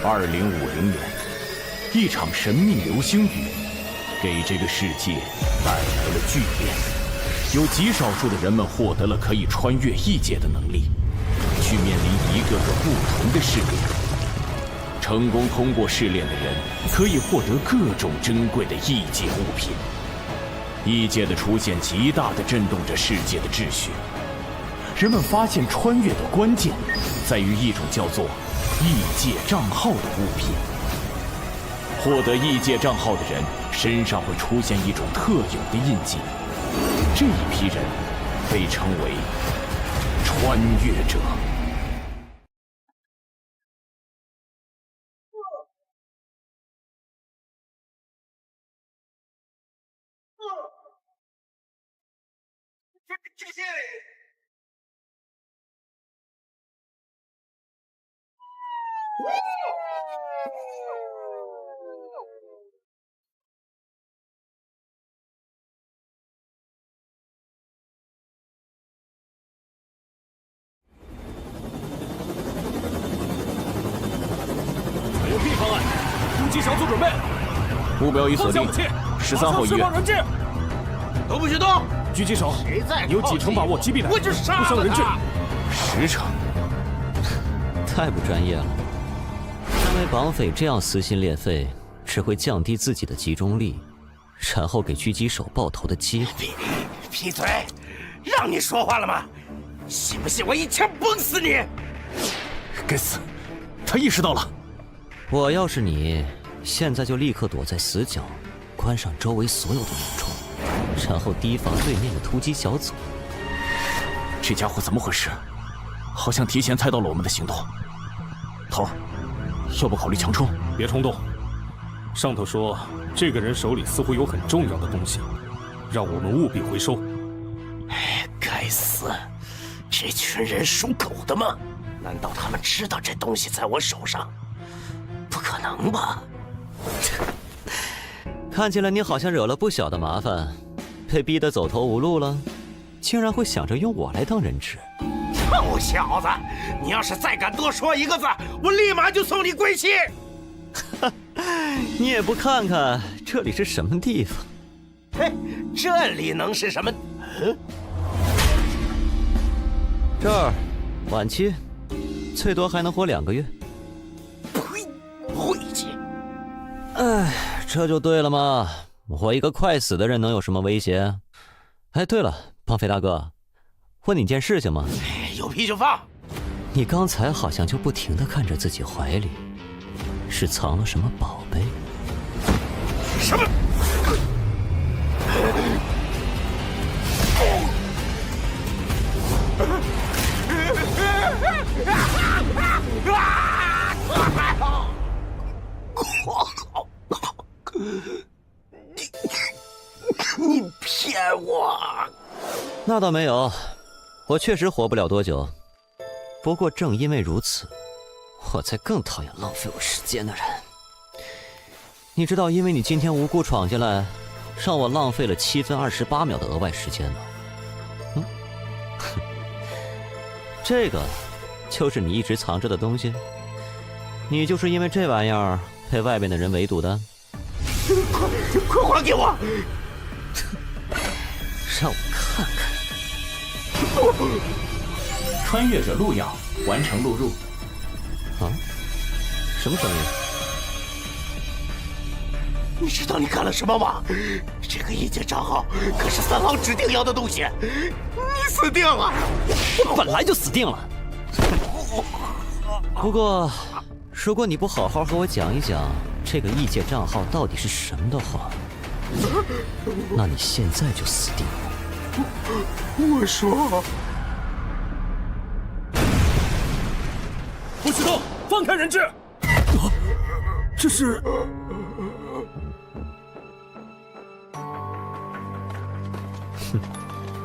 2050年，一场神秘流星雨给这个世界带来了巨变，有极少数的人们获得了可以穿越异界的能力，去面临一个个不同的试炼。成功通过试炼的人可以获得各种珍贵的异界物品。异界的出现极大地震动着世界的秩序。人们发现穿越的关键在于一种叫做异界账号的物品。获得异界账号的人身上会出现一种特有的印记，这一批人被称为穿越者。这些有 B 方案，攻击小组准备，目标已锁定，13号医院。都不许动！狙击手，你有几成把握击毙他？我就杀了他！不伤人质10成。太不专业了。认为绑匪这样撕心裂肺，只会降低自己的集中力，然后给狙击手爆头的机会。闭嘴！让你说话了吗？信不信我一枪崩死你？该死，他意识到了。我要是你，现在就立刻躲在死角，关上周围所有的门窗，然后提防对面的突击小组。这家伙怎么回事？好像提前猜到了我们的行动。头儿，要不考虑强冲？别冲动。上头说，这个人手里似乎有很重要的东西，让我们务必回收。该死！这群人属狗的吗？难道他们知道这东西在我手上？不可能吧！看起来你好像惹了不小的麻烦，被逼得走投无路了，竟然会想着用我来当人质。臭小子，你要是再敢多说一个字，我立马就送你归西！你也不看看这里是什么地方？嘿，这里能是什么？这儿，晚期，最多还能活2个月。呸！晦气！哎，这就对了嘛！我一个快死的人能有什么威胁？哎，对了，绑匪大哥，问你件事情吗？有屁就放！你刚才好像就不停地看着自己怀里，是藏了什么宝贝？什么？你骗我！那倒没有，我确实活不了多久。不过正因为如此，我才更讨厌浪费我时间的人。你知道，因为你今天无故闯进来，让我浪费了7分28秒的额外时间吗？这个就是你一直藏着的东西。你就是因为这玩意儿被外面的人围堵的。快还给我！让我看看。穿越者录样完成录入。啊？什么声音？你知道你干了什么吗？这个异界账号可是三郎指定要的东西，你死定了！我本来就死定了。不过，如果你不好好和我讲一讲这个异界账号到底是什么的话，那你现在就死定了。我说，不许动，放开人质！这是……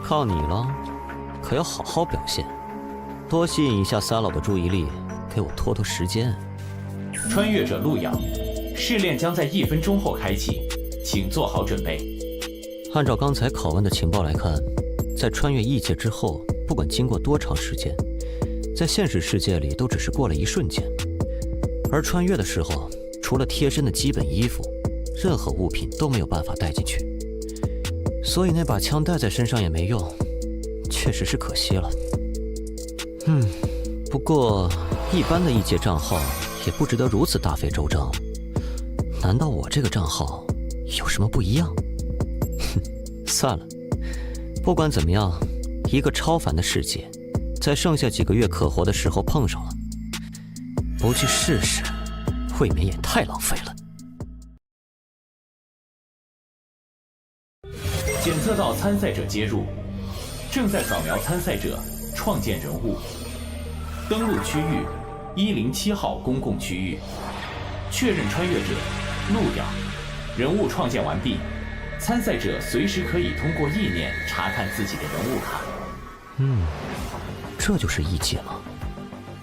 靠你了，可要好好表现，多吸引一下三老的注意力，给我拖拖时间。穿越者录样，试炼将在1分钟后开启，请做好准备。按照刚才拷问的情报来看，在穿越异界之后，不管经过多长时间，在现实世界里都只是过了一瞬间。而穿越的时候，除了贴身的基本衣服，任何物品都没有办法带进去，所以那把枪带在身上也没用，确实是可惜了。不过一般的异界账号也不值得如此大费周章。难道我这个账号有什么不一样？算了，不管怎么样，一个超凡的世界，在剩下几个月可活的时候碰上了，不去试试，未免也太浪费了。检测到参赛者接入，正在扫描参赛者，创建人物，登录区域107号公共区域，确认穿越者陆遥，人物创建完毕。参赛者随时可以通过意念查看自己的人物卡。这就是异界吗？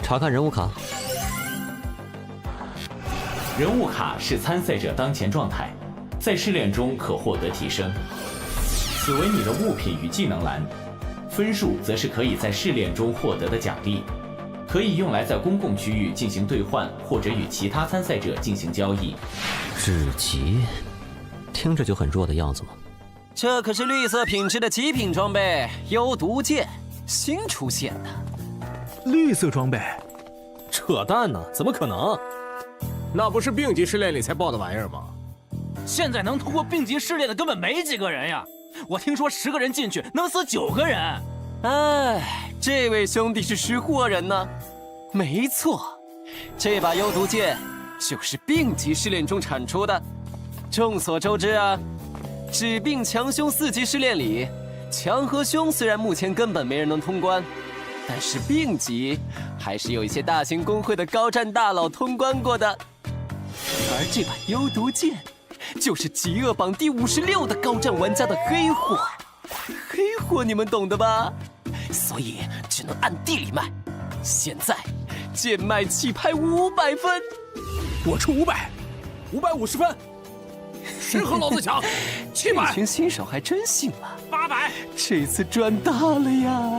查看人物卡。人物卡是参赛者当前状态，在试炼中可获得提升。此为你的物品与技能栏，分数则是可以在试炼中获得的奖励，可以用来在公共区域进行兑换，或者与其他参赛者进行交易。至极，听着就很弱的样子嘛。这可是绿色品质的极品装备——幽毒剑，新出现的。绿色装备？扯淡呢，怎么可能？那不是病级试炼里才爆的玩意儿吗？现在能通过病级试炼的根本没几个人呀！我听说10个人进去能死9个人。哎，这位兄弟是识货人呢。没错，这把幽毒剑就是病级试炼中产出的。众所周知啊，治病强凶4级试炼里，强和凶虽然目前根本没人能通关，但是病级还是有一些大型公会的高战大佬通关过的。而这把幽毒剑，就是极恶榜第56的高战玩家的黑货。黑货你们懂的吧？所以只能按地里卖。现在贱卖起拍500分，我出500，550分。谁和老子抢？700！这群新手还真信了。800，这次赚大了呀！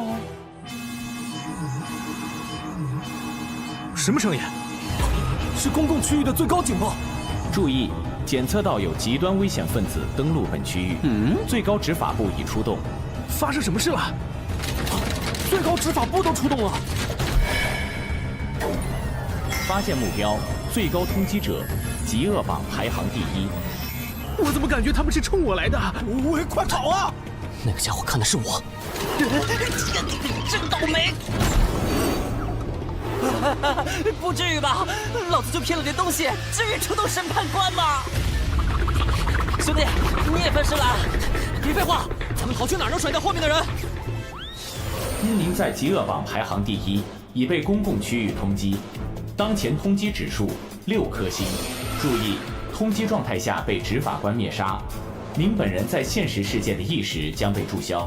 什么声音？是公共区域的最高警报。注意，检测到有极端危险分子登陆本区域。最高执法部已出动。发生什么事了？最高执法部都出动了。发现目标，最高通缉者，极恶榜排行第1。我怎么感觉他们是冲我来的？喂，快跑啊！那个家伙看的是我。真倒霉！不至于吧？老子就骗了点东西，至于出动审判官吗？兄弟，你也分尸了？别废话，咱们跑去哪儿能甩掉后面的人？因您在极恶榜排行第1，已被公共区域通缉，当前通缉指数6颗星。注意，通缉状态下被执法官灭杀，您本人在现实世界的意识将被注销。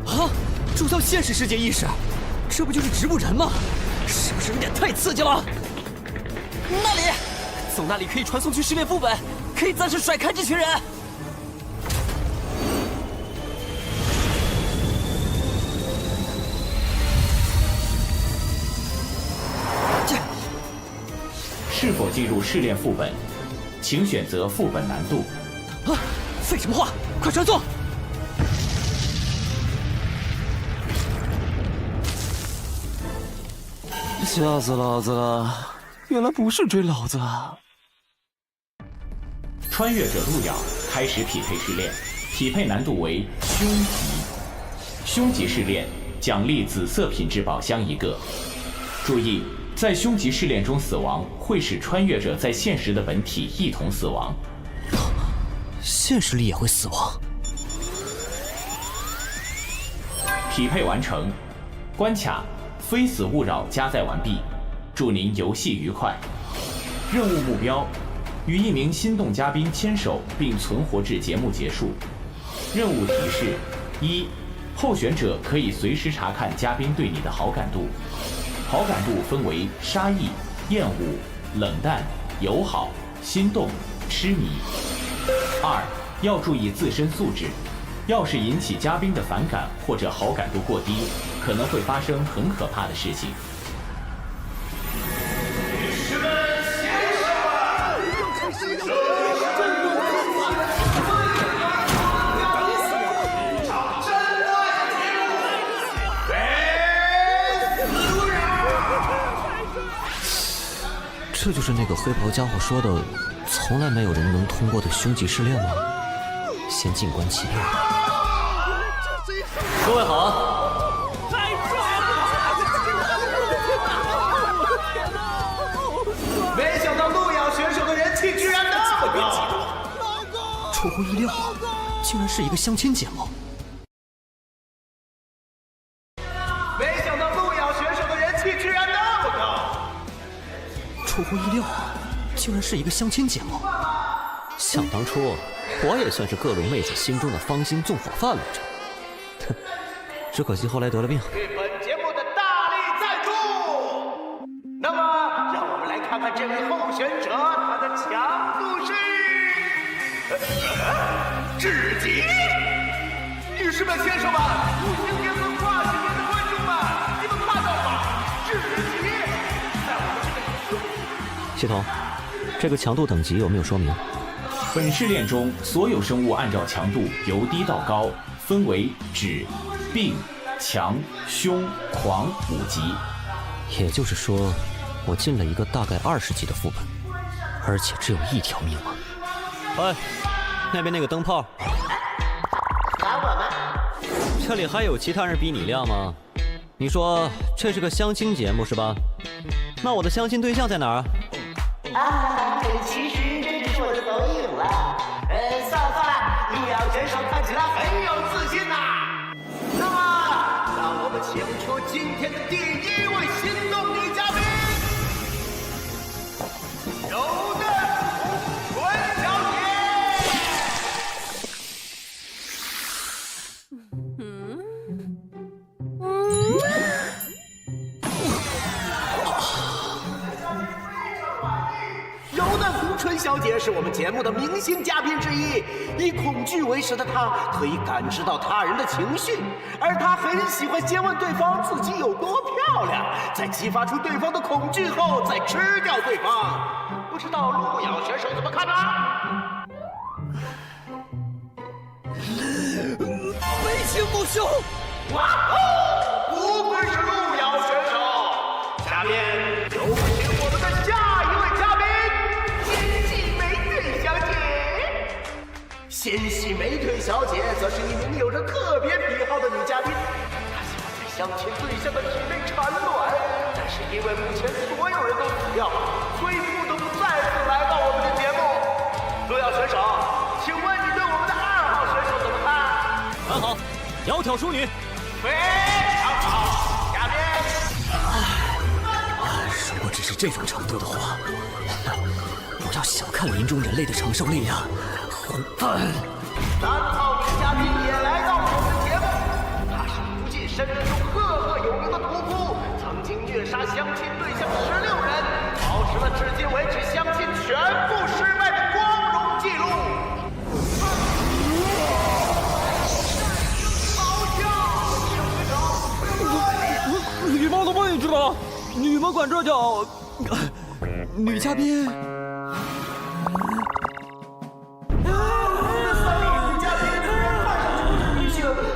啊！注销现实世界意识，这不就是植物人吗？是不是有点太刺激了？那里，从那里可以传送去试炼副本，可以暂时甩开这群人。是否进入试炼副本？请选择副本难度。啊！废什么话，快传送！吓死老子了！原来不是追老子啊！穿越者路遥开始匹配试炼，匹配难度为凶级。凶级试炼奖励紫色品质宝箱1个。注意，在凶级试炼中死亡会使穿越者在现实的本体一同死亡。现实里也会死亡？匹配完成，关卡非死勿扰加载完毕，祝您游戏愉快。任务目标：与一名心动嘉宾牵手并存活至节目结束。任务提示：1，候选者可以随时查看嘉宾对你的好感度，好感度分为杀意、厌恶、冷淡、友好、心动、痴迷。2，要注意自身素质，要是引起嘉宾的反感或者好感度过低，可能会发生很可怕的事情。女士们、这就是那个黑袍家伙说的，从来没有人能通过的凶吉试炼吗？先静观其变。各位好，太帅了！没想到路遥选手的人气居然那么高，出乎意料，竟然是一个相亲节目。没想到路遥选手的人气居然那么高，出乎意料，竟然是一个相亲节目。想当初，我也算是各路妹子心中的芳心纵火犯来着，哼，只可惜后来得了病。对本节目的大力赞助。那么，让我们来看看这位候选者他的强度是至极。女士们、先生们，五星节目跨性别的观众们，你们看到吗？至极！在我们这个系统，这个强度等级有没有说明？本试炼中，所有生物按照强度由低到高，分为指、病、强、凶、狂5级。也就是说，我进了一个大概20级的副本，而且只有1条命啊！哎，那边那个灯泡，打我们。这里还有其他人比你亮吗？你说这是个相亲节目是吧？那我的相亲对象在哪儿啊？其实这只是我的投影了。算了，路遥选手看起来很有自信呐。那么，让我们请出今天的第1位心动女嘉宾，柔嫩纯小姐。柔嫩红唇小姐是我们节目的明星嘉宾之一，以恐惧为食的她可以感知到他人的情绪，而她很喜欢先问对方自己有多漂亮，在激发出对方的恐惧后再吃掉对方。不知道路遥选手怎么看呢？非情不休！哇哦，不愧是路遥选手。下面有请我们的下一位嘉宾，纤细美腿小姐。纤细美腿小姐则是一名有着特别癖好的女嘉宾，她喜欢在相亲对象的体内产卵，但是因为目前所有人都死掉，所以不得不再次来到我们的节目。路遥选手，请问你对我们的2号选手怎么看？很好，窈窕淑女。非常好，嘉宾。如果只是这种程度的话，不要小看林中人类的承受力呀，混蛋3号女嘉宾也来到了我们的节目，她是无尽深渊中赫赫有名的屠夫，曾经虐杀相亲对象16人，保持了至今为止相亲全部失败的光荣记录。女猫的位置了，你们管这叫女嘉宾？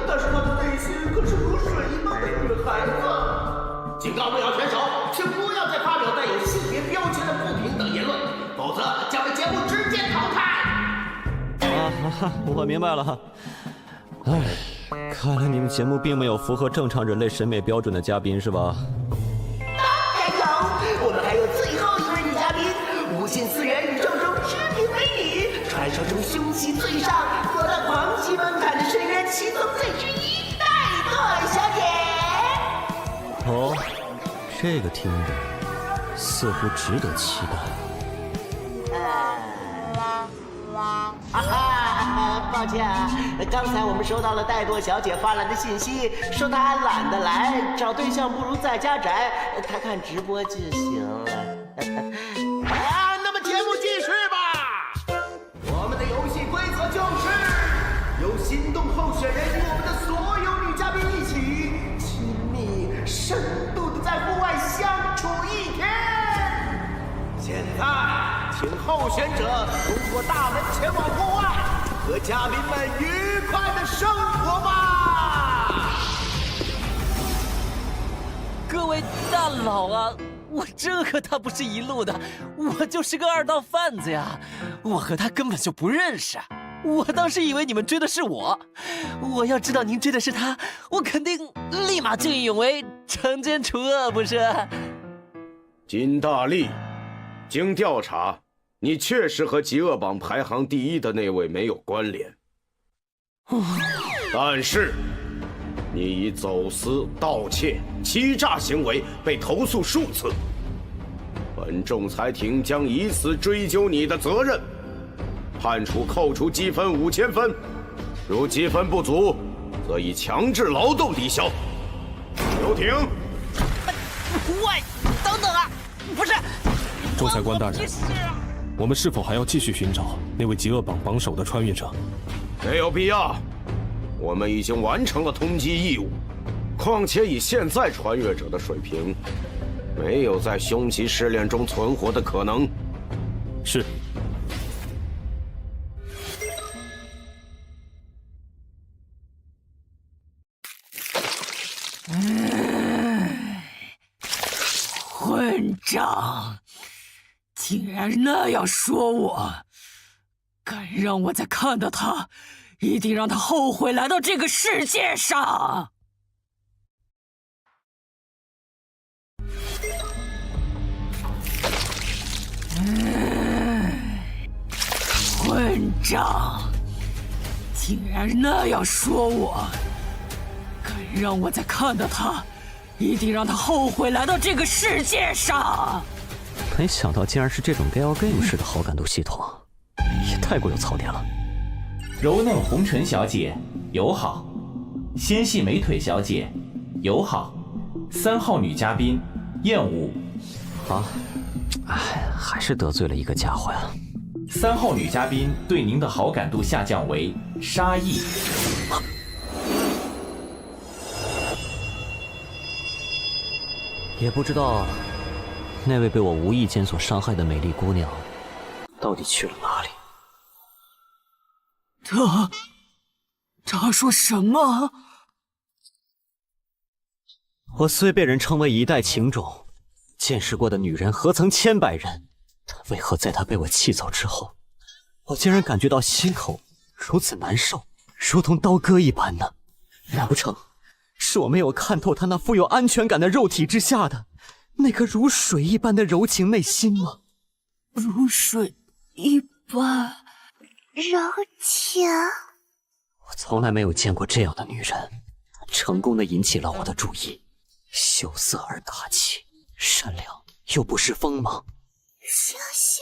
但是她的内心可是如水一般的女孩子。警告路遥选手，请不要再发表带有性别标签的不平等言论，否则将被节目直接淘汰。我明白了。哎，看来你们节目并没有符合正常人类审美标准的嘉宾是吧？还有，我们还有最后一位女嘉宾，无尽次元宇宙中知名美女，传说中凶器最上，躲到狂喜门槛的深渊七宗罪之一，代朵小姐。哦，这个听着似乎值得期待。抱歉啊，刚才我们收到了戴朵小姐发来的信息，说她懒得来，找对象不如在家宅，她看直播就行了。那么节目继续吧。我们的游戏规则就是由心动候选人与我们的所有女嘉宾一起亲密深度的在户外相处1天。现在，请候选者通过大门前往户外，和嘉宾们愉快的生活吧。各位大佬啊，我真和他不是一路的，我就是个二道贩子呀！我和他根本就不认识。我当时以为你们追的是我，我要知道您追的是他，我肯定立马见义勇为，惩奸除恶，不是？金大力，经调查，你确实和极恶榜排行第1的那位没有关联。但是，你以走私、盗窃、欺诈行为被投诉数次，本仲裁庭将以此追究你的责任。判处扣除积分5000分，如积分不足，则以强制劳动抵消。留庭。喂，等等啊！不是，仲裁官大人，我们是否还要继续寻找那位极恶榜榜首的穿越者？没有必要，我们已经完成了通缉义务。况且以现在穿越者的水平，没有在凶吉试炼中存活的可能。是。混账！竟然那样说我，敢让我再看到他，一定让他后悔来到这个世界上！混账！竟然那样说我，敢让我再看到他，一定让他后悔来到这个世界上！没想到竟然是这种 Galgame 式的好感度系统，也太过有槽点了。柔嫩红唇小姐友好，纤细美腿小姐友好，3号女嘉宾厌恶。啊，哎，还是得罪了一个家伙呀。3号女嘉宾对您的好感度下降为杀意。也不知道那位被我无意间所伤害的美丽姑娘到底去了哪里。他说什么？我虽被人称为一代情种，见识过的女人何曾千百人，但为何在她被我气走之后，我竟然感觉到心口如此难受，如同刀割一般呢？难不成是我没有看透她那富有安全感的肉体之下的那颗如水一般的柔情内心吗？如水一般柔情。我从来没有见过这样的女人，成功的引起了我的注意。羞涩而大气，善良又不失锋芒。羞羞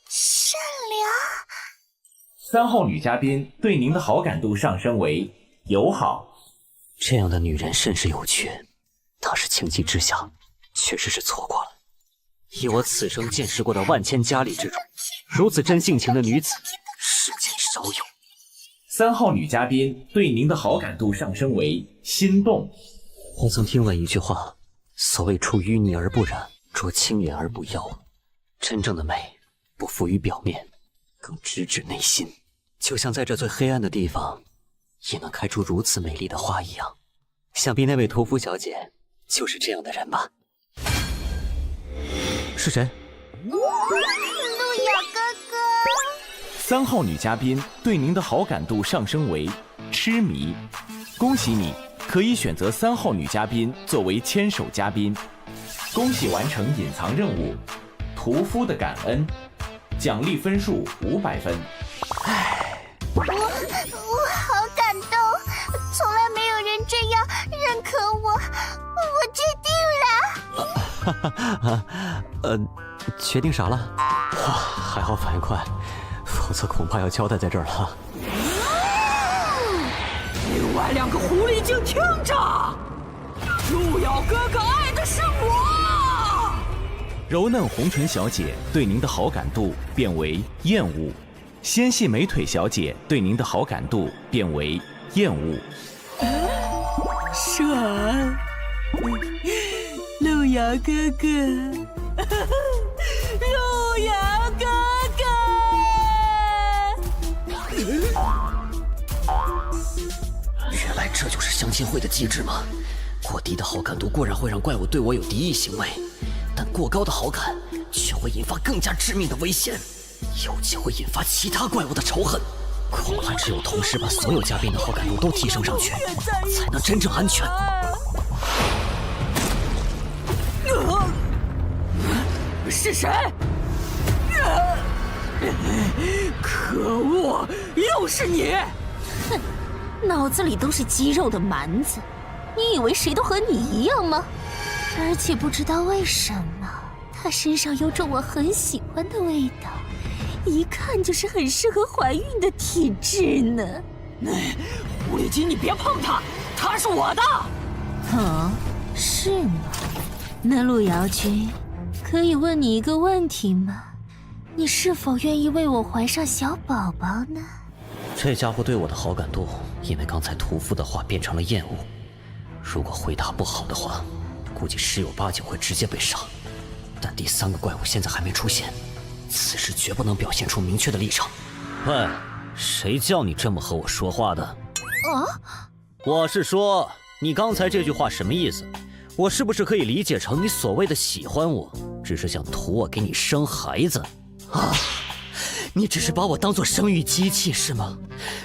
善良。 3号女嘉宾对您的好感度上升为友好。这样的女人甚是有趣，当时情急之下，确实是错过了。以我此生见识过的万千佳丽之中，如此真性情的女子，世间少有。 3号女嘉宾对您的好感度上升为心动。我曾听闻一句话，所谓出淤泥而不染，濯清涟而不妖。真正的美，不浮于表面，更直指内心。就像在这最黑暗的地方，也能开出如此美丽的花一样。想必那位屠夫小姐就是这样的人吧？是谁？路遥哥哥。 3号女嘉宾对您的好感度上升为痴迷。恭喜你，可以选择3号女嘉宾作为牵手嘉宾。恭喜完成隐藏任务，屠夫的感恩，奖励分数500分。我好感动，从来没有人这样认可我，我决定了。决定啥了？还好反应快，否则恐怕要交代在这儿了。另外2个狐狸精听着，路遥哥哥爱的是我。柔嫩红唇小姐对您的好感度变为厌恶。 纤细美腿小姐对您的好感度变为厌恶。闪，路遥哥哥，路遥哥哥。原来这就是相亲会的机制吗？过低的好感度固然会让怪物对我有敌意行为，但过高的好感，却会引发更加致命的危险，尤其会引发其他怪物的仇恨。恐怕只有同时把所有嘉宾的好感度都提升上去，才能真正安全。是谁？可恶，又是你！哼，脑子里都是肌肉的蛮子，你以为谁都和你一样吗？而且不知道为什么，他身上有种我很喜欢的味道，一看就是很适合怀孕的体质呢。狐狸精，你别碰他，他是我的。是吗？那路遥君，可以问你一个问题吗？你是否愿意为我怀上小宝宝呢？这家伙对我的好感度，因为刚才屠夫的话变成了厌恶。如果回答不好的话，估计十有八九会直接被杀。但第3个怪物现在还没出现，此时绝不能表现出明确的立场。喂，谁叫你这么和我说话的？我是说，你刚才这句话什么意思？我是不是可以理解成你所谓的喜欢我，只是想图我给你生孩子？你只是把我当作生育机器是吗？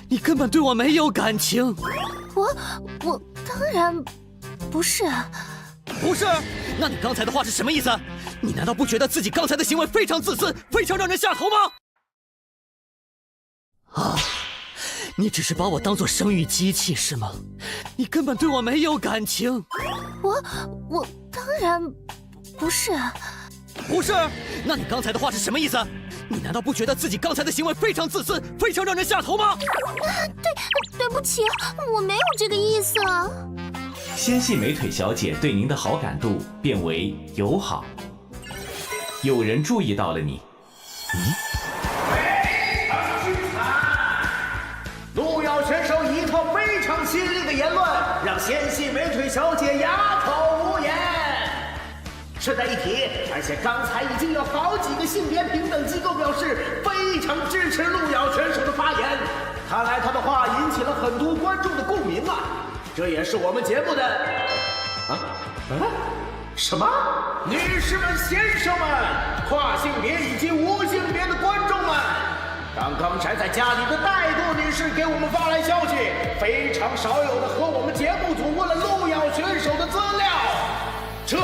你根本对我没有感情。我当然不是。不是？那你刚才的话是什么意思？你难道不觉得自己刚才的行为非常自私，非常让人下头吗？你只是把我当作生育机器是吗？你根本对我没有感情。我当然不是。不是？那你刚才的话是什么意思？你难道不觉得自己刚才的行为非常自私，非常让人下头吗？对不起，我没有这个意思啊。纤细美腿小姐对您的好感度变为友好。有人注意到了你。路遥选手一套非常犀利的言论，让纤细美腿小姐哑口无言。顺带一提，而且刚才已经有好几个性别平等机构表示非常支持路遥选手的发言，看来他的话引起了很多观众的共鸣啊！这也是我们节目的什么？女士们、先生们、跨性别以及无性别的观众们，刚才在家里的怠惰女士给我们发来消息，非常少有的和我们节目组问了路遥选手的资料。这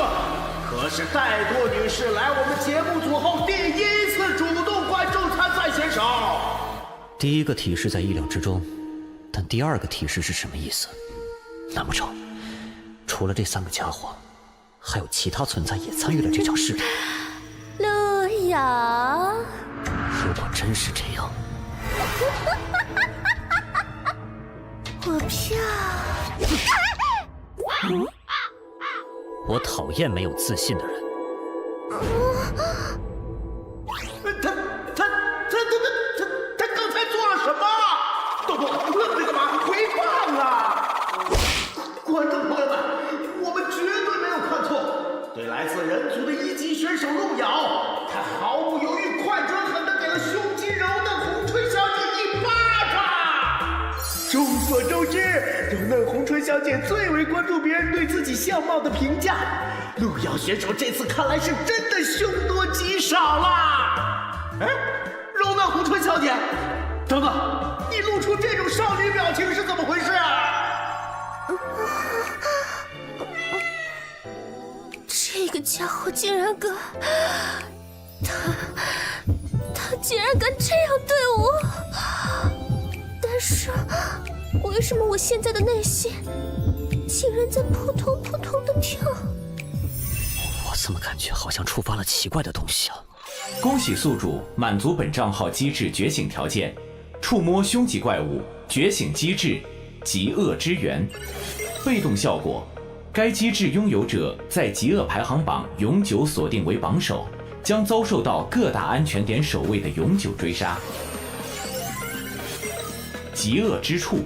可是怠惰女士来我们节目组后第1次主动关注参赛选手。第一个提示在意料之中，但第2个提示是什么意思？难不成除了这3个家伙，还有其他存在也参与了这场试炼？路遥，如果真是这样，我票。我讨厌没有自信的人。他刚才做了什么？豆豆，那干嘛回放啊？观众朋友们，我们绝对没有看错，对来自人族的1级选手路遥，他毫不犹豫、快准狠地给了胸肌柔嫩红唇小姐一巴掌。众所周知，柔嫩红唇小姐最为关注别人对自己相貌的评价，路遥选手这次看来是真的凶多吉少啦。柔嫩红唇小姐，等等，你露出这种少女表情是怎么回事啊？这个家伙竟然敢，他竟然敢这样对我！但是，为什么我现在的内心竟然在扑通扑通的跳？我怎么感觉好像触发了奇怪的东西啊？恭喜宿主满足本账号机制觉醒条件，触摸凶级怪物觉醒机制极恶之源。被动效果，该机制拥有者在极恶排行榜永久锁定为榜首，将遭受到各大安全点守卫的永久追杀。极恶之触，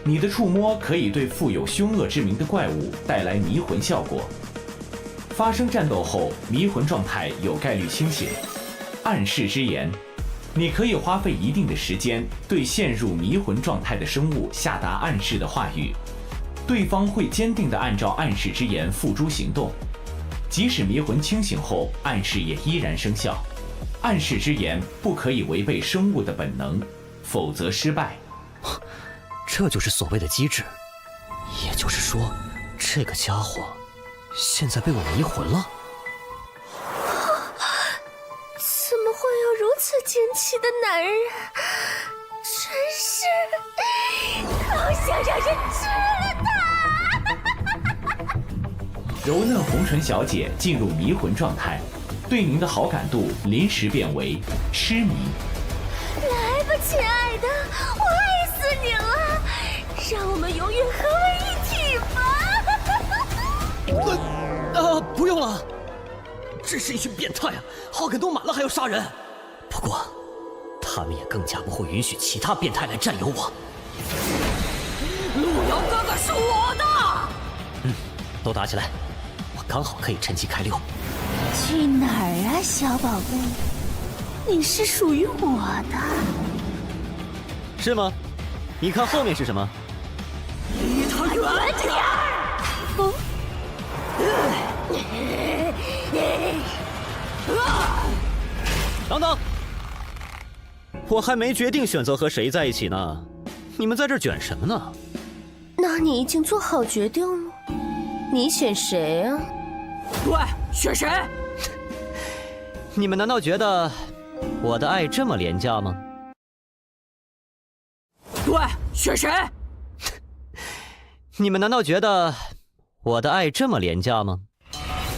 你的触摸可以对富有凶恶之名的怪物带来迷魂效果。发生战斗后，迷魂状态有概率清醒。暗示之言，你可以花费一定的时间对陷入迷魂状态的生物下达暗示的话语，对方会坚定地按照暗示之言付诸行动。即使迷魂清醒后，暗示也依然生效。暗示之言不可以违背生物的本能，否则失败。这就是所谓的机制。也就是说，这个家伙现在被我迷魂了。怎么会有如此惊奇的男人？真是好想让人吃了他！柔嫩红唇小姐进入迷魂状态，对您的好感度临时变为痴迷。来吧，亲爱的，我爱死你了！让我们永远合为一体吧！不用了，这是一群变态啊！好感度满了还要杀人。不过，他们也更加不会允许其他变态来占有我。路遥哥哥是我的。都打起来，我刚好可以趁机开溜。去哪儿啊，小宝贝？你是属于我的。是吗？你看后面是什么？离他远点儿！等等，我还没决定选择和谁在一起呢，你们在这卷什么呢？那你已经做好决定了？你选谁啊？对，选谁？你们难道觉得我的爱这么廉价吗？对，选谁？你们难道觉得我的爱这么廉价吗？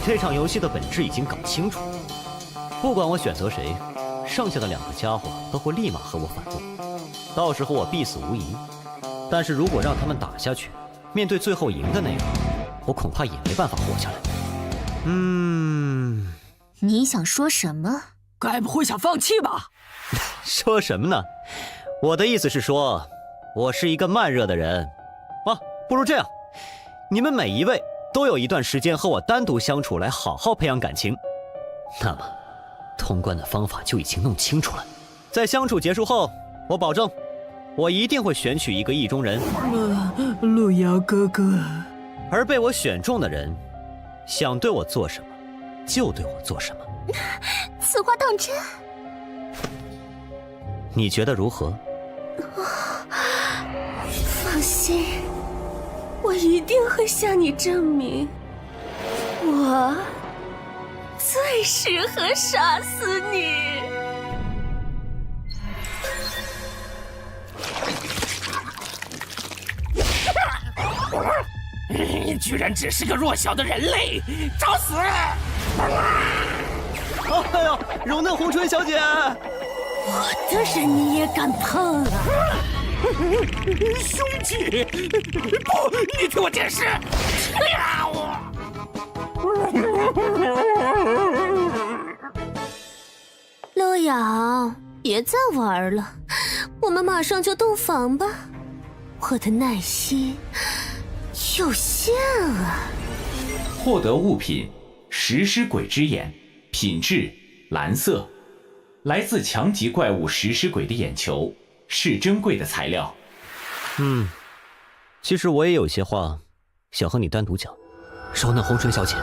这场游戏的本质已经搞清楚，不管我选择谁，剩下的2个家伙都会立马和我反目，到时候我必死无疑。但是如果让他们打下去，面对最后赢的那个，我恐怕也没办法活下来。你想说什么？该不会想放弃吧？说什么呢？我的意思是说，我是一个慢热的人。不如这样，你们每一位都有一段时间和我单独相处，来好好培养感情。那么，通关的方法就已经弄清楚了。在相处结束后，我保证，我一定会选取一个意中人。路遥哥哥，而被我选中的人，想对我做什么，就对我做什么。此话当真？你觉得如何？放心，我一定会向你证明，我最适合杀死你。你居然只是个弱小的人类，找死！哎呦，柔嫩红唇小姐，我的人你也敢碰啊？兄弟，不，你听我解释！路遥，别再玩了，我们马上就洞房吧。我的耐心有限啊。获得物品：食尸鬼之眼，品质蓝色，来自强级怪物食尸鬼的眼球，是珍贵的材料。其实我也有些话想和你单独讲。柔嫩红唇小姐，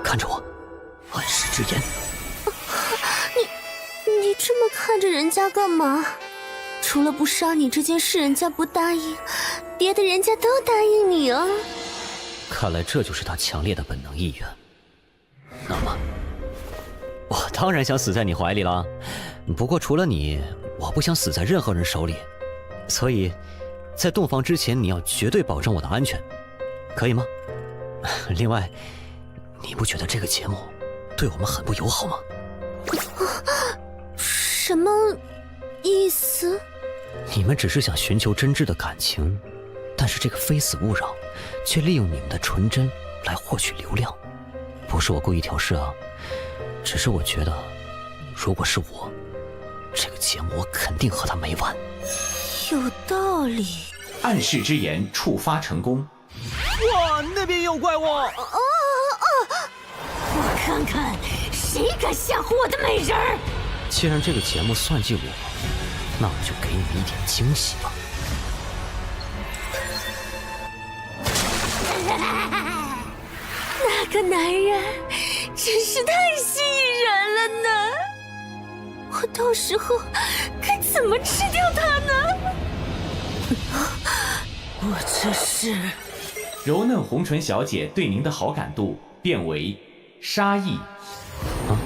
看着我，暗示之言。你这么看着人家干嘛？除了不杀你这件事人家不答应，别的人家都答应你啊。看来这就是他强烈的本能意愿。那么，我当然想死在你怀里了。不过除了你，我不想死在任何人手里。所以，在洞房之前，你要绝对保证我的安全，可以吗？另外，你不觉得这个节目对我们很不友好吗？什么意思？你们只是想寻求真挚的感情，但是这个非死勿扰却利用你们的纯真来获取流量。不是我故意挑事啊，只是我觉得，如果是我，这个节目我肯定和他没完。有道理。暗示之言触发成功。哇，那边有怪物！我看看谁敢吓唬我的美人儿。既然这个节目算计我，那我就给你们一点惊喜吧。那个男人真是太吸引人了呢！我到时候该怎么吃掉他呢？我这是……柔嫩红唇小姐对您的好感度变为杀意。啊，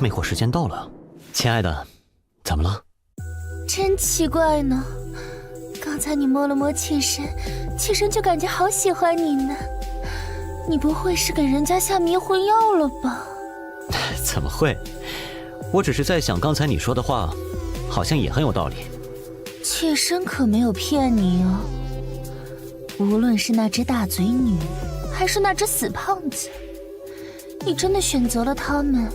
魅惑时间到了，亲爱的，怎么了？真奇怪呢，刚才你摸了摸妾身，妾身就感觉好喜欢你呢。你不会是给人家下迷魂药了吧？怎么会？我只是在想，刚才你说的话，好像也很有道理。妾身可没有骗你哦。无论是那只大嘴女，还是那只死胖子，你真的选择了他们，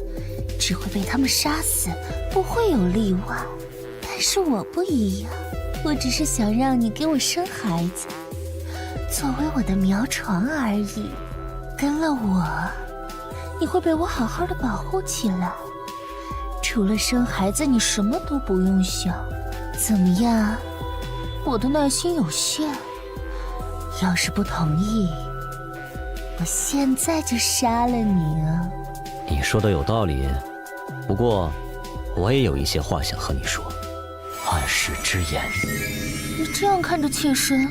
只会被他们杀死，不会有例外。但是我不一样，我只是想让你给我生孩子，作为我的苗床而已。跟了我，你会被我好好的保护起来。除了生孩子，你什么都不用想。怎么样？我的耐心有限。要是不同意，我现在就杀了你啊！你说的有道理，不过我也有一些话想和你说。暗示之言。你这样看着妾身，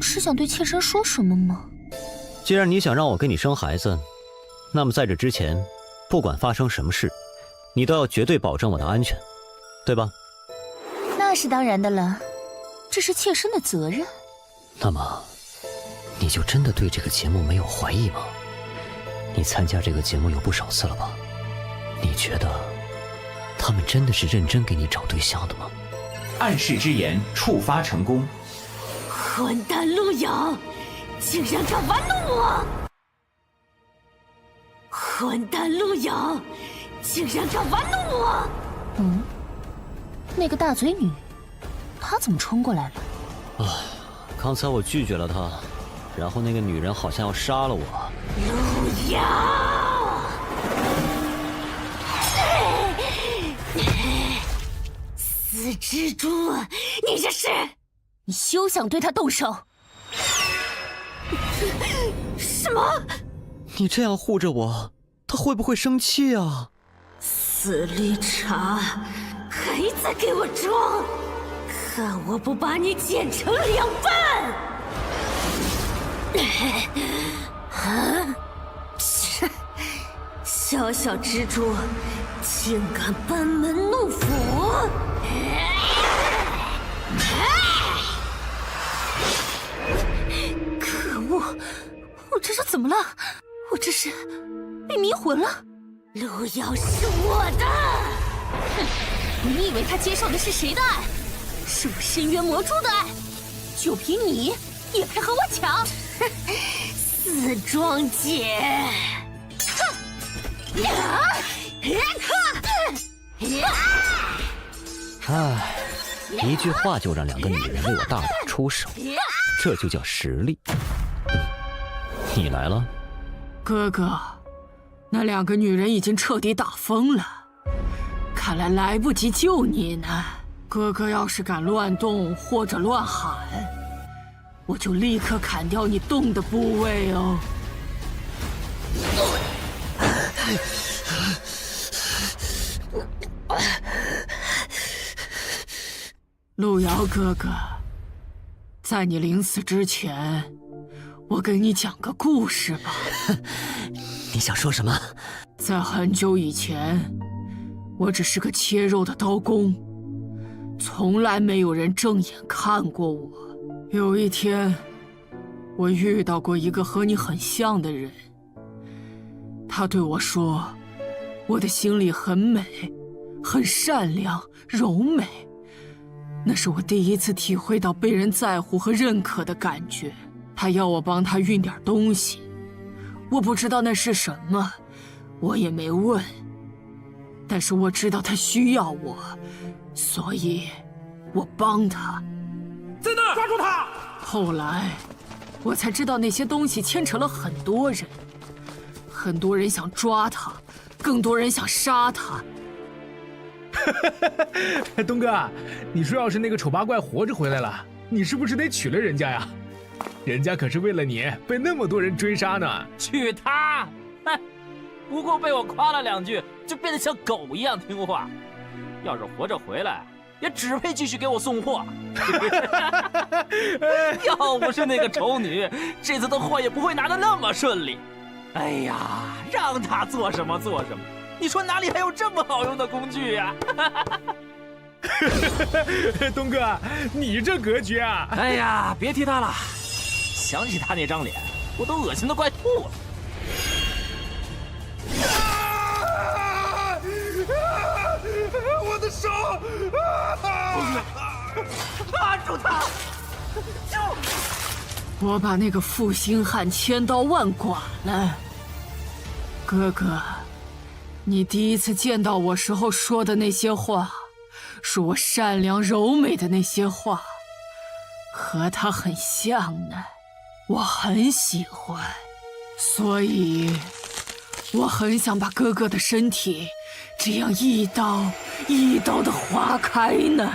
是想对妾身说什么吗？既然你想让我给你生孩子，那么在这之前，不管发生什么事，你都要绝对保证我的安全，对吧？那是当然的了，这是妾身的责任。那么，你就真的对这个节目没有怀疑吗？你参加这个节目有不少次了吧？你觉得他们真的是认真给你找对象的吗？暗示之言触发成功。混蛋陆遥，竟然敢玩弄我！混蛋陆遥，竟然敢玩弄我！那个大嘴女，她怎么冲过来了？啊，刚才我拒绝了她，然后那个女人好像要杀了我。陆遥，死蜘蛛，你这是……你休想对她动手！什么？你这样护着我，她会不会生气啊？死绿茶，还在给我装！看我不把你剪成两半！啊！切！小小蜘蛛，竟敢班门弄斧！可恶！我这是怎么了？我这是被迷魂了？陆遥是我的！哼！你以为他接受的是谁的爱？是我深渊魔蛛的爱？就凭你也配和我抢？死庄姐！哼！唉，一句话就让两个女人为我大打出手，这就叫实力。你来了，哥哥，那两个女人已经彻底打疯了，看来来不及救你呢。哥哥要是敢乱动或者乱喊，我就立刻砍掉你动的部位哦。陆遥哥哥，在你临死之前，我给你讲个故事吧。你想说什么？在很久以前，我只是个切肉的刀工，从来没有人正眼看过我。有一天，我遇到过一个和你很像的人，他对我说，我的心里很美，很善良，柔美。那是我第一次体会到被人在乎和认可的感觉。他要我帮他运点东西，我不知道那是什么，我也没问。但是我知道他需要我，所以我帮他。在那儿，抓住他！后来，我才知道那些东西牵扯了很多人，很多人想抓他，更多人想杀他。东哥，你说要是那个丑八怪活着回来了，你是不是得娶了人家呀？人家可是为了你被那么多人追杀呢。去他！哼，不过被我夸了2句，就变得像狗一样听话。要是活着回来，也只配继续给我送货。要不是那个丑女，这次的货也不会拿得那么顺利。哎呀，让她做什么做什么。你说哪里还有这么好用的工具呀？东哥，你这格局啊！哎呀，别提他了，想起他那张脸，我都恶心得快吐了。我的手！抓住他！我把那个负心汉千刀万剐了。哥哥，你第一次见到我时候说的那些话，是我善良柔美的那些话，和他很像呢，我很喜欢，所以我很想把哥哥的身体这样一刀一刀的划开呢。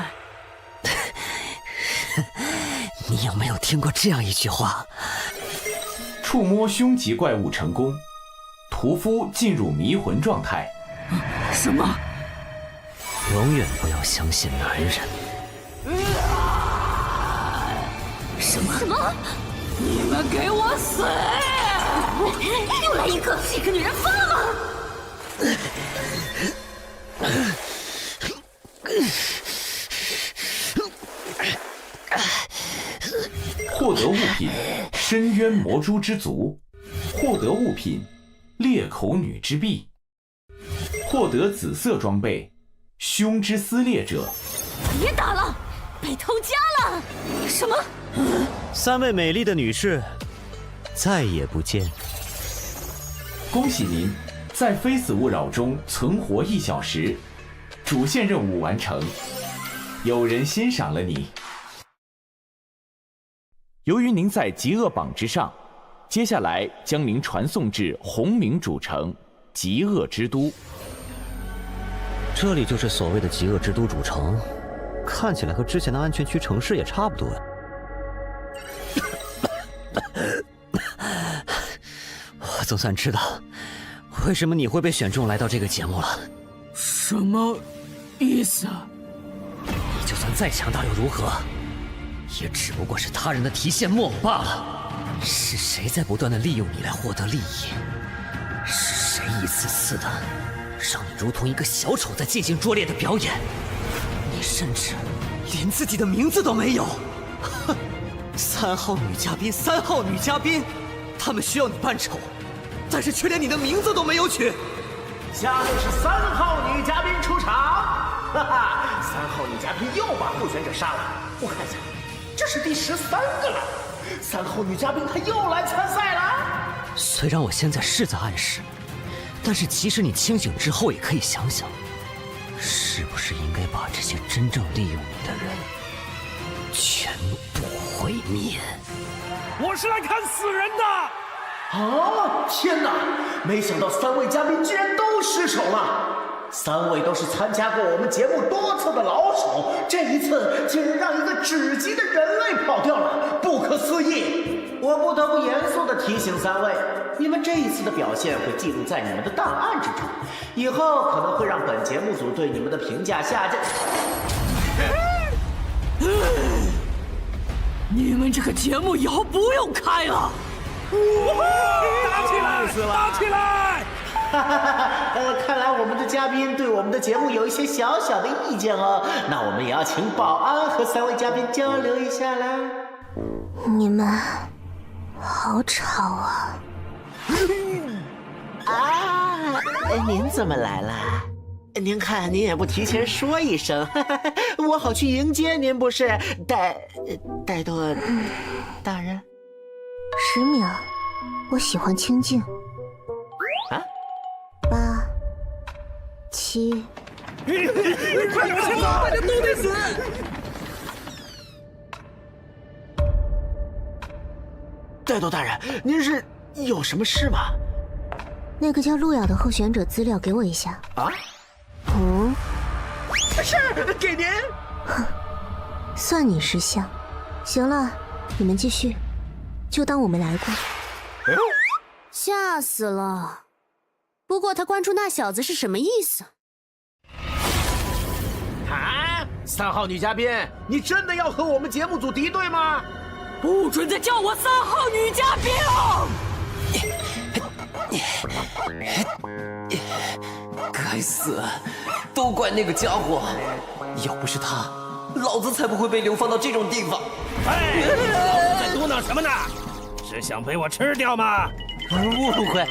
你有没有听过这样一句话？触摸凶级怪物成功，屠夫进入迷魂状态。什么？永远不要相信男人。什么？你们给我死！又来一个，这个女人疯了吗？获得物品：深渊魔蛛之足。获得物品：裂口女之臂。获得紫色装备：胸之撕裂者。别打了，被偷家了！什么？3位美丽的女士，再也不见。恭喜您，在非死勿扰中存活1小时，主线任务完成。有人欣赏了你。由于您在极恶榜之上，接下来将您传送至红冥主城极恶之都。这里就是所谓的极恶之都主城，看起来和之前的安全区城市也差不多呀。我总算知道为什么你会被选中来到这个节目了。什么意思啊？你就算再强大又如何？也只不过是他人的提线木偶罢了。是谁在不断的利用你来获得利益？是谁一次次的让你如同一个小丑在进行拙劣的表演？你甚至连自己的名字都没有。哼，3号女嘉宾，3号女嘉宾，他们需要你扮丑，但是却连你的名字都没有取。下面是3号女嘉宾出场，哈哈，3号女嘉宾又把候选者杀了。我看一下，这是第13个了。3号女嘉宾她又来参赛了。虽然我现在是在暗示，但是即使你清醒之后，也可以想想，是不是应该把这些真正利用你的人全部毁灭？我是来看死人的。啊！天哪！没想到3位嘉宾居然都失手了。3位都是参加过我们节目多次的老手，这一次竟然让一个只级的人类跑掉了，不可思议！我不得不严肃地提醒3位，你们这一次的表现会记录在你们的档案之中，以后可能会让本节目组对你们的评价下降。你们这个节目以后不用开了！打起来！打起来！看来我们的嘉宾对我们的节目有一些小小的意见哦，那我们也要请保安和3位嘉宾交流一下啦。你们好吵啊！啊，您怎么来了？您看，您也不提前说一声，我好去迎接您，不是？戴多大人？10秒，我喜欢清静。啊？8、7，快点先走，大家都得死！戴多大人，您是有什么事吗？那个叫路遥的候选者资料给我一下。啊？是，给您。哼，算你识相。行了，你们继续。就当我没来过。吓死了！不过他关注那小子是什么意思？啊，3号女嘉宾，你真的要和我们节目组敌对吗？不准再叫我3号女嘉宾！该死，都怪那个家伙！要不是他，老子才不会被流放到这种地方。哎，老子在嘟囔什么呢？是想被我吃掉吗？误会，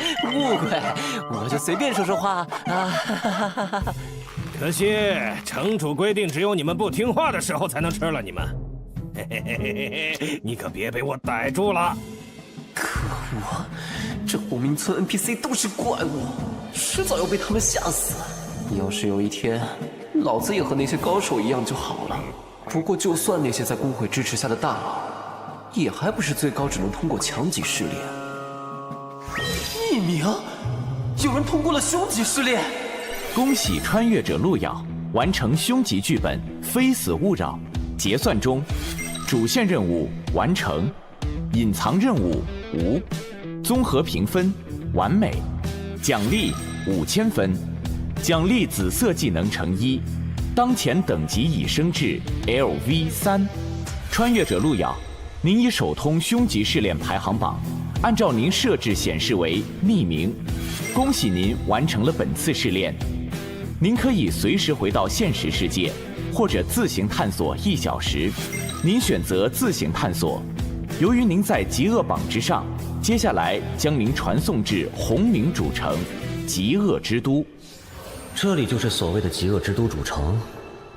我就随便说说话啊。可惜城主规定，只有你们不听话的时候才能吃了你们。嘿嘿嘿嘿嘿，你可别被我逮住了！可恶，这无名村 NPC 都是怪物，迟早要被他们吓死。要是有一天，老子也和那些高手一样就好了。不过，就算那些在工会支持下的大佬，也还不是最高只能通过强级试炼。匿名，有人通过了凶级试炼。恭喜穿越者路遥完成凶级剧本《非死勿扰》，结算中，主线任务完成，隐藏任务无，综合评分完美，奖励5000分，奖励紫色技能乘1，当前等级已升至 LV3。穿越者路遥，您已首通凶级试炼排行榜，按照您设置显示为匿名，恭喜您完成了本次试炼。您可以随时回到现实世界，或者自行探索1小时。您选择自行探索。由于您在极恶榜之上，接下来将您传送至红冥主城极恶之都。这里就是所谓的极恶之都主城，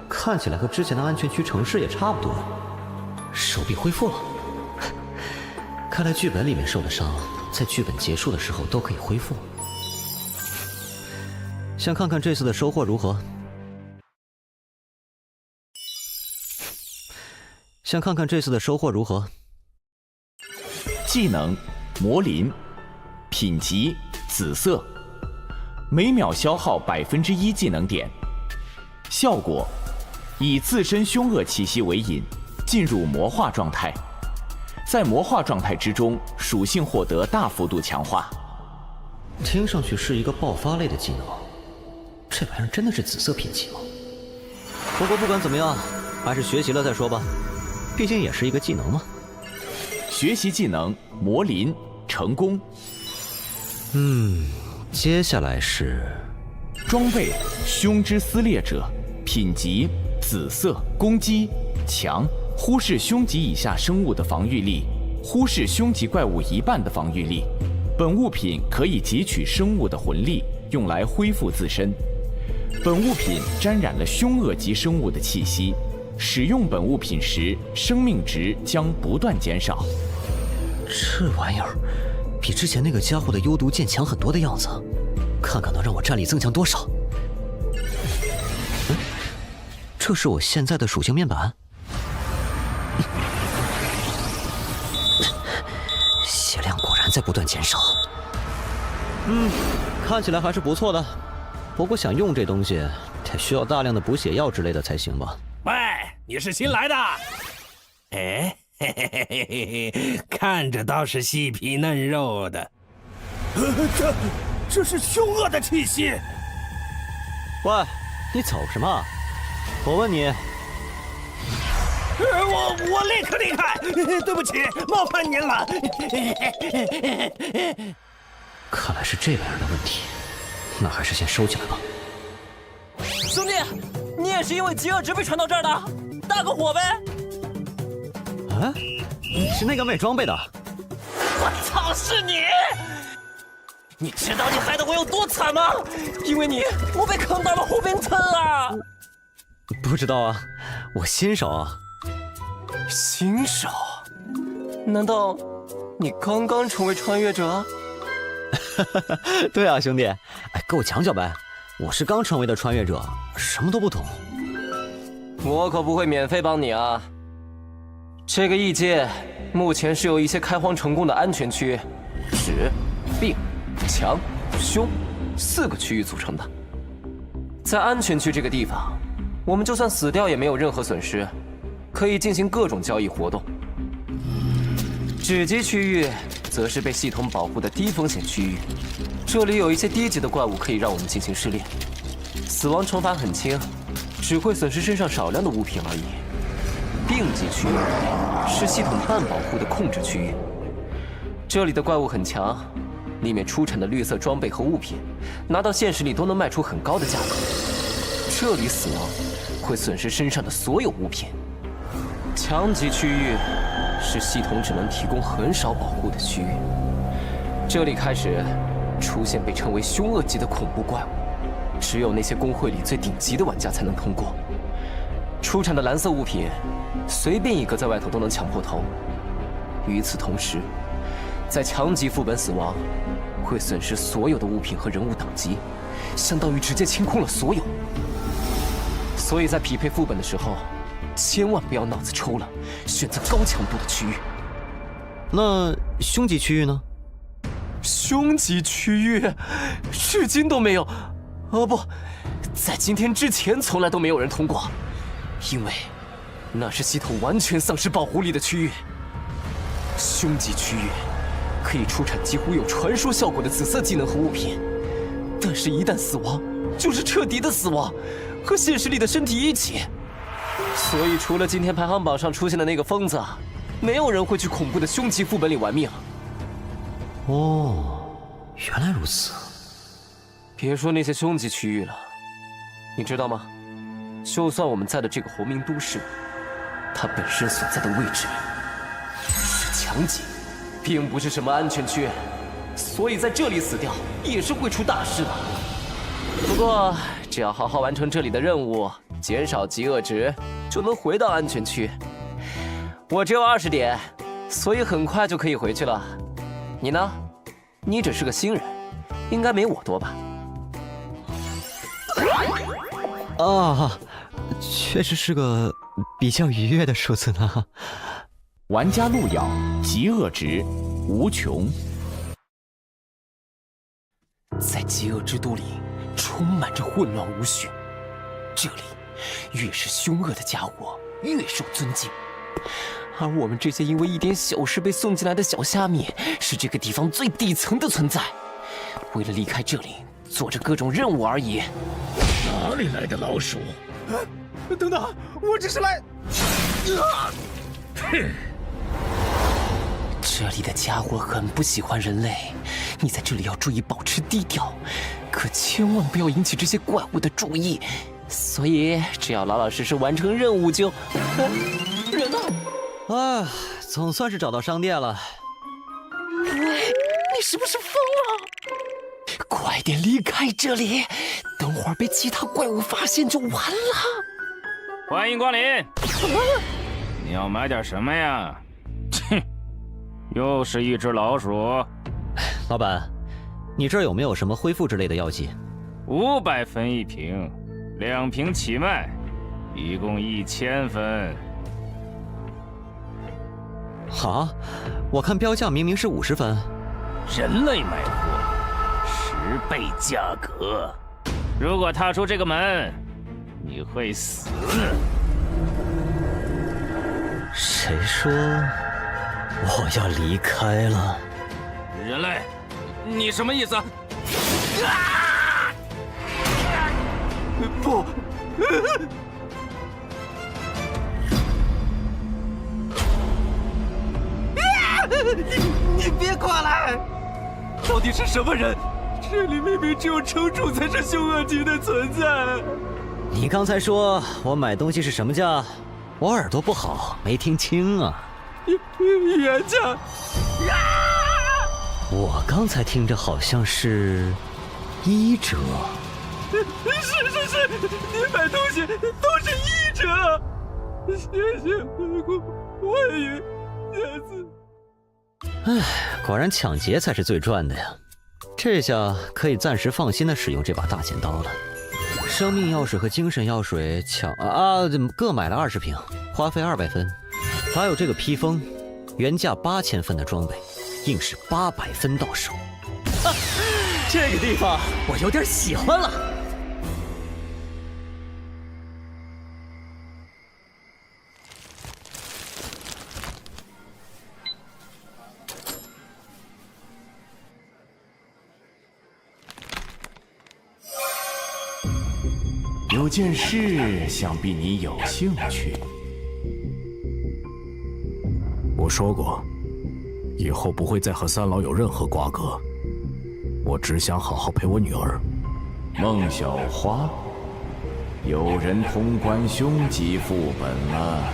看起来和之前的安全区城市也差不多。手臂恢复了，看来剧本里面受的伤，在剧本结束的时候都可以恢复。想看看这次的收获如何？想看看这次的收获如何？技能魔灵，品级紫色，每秒消耗1%技能点。效果：以自身凶恶气息为引，进入魔化状态。在魔化状态之中，属性获得大幅度强化。听上去是一个爆发类的技能，这玩意儿真的是紫色品级吗？不过不管怎么样，还是学习了再说吧，毕竟也是一个技能嘛。学习技能魔灵成功。接下来是装备凶之撕裂者，品级紫色，攻击强，忽视凶级以下生物的防御力，忽视凶级怪物一半的防御力。本物品可以汲取生物的魂力，用来恢复自身。本物品沾染了凶恶级生物的气息，使用本物品时，生命值将不断减少。这玩意儿比之前那个家伙的幽毒剑强很多的样子，看看能让我战力增强多少。这是我现在的属性面板。血量果然在不断减少。看起来还是不错的。不过想用这东西，得需要大量的补血药之类的才行吧？喂，你是新来的？哎，嘿嘿嘿嘿嘿，看着倒是细皮嫩肉的。这是凶恶的气息。喂，你走什么？我问你。我立刻离开，对不起，冒犯您了。看来是这玩意儿的问题，那还是先收起来吧。兄弟，你也是因为极恶值被传到这儿的，大个火呗！啊，你是那个卖装备的？我操，是你！你知道你害得我有多惨吗？因为你，我被坑到了红冰村啊！不知道啊，我新手啊。新手？难道你刚刚成为穿越者？对啊，兄弟，给我讲讲呗。我是刚成为的穿越者，什么都不懂。我可不会免费帮你啊。这个异界目前是由一些开荒成功的安全区、止、病、强、凶4个区域组成的。在安全区这个地方，我们就算死掉也没有任何损失，可以进行各种交易活动。止级区域则是被系统保护的低风险区域，这里有一些低级的怪物可以让我们进行试炼。死亡惩罚很轻，只会损失身上少量的物品而已。病级区域是系统半保护的控制区域，这里的怪物很强，里面出产的绿色装备和物品，拿到现实里都能卖出很高的价格。这里死亡会损失身上的所有物品。强级区域是系统只能提供很少保护的区域，这里开始出现被称为凶恶级的恐怖怪物，只有那些公会里最顶级的玩家才能通过。出产的蓝色物品，随便一个在外头都能抢破头。与此同时，在强级副本死亡，会损失所有的物品和人物等级，相当于直接清空了所有。所以在匹配副本的时候，千万不要脑子抽了，选择高强度的区域。那凶级区域呢？凶级区域，至今都没有。哦不，在今天之前从来都没有人通过，因为那是系统完全丧失保护力的区域。凶级区域可以出产几乎有传说效果的紫色技能和物品，但是一旦死亡，就是彻底的死亡，和现实里的身体一起。所以除了今天排行榜上出现的那个疯子，没有人会去恐怖的凶级副本里玩命。哦，原来如此。别说那些凶级区域了，你知道吗？就算我们在的这个红明都市，它本身所在的位置是强级，并不是什么安全区，所以在这里死掉也是会出大事的。不过只要好好完成这里的任务，减少饥饿值，就能回到安全区。我只有20点，所以很快就可以回去了。你呢？你只是个新人，应该没我多吧？啊，确实是个比较愉悦的数字呢。玩家路遥，极恶值无穷。在极恶之都里，充满着混乱无序。这里，越是凶恶的家伙，越受尊敬。而我们这些因为一点小事被送进来的小虾米，是这个地方最底层的存在。为了离开这里，做着各种任务而已。哪里来的老鼠？等等，我只是来……哼！这里的家伙很不喜欢人类，你在这里要注意保持低调，可千万不要引起这些怪物的注意。所以只要老老实实完成任务就……人呢？啊，总算是找到商店了。喂，你是不是疯了？快点离开这里，等会儿被其他怪物发现就完了。欢迎光临。你要买点什么呀？切，又是一只老鼠。老板，你这儿有没有什么恢复之类的药剂？500分1瓶，2瓶起卖，一共1000分。啊，我看标价明明是50分。人类买货，10倍价格。如果踏出这个门，你会死。谁说我要离开了？人类，你什么意思？不！你别过来！到底是什么人？这里明明只有城主才是凶恶级的存在。你刚才说我买东西是什么价？我耳朵不好，没听清啊。原价。我刚才听着好像是1折。是，你买东西都是1折。谢谢欢迎下次。唉，果然抢劫才是最赚的呀！这下可以暂时放心的使用这把大剪刀了。生命药水和精神药水各买了20瓶，花费200分。还有这个披风，原价8000分的装备，硬是800分到手。这个地方我有点喜欢了。有件事想必你有兴趣。我说过，以后不会再和三老有任何瓜葛。我只想好好陪我女儿。孟小花，有人通关凶吉副本了。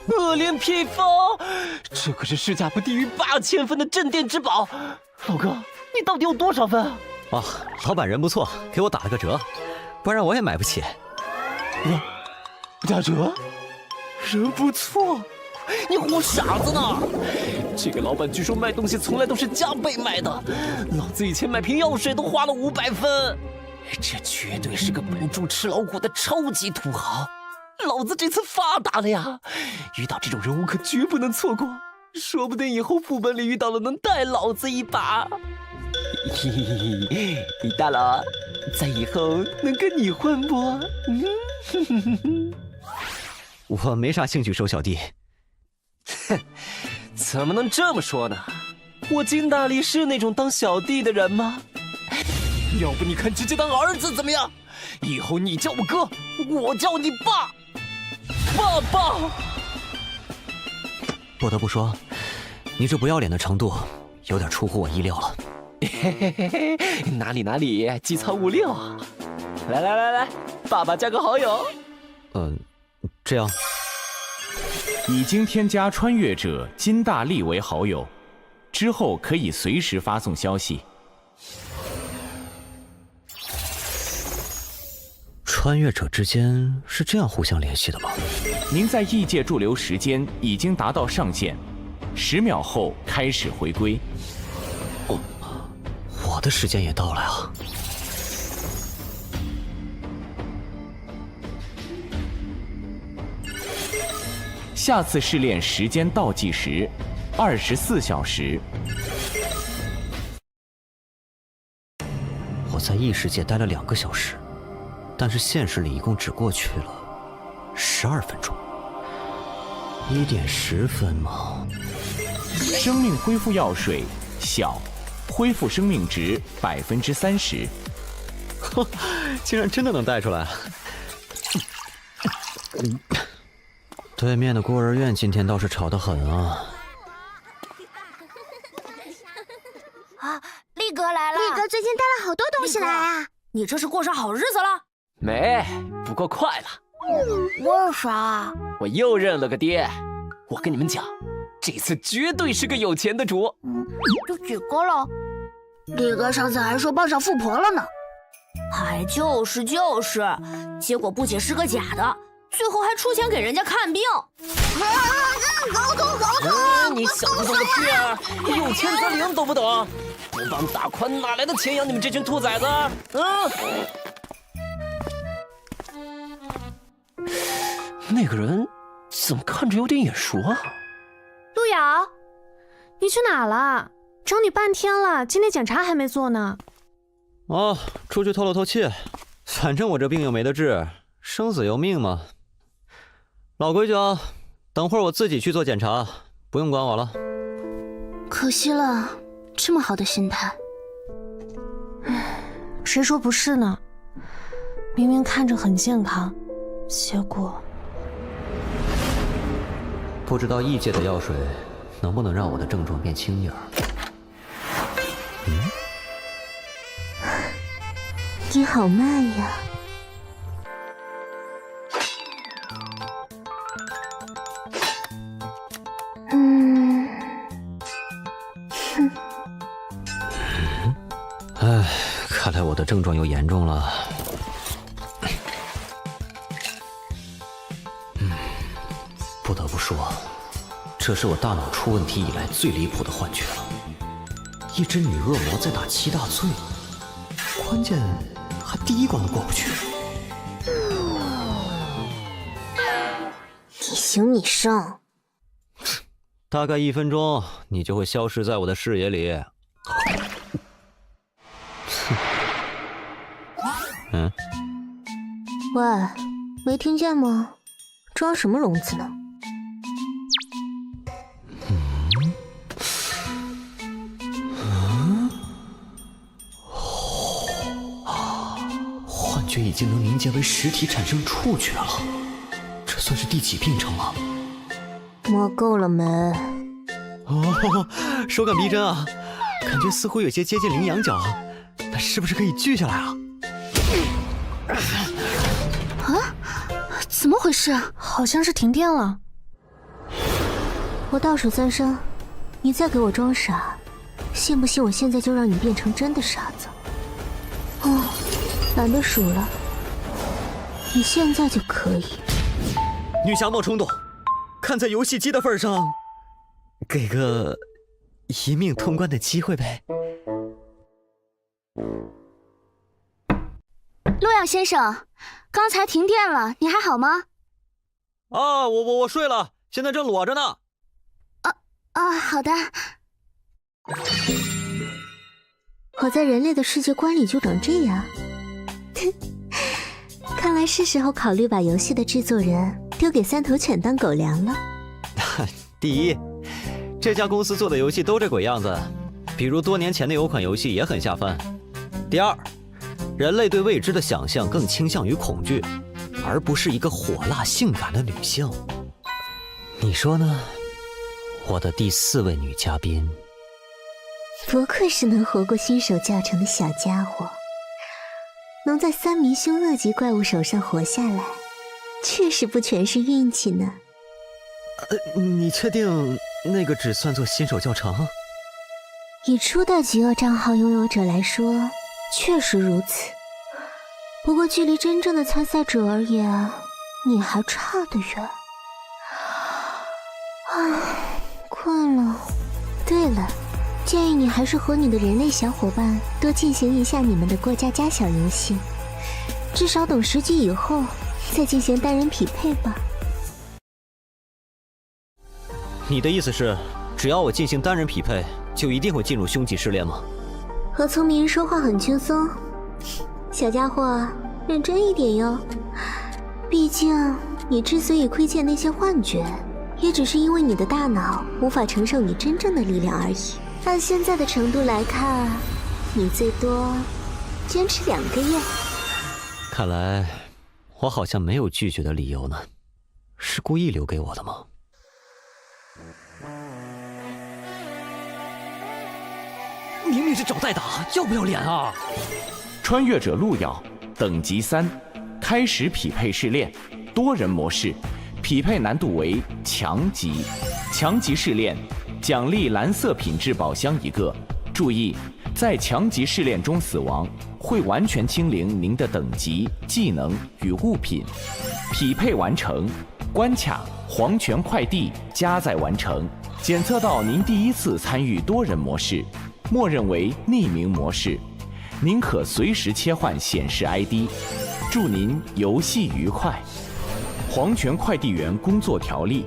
恶莲披风，这可是市价不低于8000分的镇店之宝。老哥，你到底有多少分啊？哇，老板人不错，给我打了个折，不然我也买不起。打折？人不错，你唬傻子呢？这个老板据说卖东西从来都是加倍卖的，老子以前买瓶药水都花了500分，这绝对是个本住吃老虎的超级土豪。老子这次发达了呀！遇到这种人物可绝不能错过，说不定以后副本里遇到了能带老子一把。嘿嘿嘿，大佬，在以后能跟你混不？我没啥兴趣收小弟。哼，怎么能这么说呢？我金大力是那种当小弟的人吗？要不你看直接当儿子怎么样？以后你叫我哥，我叫你爸。爸爸，不得不说，你这不要脸的程度有点出乎我意料了。嘿嘿嘿，哪里，机操56啊！来，爸爸加个好友。这样。已经添加穿越者金大力为好友，之后可以随时发送消息。穿越者之间是这样互相联系的吗？您在异界驻留时间已经达到上限，10秒后开始回归。我的时间也到了呀。下次试炼时间倒计时24小时。我在异世界待了2个小时，但是现实里一共只过去了12分钟。1点10分吗？生命恢复药水小，恢复生命值30%。竟然真的能带出来！对面的孤儿院今天倒是吵得很啊！啊，力哥来了！力哥最近带了好多东西来啊！你这是过上好日子了？没，不过快了。为啥？我又认了个爹。我跟你们讲，这次绝对是个有钱的主。就几个了？力哥上次还说傍上富婆了呢。还就是，结果不仅是个假的。最后还出钱给人家看病，搞痛！你小子怎么这样？有钱则灵，懂不懂？不帮大宽哪来的钱养你们这群兔崽子？那个人怎么看着有点眼熟啊？路遥，你去哪了？找你半天了，今天检查还没做呢。哦，出去透了透气，反正我这病又没得治，生死由命嘛。老规矩啊，等会儿我自己去做检查，不用管我了。可惜了，这么好的心态。谁说不是呢？明明看着很健康，结果……不知道异界的药水能不能让我的症状变轻点儿？你好慢呀。唉，看来我的症状又严重了。不得不说，这是我大脑出问题以来最离谱的幻觉了。一只女恶魔在打7大罪，关键还第1关都过不去。你行你上。大概1分钟，你就会消失在我的视野里。喂，没听见吗？装什么聋子呢？感觉已经能凝结为实体，产生触觉了。这算是第几病程了？摸够了没？哦，手感逼真啊，感觉似乎有些接近羚羊角，那是不是可以锯下来啊？啊？怎么回事？好像是停电了。我倒数3声，你再给我装傻，信不信我现在就让你变成真的傻子？哦，懒得数了，你现在就可以。女侠莫冲动，看在游戏机的份上，给个一命通关的机会呗。洛阳先生，刚才停电了，你还好吗？啊，我睡了，现在正裸着呢。好的。我在人类的世界观里就长这样。看来是时候考虑把游戏的制作人丢给3头犬当狗粮了。第一，这家公司做的游戏都这鬼样子，比如多年前的有款游戏也很下饭。第二，人类对未知的想象更倾向于恐惧，而不是一个火辣性感的女性。你说呢？我的第4位女嘉宾。不愧是能活过新手教程的小家伙，能在3名凶恶级怪物手上活下来，确实不全是运气呢。你确定那个只算作新手教程？以初代极恶账号拥有者来说，确实如此。不过距离真正的参赛者而言，你还差得远。唉，困了。对了，建议你还是和你的人类小伙伴多进行一下你们的过家家小游戏，至少等10级以后再进行单人匹配吧。你的意思是，只要我进行单人匹配，就一定会进入凶级试炼吗？和聪明人说话很轻松，小家伙，认真一点哟。毕竟你之所以窥见那些幻觉，也只是因为你的大脑无法承受你真正的力量而已。按现在的程度来看，你最多坚持2个月。看来我好像没有拒绝的理由呢，是故意留给我的吗？明明是找代打，要不要脸啊？穿越者路遥，等级3，开始匹配试炼，多人模式，匹配难度为强级。强级试炼，奖励蓝色品质宝箱1个。注意，在强级试炼中死亡，会完全清零您的等级、技能与物品。匹配完成，关卡黄泉快递加载完成，检测到您第1次参与多人模式。默认为匿名模式，您可随时切换显示 ID。祝您游戏愉快。黄泉快递员工作条例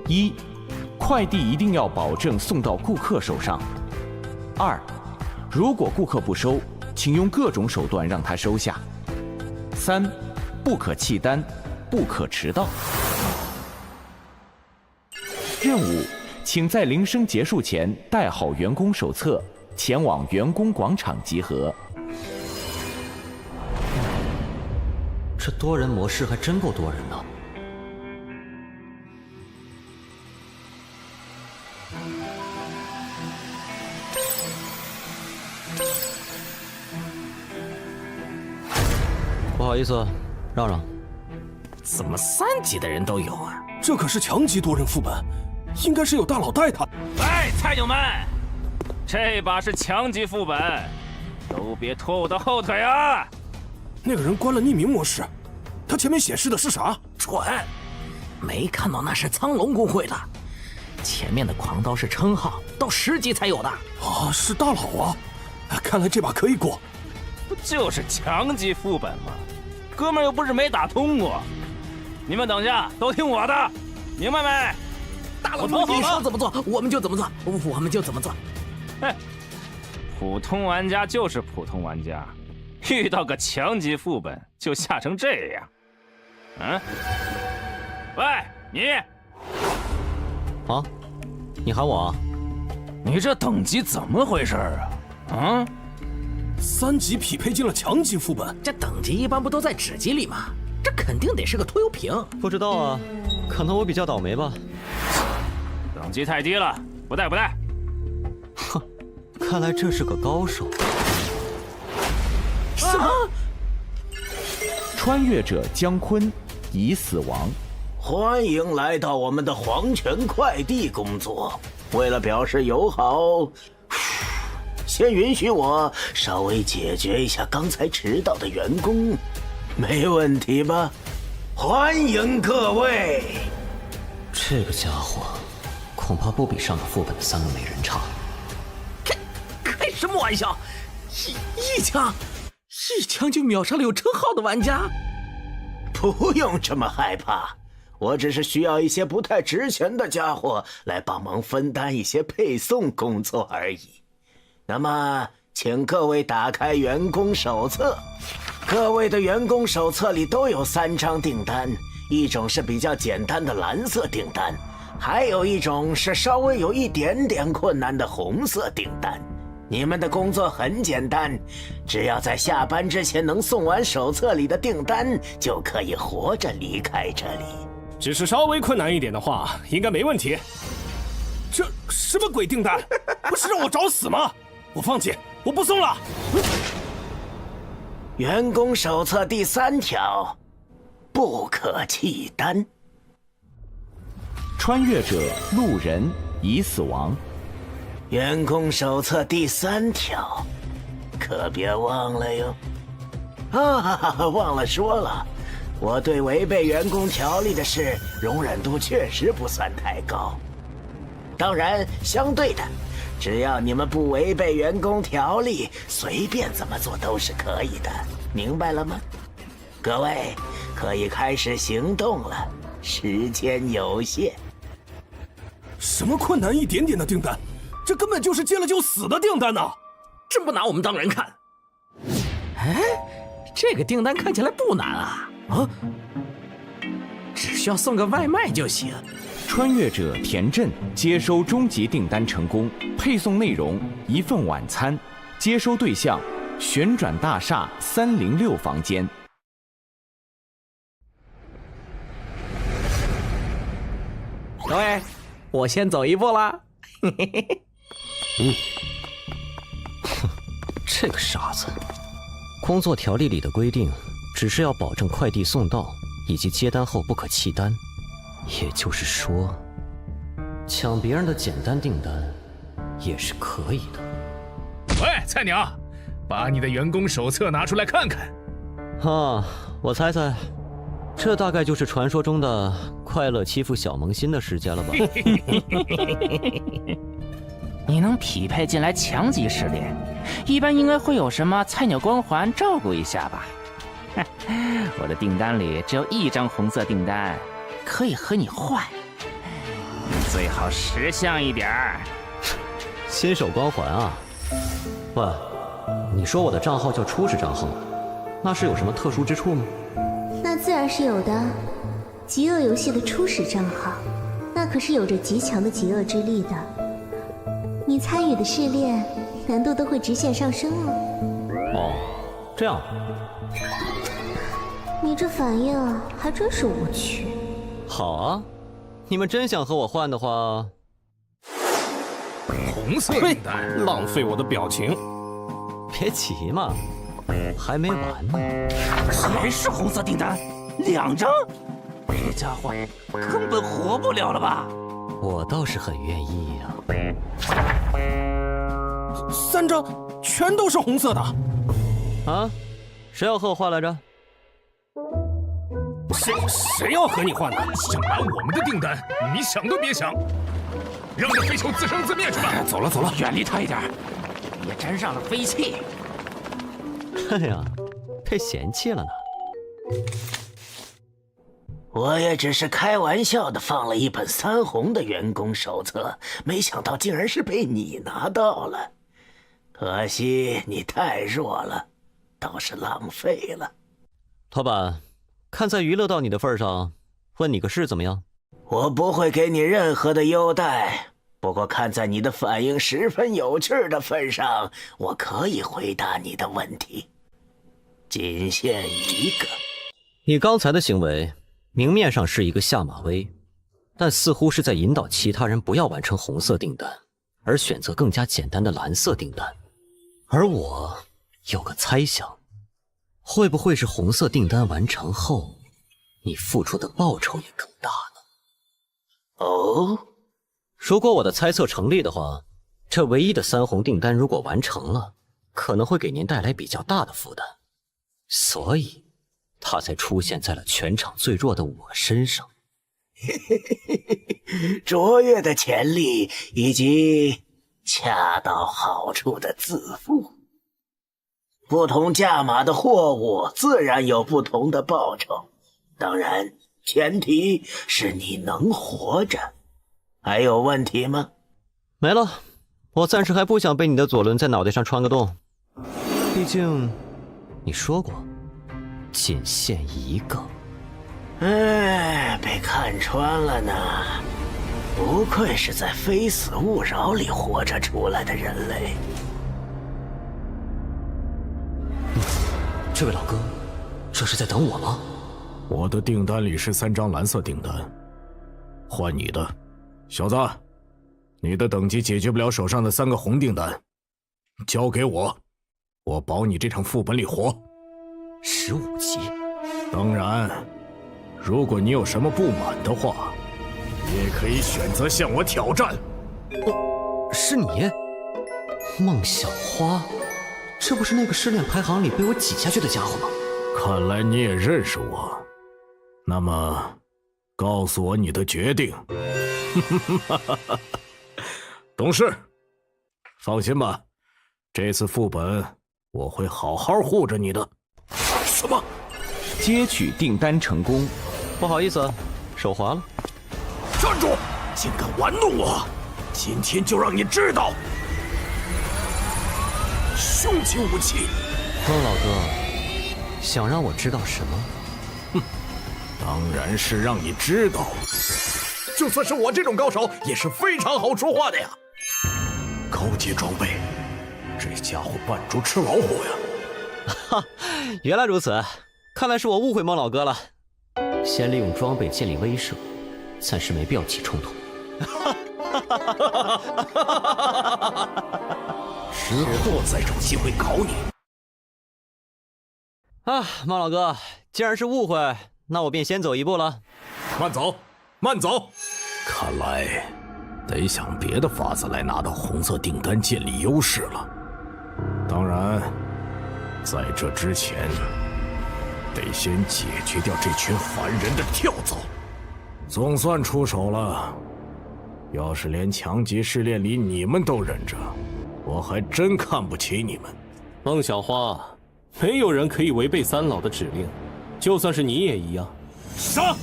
：1. 快递一定要保证送到顾客手上。2. 如果顾客不收，请用各种手段让他收下。3. 不可弃单，不可迟到。任务：请在铃声结束前带好员工手册，前往员工广场集合。这多人模式还真够多人的。不好意思，让让。怎么3级的人都有啊？这可是强级多人副本，应该是有大佬带他。喂，菜鸟们，这把是强级副本，都别拖我的后腿啊！那个人关了匿名模式，他前面显示的是啥？蠢，没看到那是苍龙公会的，前面的狂刀是称号，到10级才有的。啊，是大佬啊！看来这把可以过。不就是强级副本吗？哥们儿又不是没打通过。你们等下都听我的，明白没？大佬，你说怎么做，我们就怎么做，我们就怎么做。嘿，普通玩家就是普通玩家，遇到个强级副本就吓成这样。嗯？喂，你！啊？你喊我啊？你这等级怎么回事啊？啊？ 3级匹配进了强级副本，这等级一般不都在纸机里吗？这肯定得是个拖油瓶。不知道啊，可能我比较倒霉吧。等级太低了，不带不带。哼，看来这是个高手。什么？穿越者姜昆已死亡。欢迎来到我们的黄泉快递工作。为了表示友好，先允许我稍微解决一下刚才迟到的员工，没问题吧？欢迎各位。这个家伙恐怕不比上个副本的3个美人差。开什么玩笑？一枪就秒杀了有称号的玩家？不用这么害怕，我只是需要一些不太值钱的家伙来帮忙分担一些配送工作而已。那么，请各位打开员工手册。各位的员工手册里都有3张订单，一种是比较简单的蓝色订单，还有一种是稍微有一点点困难的红色订单。你们的工作很简单，只要在下班之前能送完手册里的订单，就可以活着离开这里。只是稍微困难一点的话，应该没问题。这什么鬼订单？不是让我找死吗？我放弃，我不送了。员工手册第3条，不可弃单。穿越者路人已死亡。员工手册第3条，可别忘了哟。忘了说了，我对违背员工条例的事容忍度确实不算太高。当然，相对的，只要你们不违背员工条例，随便怎么做都是可以的，明白了吗？各位可以开始行动了，时间有限。什么困难一点点的订单？这根本就是接了就死的订单呐！真不拿我们当人看。哎，这个订单看起来不难啊！只需要送个外卖就行。穿越者田震接收终极订单成功，配送内容1份晚餐，接收对象旋转大厦306房间。各位，我先走一步啦。这个傻子，工作条例里的规定只是要保证快递送到以及接单后不可弃单，也就是说，抢别人的简单订单也是可以的。喂，菜鸟，把你的员工手册拿出来看看。我猜猜，这大概就是传说中的快乐欺负小萌新的时间了吧？你能匹配进来强级试炼，一般应该会有什么菜鸟光环照顾一下吧？我的订单里只有1张红色订单，可以和你换，最好识相一点儿。新手光环啊？喂，你说我的账号叫初始账号，那是有什么特殊之处吗？那自然是有的。极恶游戏的初始账号，那可是有着极强的极恶之力的。你参与的试炼难度都会直线上升哦。这样。你这反应还真是无趣。好啊，你们真想和我换的话，红色订单，浪费我的表情。别急嘛，还没完呢。全是红色订单，2张，这家伙根本活不了了吧？我倒是很愿意呀。3张全都是红色的。谁要和我换来着？谁要和你换的？想拿我们的订单，你想都别想！让这飞球自生自灭去吧！走了，远离他一点，别沾上了飞气。哎呀，被嫌弃了呢。我也只是开玩笑的放了一本3红的员工手册，没想到竟然是被你拿到了。可惜你太弱了，倒是浪费了。老板，看在娱乐到你的份上，问你个事怎么样？我不会给你任何的优待，不过看在你的反应十分有趣的份上，我可以回答你的问题。仅限一个。你刚才的行为，明面上是一个下马威，但似乎是在引导其他人不要完成红色订单，而选择更加简单的蓝色订单。而我有个猜想，会不会是红色订单完成后，你付出的报酬也更大呢？哦，如果我的猜测成立的话，这唯一的3红订单如果完成了，可能会给您带来比较大的负担，所以他才出现在了全场最弱的我身上。卓越的潜力以及恰到好处的自负。不同价码的货物自然有不同的报酬，当然前提是你能活着。还有问题吗？没了，我暂时还不想被你的左轮在脑袋上穿个洞，毕竟你说过仅限一个。哎，被看穿了呢。不愧是在非死勿扰里活着出来的人类。这位老哥，这是在等我吗？我的订单里是3张蓝色订单，换你的。小子，你的等级解决不了手上的3个红订单，交给我，我保你这场副本里活。15级。当然，如果你有什么不满的话，也可以选择向我挑战。是你？孟小花？这不是那个失恋排行里被我挤下去的家伙吗？看来你也认识我，那么告诉我你的决定。懂事，放心吧，这次副本我会好好护着你的。什么？接取订单成功。不好意思，手滑了。站住！竟敢玩弄我！今天就让你知道凶器武器。孟老哥，想让我知道什么？哼，当然是让你知道，就算是我这种高手也是非常好说话的呀。高阶装备，这家伙扮猪吃老虎呀！哈，原来如此，看来是我误会孟老哥了。先利用装备建立威慑，暂时没必要起冲突。之后再找机会搞你。啊，孟老哥，既然是误会，那我便先走一步了。慢走，慢走。看来得想别的法子来拿到红色订单建立优势了。当然，在这之前，得先解决掉这群凡人的跳蚤。总算出手了。要是连强级试炼里你们都忍着，我还真看不起你们。孟小花，没有人可以违背三老的指令，就算是你也一样。杀！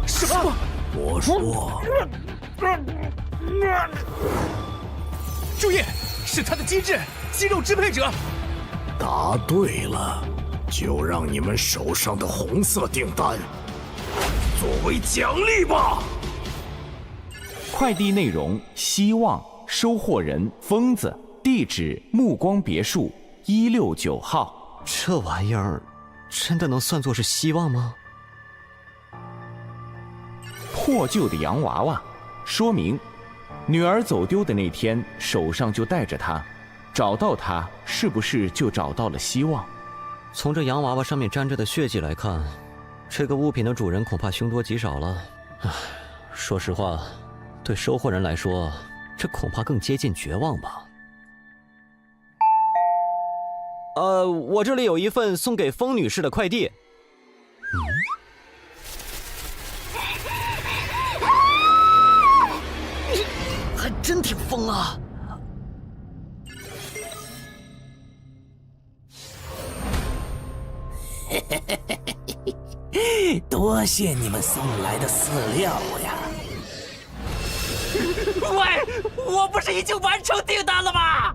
什么？我说，注意，是他的机制，肌肉支配者。答对了，就让你们手上的红色订单作为奖励吧。快递内容：希望，收货人疯子，地址目光别墅169号。这玩意儿真的能算作是希望吗？破旧的洋娃娃，说明女儿走丢的那天手上就带着它，找到它是不是就找到了希望？从这洋娃娃上面沾着的血迹来看，这个物品的主人恐怕凶多吉少了。唉，说实话，对收货人来说，这恐怕更接近绝望吧。我这里有一份送给风女士的快递。还真挺疯啊！多谢你们送来的饲料呀！喂，我不是已经完成订单了吗？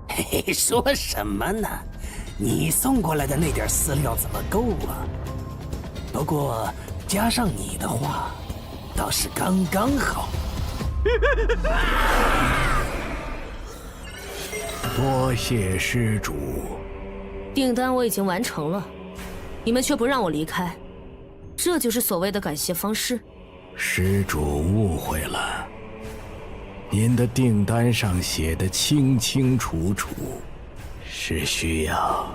嘿嘿，说什么呢？你送过来的那点饲料怎么够啊？不过加上你的话，倒是刚刚好。多谢施主。订单我已经完成了，你们却不让我离开，这就是所谓的感谢方式？施主误会了，您的订单上写的清清楚楚，是需要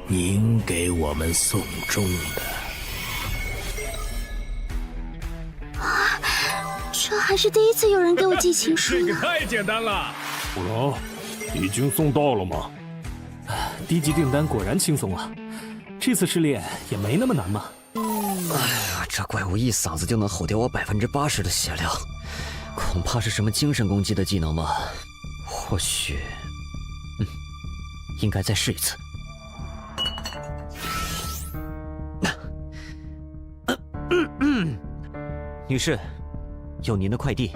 您给我们送终的。啊，这还是第一次有人给我寄情书呢。这个太简单了。哦，已经送到了吗？低级订单果然轻松啊，这次试炼也没那么难嘛。哎呀，这怪物一嗓子就能吼掉我80%的血量，恐怕是什么精神攻击的技能吧？或许，应该再试一次。女士，有您的快递。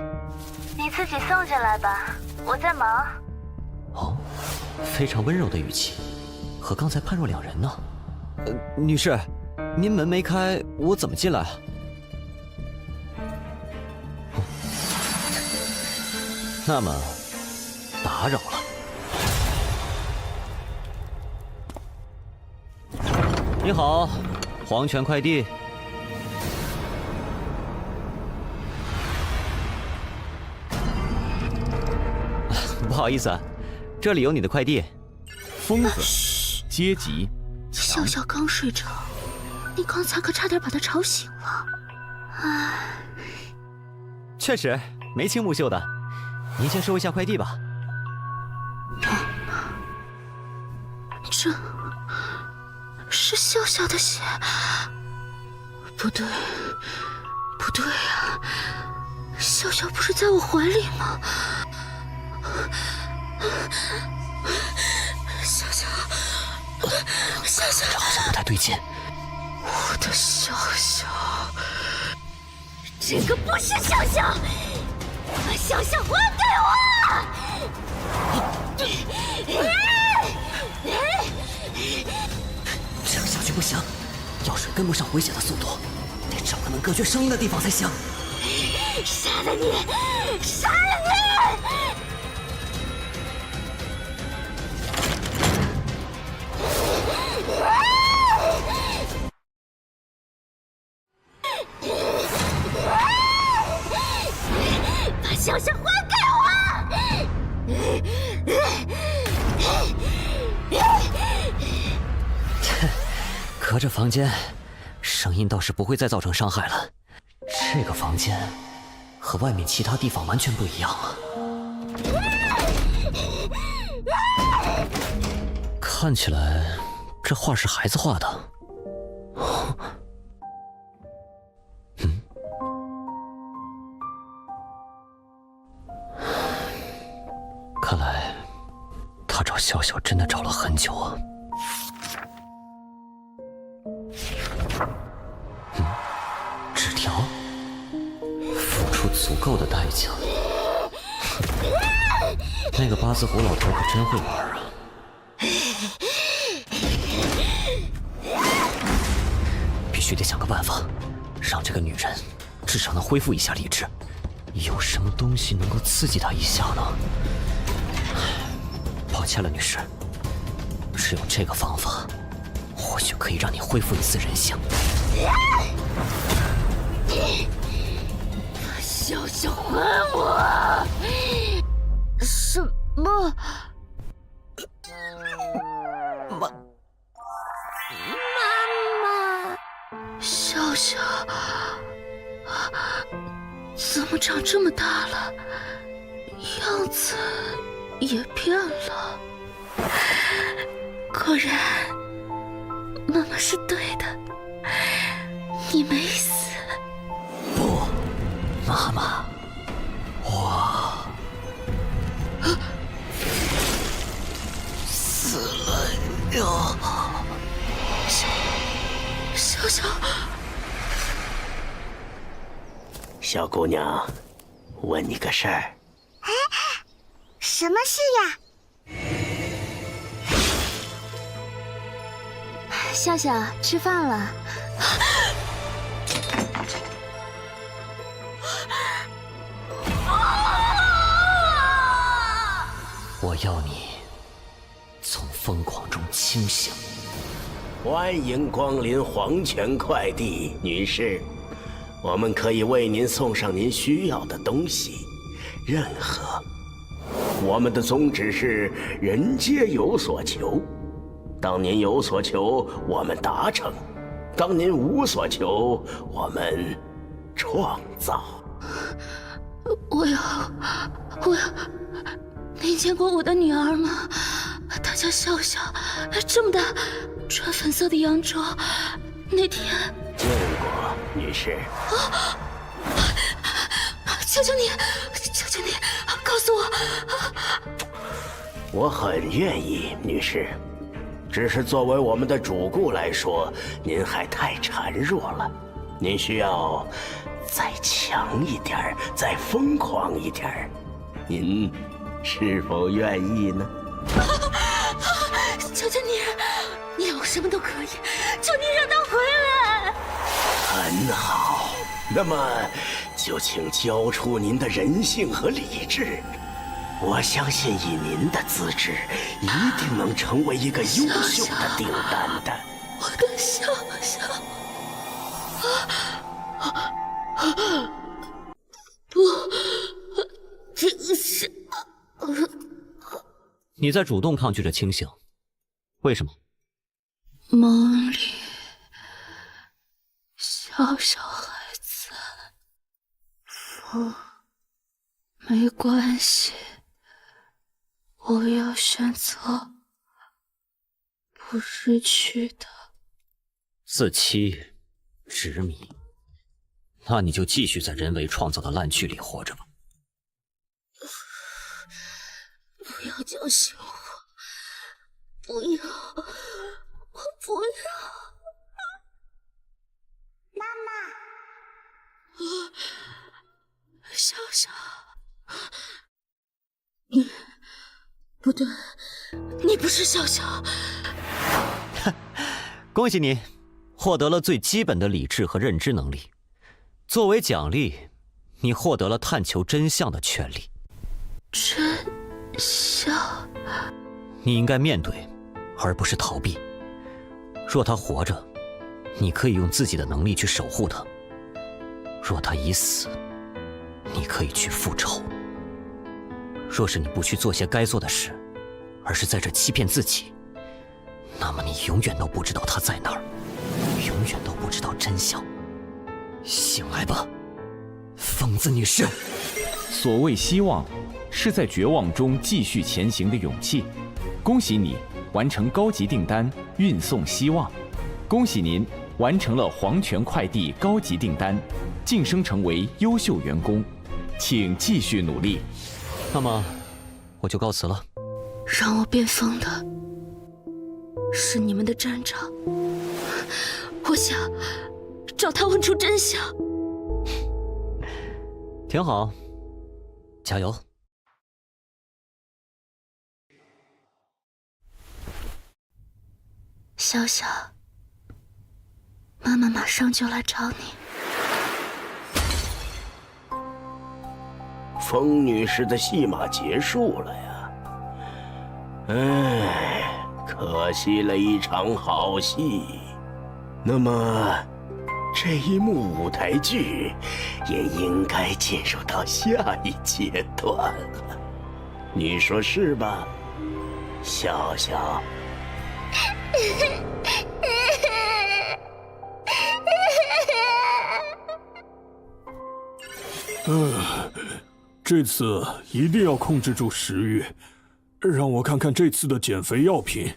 你自己送进来吧，我在忙。哦，非常温柔的语气，和刚才判若两人呢。女士，您门没开，我怎么进来啊？那么，打扰了。你好，黄泉快递。不好意思啊，这里有你的快递。疯子，阶级，笑笑刚睡着，你刚才可差点把他吵醒了。唉，确实眉清目秀的，您先收一下快递吧。这是笑笑的血？不对，不对呀，笑笑不是在我怀里吗？笑笑，笑笑，这好像不太对劲。我的笑笑，这个不是笑笑，把笑笑还给我！这样下去不行，药水跟不上回血的速度，得找个能隔绝声音的地方才行。杀了你！杀了你！把笑笑还给我！隔着房间，声音倒是不会再造成伤害了。这个房间和外面其他地方完全不一样啊！看起来这画是孩子画的。看来他找笑笑真的找了很久啊。纸条，付出足够的代价。那个八字胡老头可真会玩啊！必须得想个办法，让这个女人至少能恢复一下理智。有什么东西能够刺激她一下呢？抱歉了，女士，只有这个方法，或许可以让你恢复一丝人性。把笑笑还我！什么？妈妈，笑笑，怎么长这么大了？样子也变了。果然，妈妈是对的，你没死。不，妈妈，我死了哟！笑笑，小姑娘，问你个事儿。什么事呀？笑笑，吃饭了。啊！要你从疯狂中清醒。欢迎光临黄泉快递，女士。我们可以为您送上您需要的东西，任何。我们的宗旨是人皆有所求。当您有所求，我们达成；当您无所求，我们创造。我要，你见过我的女儿吗？她叫笑笑，这么大，穿粉色的洋装。那天见过，女士。求求你，告诉我。我很愿意，女士。只是作为我们的主顾来说，您还太孱弱了。您需要再强一点，再疯狂一点。您是否愿意呢？求求你，要什么都可以，求你让他回来。很好，那么就请交出您的人性和理智。我相信以您的资质，一定能成为一个优秀的订单的。我的笑笑，不，这是……你在主动抗拒着清醒，为什么？梦里，笑笑还在。不，没关系。我要选择不失去的。自欺、执迷，那你就继续在人为创造的烂剧里活着吧。不要叫醒我！不要！我不要！妈妈！笑笑，你不对，你不是笑笑。恭喜你，获得了最基本的理智和认知能力。作为奖励，你获得了探求真相的权利。真相？你应该面对，而不是逃避。若他活着，你可以用自己的能力去守护他；若他已死，你可以去复仇。若是你不去做些该做的事，而是在这欺骗自己，那么你永远都不知道他在哪儿，永远都不知道真相。醒来吧，疯子女士。所谓希望，是在绝望中继续前行的勇气。恭喜你完成高级订单，运送希望。恭喜您完成了黄泉快递高级订单，晋升成为优秀员工，请继续努力。那么，我就告辞了。让我变疯的是你们的站长，我想找他问出真相。挺好，加油！笑笑，妈妈马上就来找你。风女士的戏码结束了呀，唉，可惜了一场好戏。那么，这一幕舞台剧也应该进入到下一阶段了，你说是吧，笑笑？这次一定要控制住食欲，让我看看这次的减肥药品。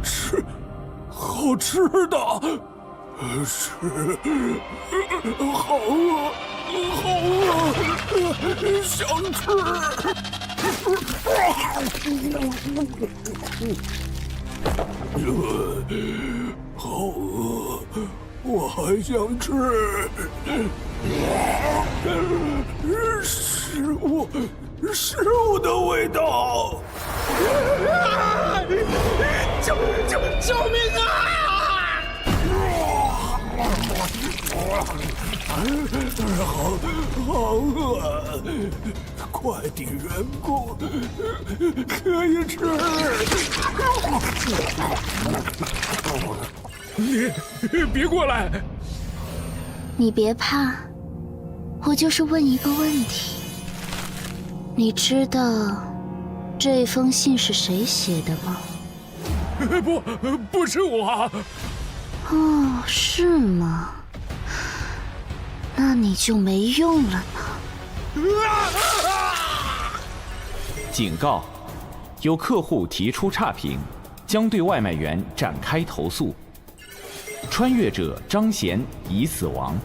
吃，好吃的，吃，好饿，好饿，想吃。好饿，我还想吃。食物的味道！救命啊！好饿，快递员工可以吃。你别过来！你别怕，我就是问一个问题。你知道这封信是谁写的吗？不是我。哦，是吗？那你就没用了呢。警告：有客户提出差评，将对外卖员展开投诉。穿越者张贤已死亡，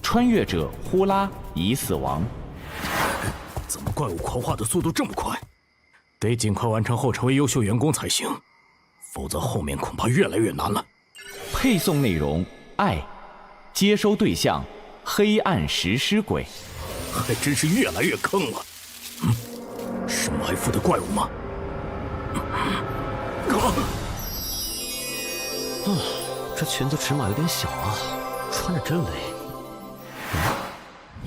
穿越者呼啦已死亡。怎么怪物狂化的速度这么快？得尽快完成后成为优秀员工才行，否则后面恐怕越来越难了。配送内容：爱，接收对象：黑暗食尸鬼。还真是越来越坑了。是埋伏的怪物吗？这裙子尺码有点小啊，穿着真累。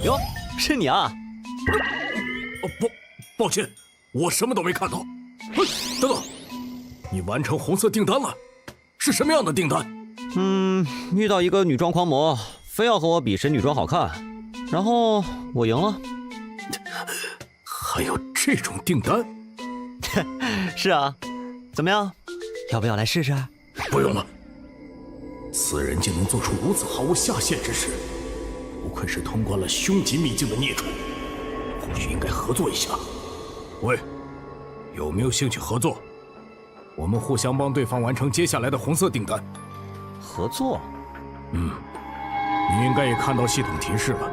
哟，是你啊！抱歉，我什么都没看到。等等，你完成红色订单了？是什么样的订单？遇到一个女装狂魔，非要和我比谁女装好看，然后我赢了。还有这种订单？是啊，怎么样？要不要来试试？不用了。此人竟能做出如此毫无下限之事，不愧是通关了凶极秘境的孽畜，或许应该合作一下。喂，有没有兴趣合作？我们互相帮对方完成接下来的红色订单。合作？你应该也看到系统提示了。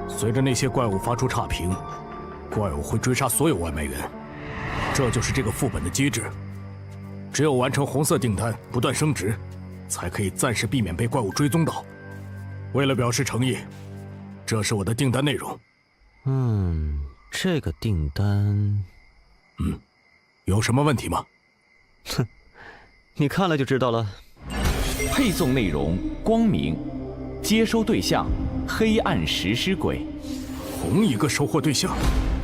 随着那些怪物发出差评，怪物会追杀所有外卖员，这就是这个副本的机制。只有完成红色订单，不断升值，才可以暂时避免被怪物追踪到。为了表示诚意，这是我的订单内容。这个订单，有什么问题吗？哼，你看了就知道了。配送内容：光明，接收对象：黑暗食尸鬼。同一个收获对象？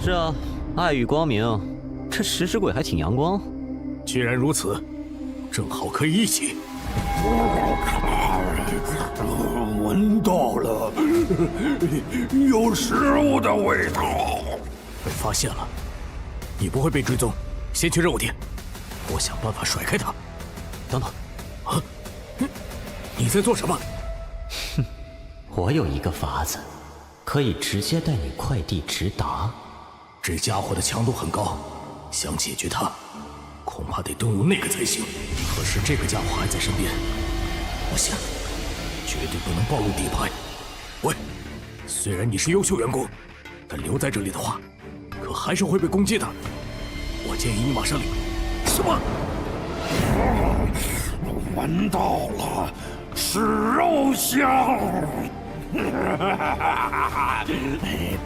是啊，爱与光明，这食尸鬼还挺阳光。既然如此，正好可以一起。闻到了，有食物的味道。被发现了，你不会被追踪，先去任务点，我想办法甩开他。等等，你在做什么？我有一个法子，可以直接带你快递直达。这家伙的强度很高，想解决他，恐怕得动用那个才行。可是这个家伙还在身边，不行，绝对不能暴露底牌。喂，虽然你是优秀员工，但留在这里的话，可还是会被攻击的。我建议你马上离。什么？闻到了，是肉香。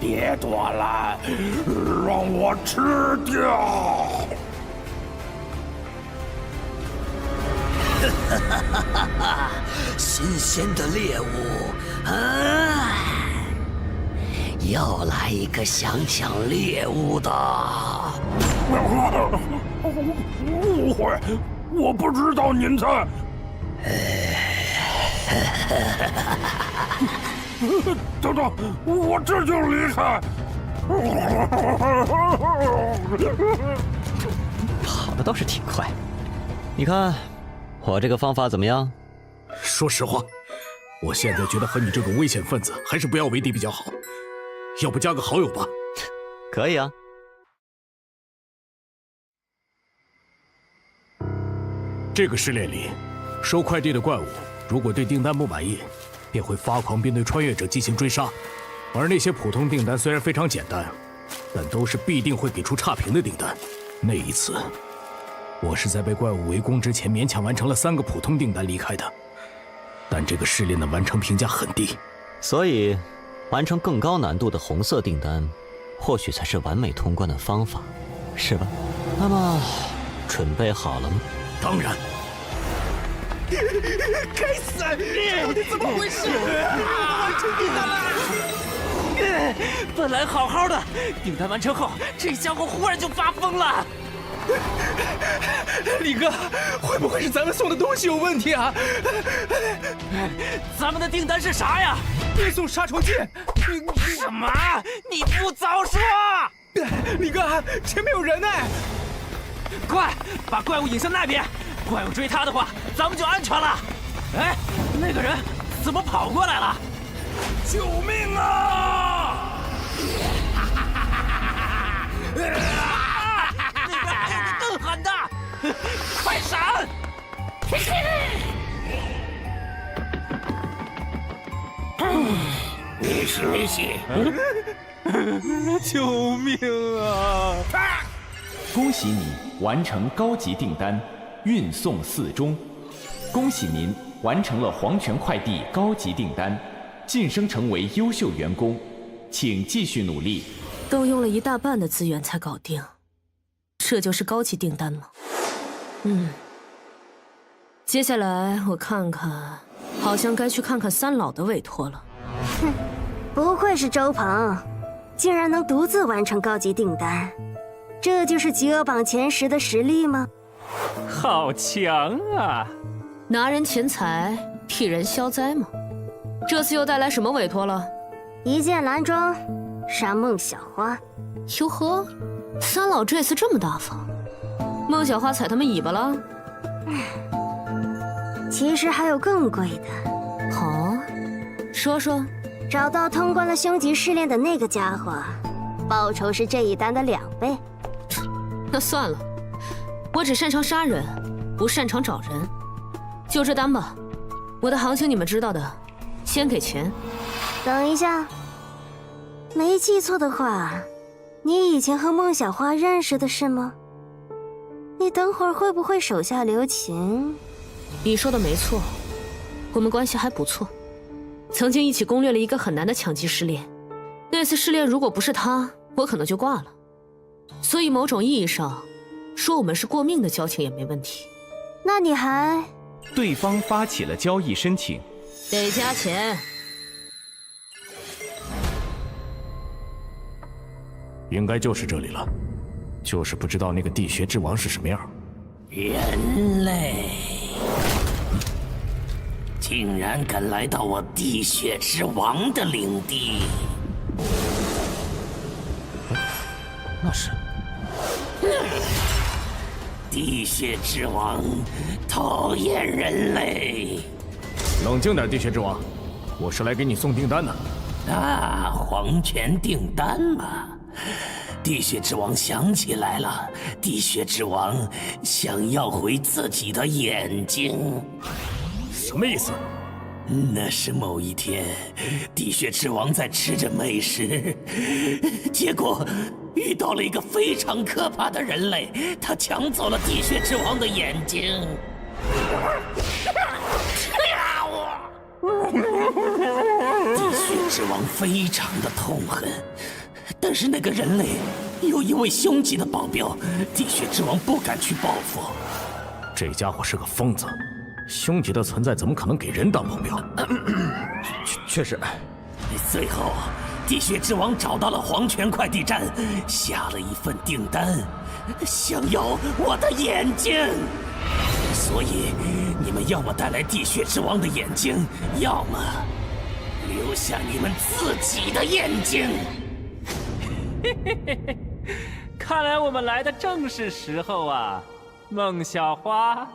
别躲了，让我吃掉。新鲜的猎物，又来一个想抢猎物的。误会，我不知道您在。等等，我这就离开。跑的倒是挺快，你看我这个方法怎么样？说实话，我现在觉得和你这种危险分子还是不要为敌比较好，要不加个好友吧？可以啊。这个试炼里，收快递的怪物如果对订单不满意，便会发狂并对穿越者进行追杀。而那些普通订单虽然非常简单，但都是必定会给出差评的订单。那一次，我是在被怪物围攻之前勉强完成了3个普通订单离开的。但这个试炼的完成评价很低，所以完成更高难度的红色订单，或许才是完美通关的方法，是吧？那么，准备好了吗？当然。该死！到底怎么回事？完成订单了！本来好好的，订单完成后，这家伙忽然就发疯了。李哥，会不会是咱们送的东西有问题啊？咱们的订单是啥呀？运送杀虫剂。什么？你不早说！李哥，前面有人呢！快，把怪物引向那边。怪物追他的话，咱们就安全了。哎，那个人怎么跑过来了？救命啊！那边还有个更狠的，快闪！你是谁？救命啊！恭喜你完成高级订单，运送4中。恭喜您完成了黄泉快递高级订单，晋升成为优秀员工，请继续努力。动用了1大半的资源才搞定，这就是高级订单吗？接下来我看看，好像该去看看三老的委托了。哼，不愧是周鹏，竟然能独自完成高级订单，这就是极恶榜前10的实力吗？好强啊！拿人钱财，替人消灾吗？这次又带来什么委托了？一件蓝装，杀孟小花。哟呵，三老这次这么大方，孟小花踩他们尾巴了？其实还有更贵的。好，说说。找到通关了凶级试炼的那个家伙，报酬是这一单的2倍。那算了，我只擅长杀人，不擅长找人。就这单吧，我的行情你们知道的，先给钱。等一下，没记错的话，你以前和孟小花认识的是吗？你等会儿会不会手下留情？你说的没错，我们关系还不错。曾经一起攻略了一个很难的强级试炼，那次试炼如果不是他，我可能就挂了。所以某种意义上，说我们是过命的交情也没问题。那你还……对方发起了交易申请，得加钱。应该就是这里了，就是不知道那个地穴之王是什么样。人类。竟然敢来到我地穴之王的领地！那是地穴之王，讨厌人类！冷静点，地穴之王，我是来给你送订单的。啊，黄泉订单嘛！地穴之王想起来了，地穴之王想要回自己的眼睛。什么意思？那是某一天，地穴之王在吃着美食，结果遇到了一个非常可怕的人类，他抢走了地穴之王的眼睛。地穴之王非常的痛恨，但是那个人类有一位凶级的保镖，地穴之王不敢去报复。这家伙是个疯子。凶级的存在怎么可能给人当保镖？确实。最后，地穴之王找到了黄泉快递站，下了一份订单，想要我的眼睛。所以，你们要么带来地穴之王的眼睛，要么留下你们自己的眼睛。嘿嘿嘿嘿，看来我们来的正是时候啊，孟小花。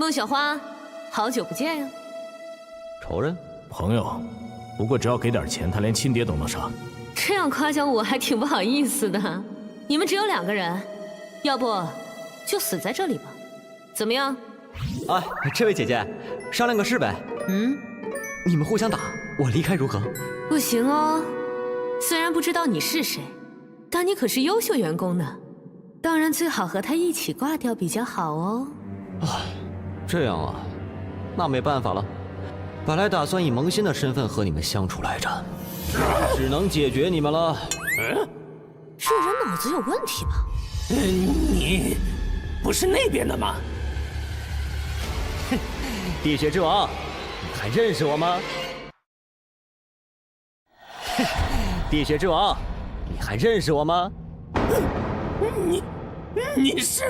孟小花，好久不见呀！仇人、朋友，不过只要给点钱，他连亲爹都能杀。这样夸奖我还挺不好意思的。你们只有2个人，要不就死在这里吧？怎么样？哎，这位姐姐，商量个事呗。你们互相打，我离开如何？不行哦。虽然不知道你是谁，但你可是优秀员工呢。当然最好和他一起挂掉比较好哦。这样啊，那没办法了。本来打算以萌新的身份和你们相处来着，只能解决你们了。这人脑子有问题吧？你不是那边的吗？地血之王，你还认识我吗？地血之王，你还认识我吗？你是？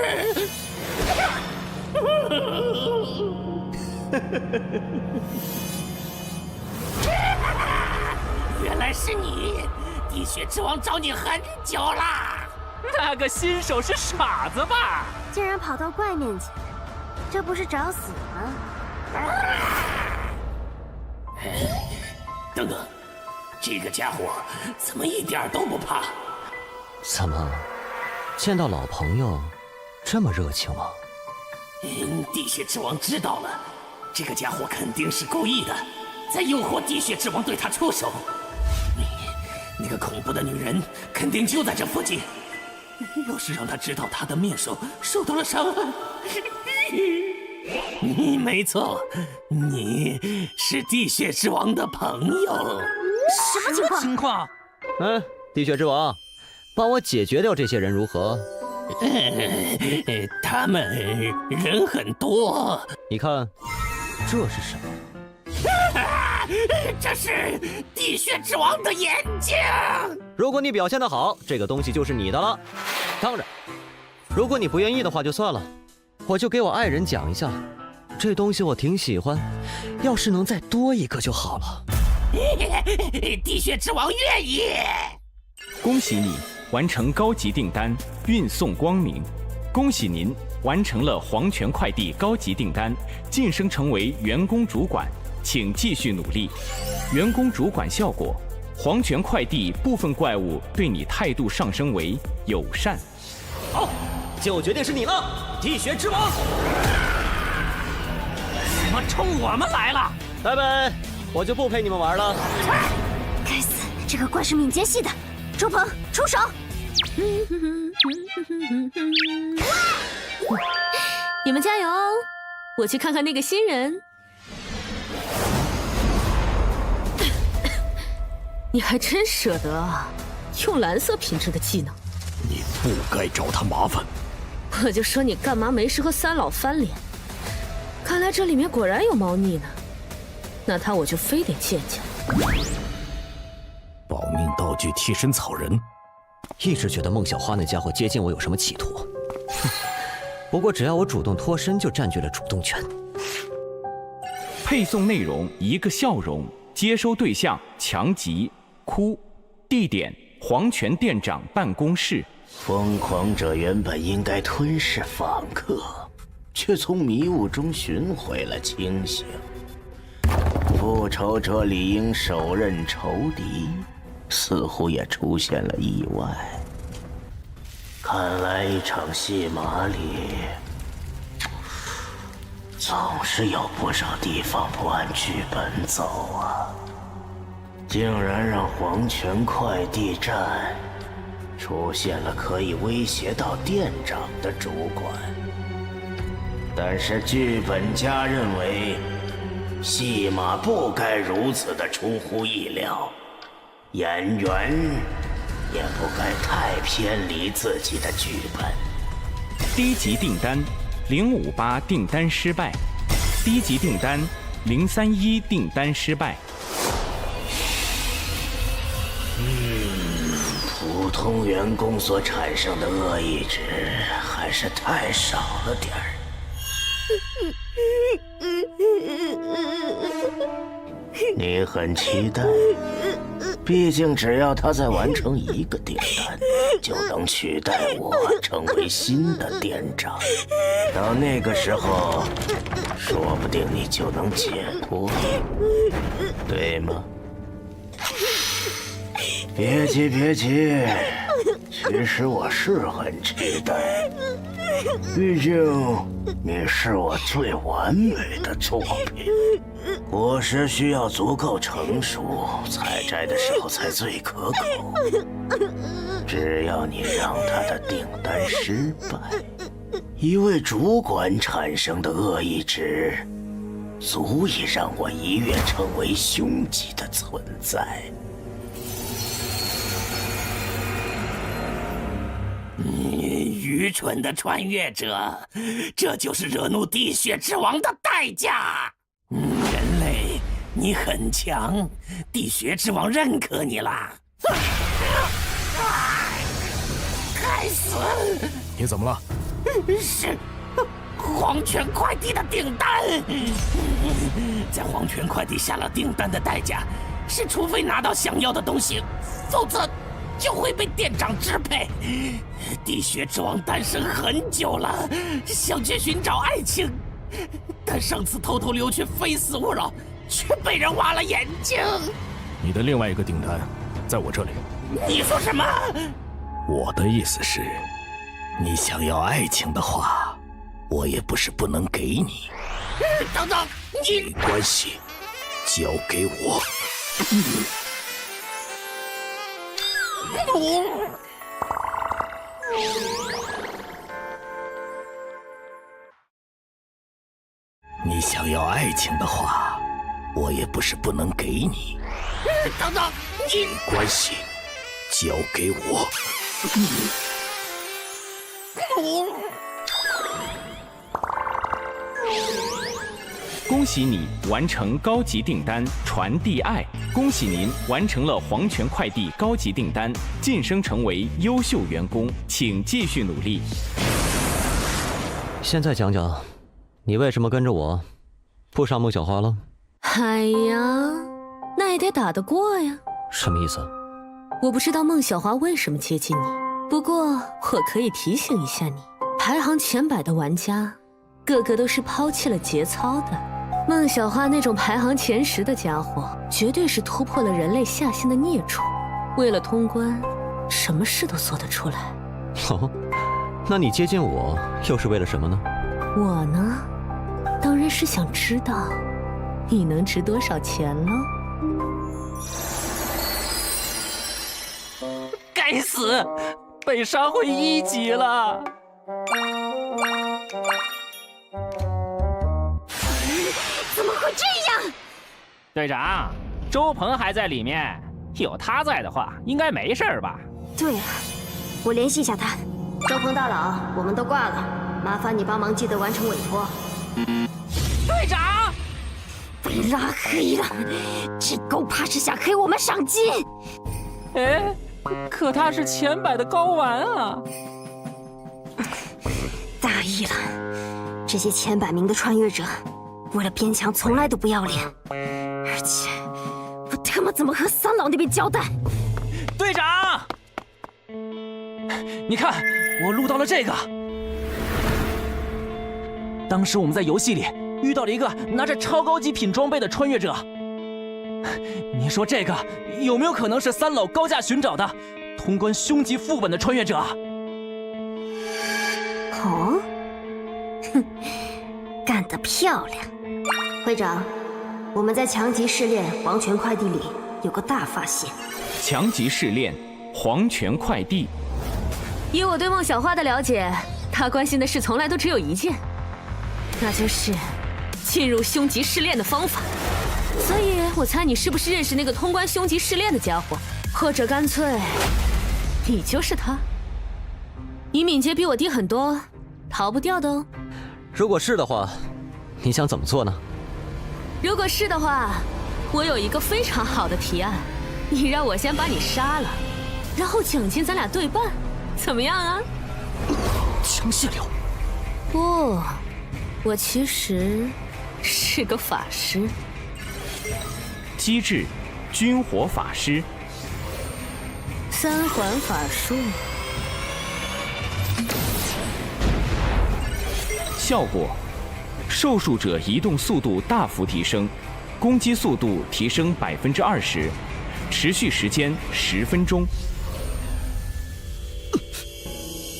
原来是你！地血之王找你很久啦。那个新手是傻子吧？竟然跑到怪面前，这不是找死吗？等等，这个家伙怎么一点都不怕？怎么，见到老朋友这么热情吗？地血之王知道了，这个家伙肯定是故意的，在诱惑地血之王对他出手。那个恐怖的女人肯定就在这附近，要是让他知道他的面首受到了伤害，没错，你是地血之王的朋友。什么情况？地血之王，帮我解决掉这些人如何？他们人很多。你看，这是什么？这是地血之王的眼睛。如果你表现得好，这个东西就是你的了。当然，如果你不愿意的话就算了，我就给我爱人讲一下，这东西我挺喜欢，要是能再多一个就好了。地血之王愿意。恭喜你完成高级订单，运送光明。恭喜您完成了黄泉快递高级订单，晋升成为员工主管，请继续努力。员工主管效果：黄泉快递部分怪物对你态度上升为友善。好，就决定是你了，地血之王。怎么冲我们来了？拜拜，我就不陪你们玩了。该死，这个怪是敏捷系的，周鹏出手！你们加油哦！我去看看那个新人。你还真舍得啊，用蓝色品质的技能。你不该找他麻烦。我就说你干嘛没事和三老翻脸？看来这里面果然有猫腻呢。那他我就非得见见。保命道具替身草人，一直觉得孟小花那家伙接近我有什么企图。不过只要我主动脱身，就占据了主动权。配送内容：一个笑容，接收对象：强吉、哭，地点：黄泉店长办公室。疯狂者原本应该吞噬访客，却从迷雾中寻回了清醒。复仇者理应手刃仇敌，似乎也出现了意外。看来一场戏码里，总是有不少地方不按剧本走啊！竟然让黄泉快递站出现了可以威胁到店长的主管，但是剧本家认为戏码不该如此的出乎意料，演员也不该太偏离自己的剧本。低级订单058订单失败，低级订单031订单失败。普通员工所产生的恶意值还是太少了点儿。你很期待，毕竟只要他再完成一个订单，就能取代我成为新的店长。到那个时候，说不定你就能解脱，对吗？别急，别急，其实我是很期待，毕竟你是我最完美的作品。果实需要足够成熟，采摘的时候才最可口。只要你让他的订单失败，一位主管产生的恶意值，足以让我一跃成为凶级的存在。愚蠢的穿越者，这就是惹怒地血之王的代价。人类，你很强，地血之王认可你啦。该死！你怎么了？是黄泉快递的订单。在黄泉快递下了订单的代价是，除非拿到想要的东西，否则就会被店长支配。地血之王单身很久了，想去寻找爱情，但上次偷偷溜去非死勿扰，却被人挖了眼睛。你的另外一个订单在我这里。你说什么？我的意思是，你想要爱情的话，我也不是不能给你。等等，你没关系，交给我。你想要爱情的话，我也不是不能给你。等等，你没关系，交给我。恭喜你完成高级订单传递爱！恭喜您完成了黄泉快递高级订单，晋升成为优秀员工，请继续努力。现在讲讲，你为什么跟着我，不上孟小花了？哎呀，那也得打得过呀。什么意思？我不知道孟小花为什么接近你，不过我可以提醒一下你，排行前100的玩家，个个都是抛弃了节操的。孟小花那种排行前10的家伙，绝对是突破了人类下限的孽畜，为了通关，什么事都做得出来。哦，那你接近我又是为了什么呢？我呢，当然是想知道你能值多少钱了。该死，被杀回1级了。怎么会这样？队长，周鹏还在里面，有他在的话，应该没事吧？对啊，我联系一下他。周鹏大佬，我们都挂了，麻烦你帮忙记得完成委托。队长，被拉黑了，这狗怕是想黑我们赏金。哎，可他是前100的高玩啊！大意了，这些前100名的穿越者，为了边墙从来都不要脸，而且我他妈怎么和三老那边交代？队长，你看，我录到了这个。当时我们在游戏里遇到了一个拿着超高级品装备的穿越者，你说这个有没有可能是三老高价寻找的通关凶级副本的穿越者？哦，哼，干得漂亮！会长，我们在强级试炼黄泉快递里有个大发现。强级试炼黄泉快递。以我对孟小花的了解，她关心的事从来都只有一件，那就是进入凶级试炼的方法。所以我猜你是不是认识那个通关凶级试炼的家伙，或者干脆你就是他？你敏捷比我低很多，逃不掉的哦。如果是的话，你想怎么做呢？如果是的话，我有一个非常好的提案，你让我先把你杀了，然后奖金咱俩对半，怎么样啊？强泄流？不，我其实是个法师。机制：军火法师。3环法术。效果：受术者移动速度大幅提升，攻击速度提升20%，持续时间10分钟。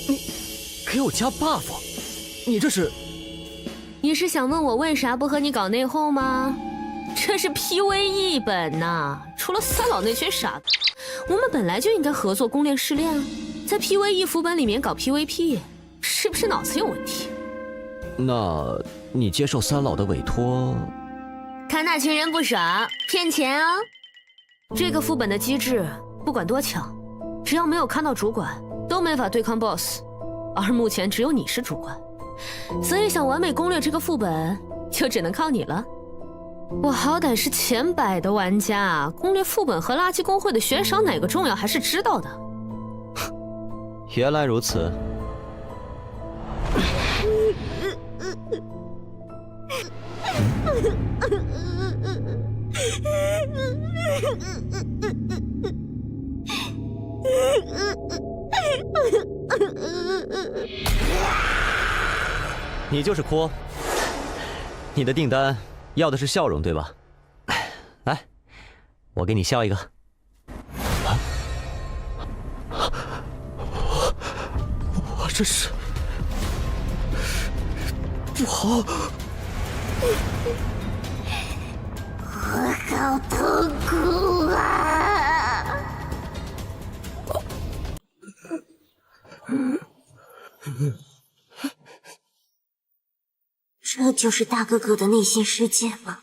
你给我加 buff， 你这是？你是想问我为啥不和你搞内讧吗？这是 PVE 本呐，除了三老那群傻子，我们本来就应该合作攻炼试炼啊，在 PVE 副本里面搞 PVP， 是不是脑子有问题？那你接受三老的委托？看那群人不傻，骗钱啊！这个副本的机制，不管多强，只要没有看到主管，都没法对抗 BOSS。而目前只有你是主官，所以想完美攻略这个副本，就只能靠你了。我好歹是前100的玩家，攻略副本和垃圾公会的悬赏哪个重要还是知道的。原来如此。你就是阔，你的订单要的是笑容，对吧？来，我给你笑一个。我这是不好。我好痛苦啊！这就是大哥哥的内心世界吗？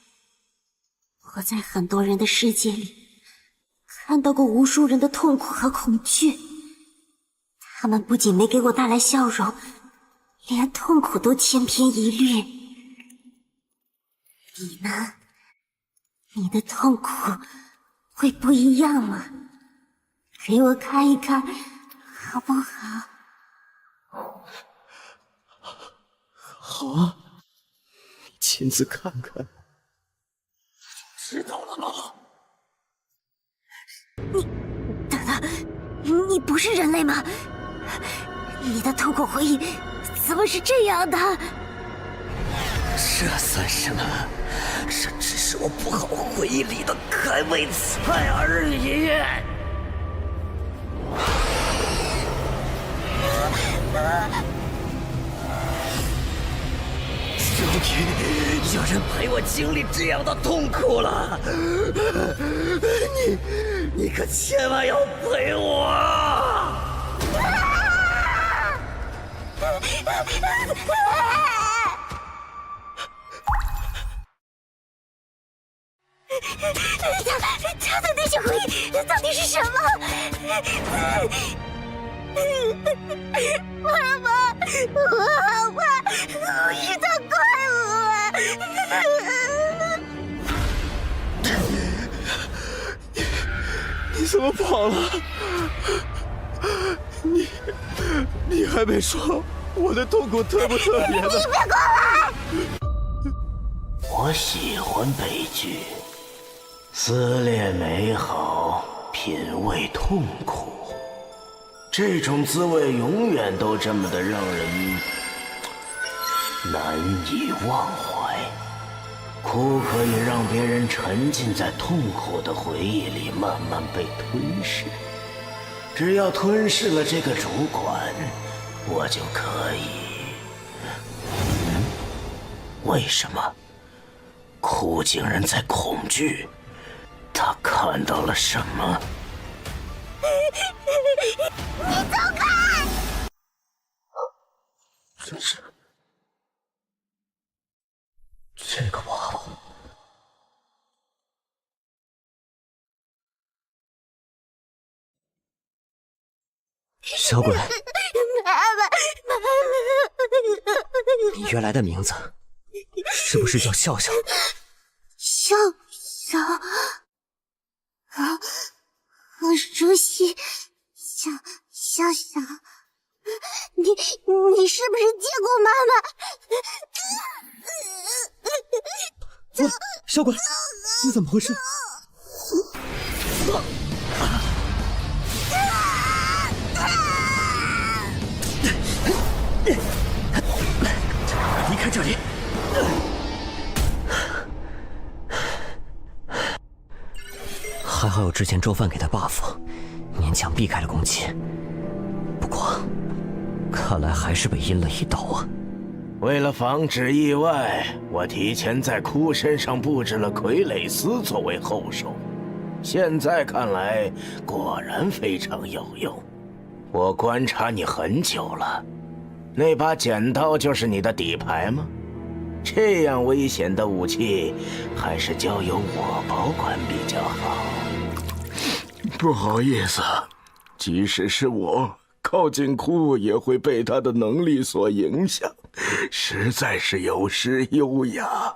我在很多人的世界里看到过无数人的痛苦和恐惧，他们不仅没给我带来笑容，连痛苦都千篇一律。你呢？你的痛苦会不一样吗？给我看一看，好不好？好啊，你亲自看看。知道了吗？等等，你不是人类吗？你的痛苦回忆怎么是这样的？这算什么？这只是我不好回忆里的开胃菜而已。终于有人陪我经历这样的痛苦了，你可千万要陪我！他的那些回忆到底是什么？妈妈，我好怕我遇到怪物。你怎么跑了？你还没说我的痛苦特不特别呢？你别过来！我喜欢悲剧，撕裂美好，品味痛苦，这种滋味永远都这么的让人难以忘怀。哭可以让别人沉浸在痛苦的回忆里，慢慢被吞噬。只要吞噬了这个主管，我就可以。为什么？哭竟然在恐惧，他看到了什么？你走开！真是，这个不好。小鬼，妈妈，你原来的名字是不是叫笑笑？笑笑啊，好熟悉，笑笑，你是不是见过妈妈？小鬼，你怎么回事？离开这里！还好有之前周范给的 buff， 勉强避开了攻击。不过，看来还是被阴了一刀啊！为了防止意外，我提前在哭身上布置了傀儡丝作为后手。现在看来，果然非常有用。我观察你很久了，那把剪刀就是你的底牌吗？这样危险的武器，还是交由我保管比较好。不好意思，即使是我，靠近库也会被他的能力所影响，实在是有失优雅。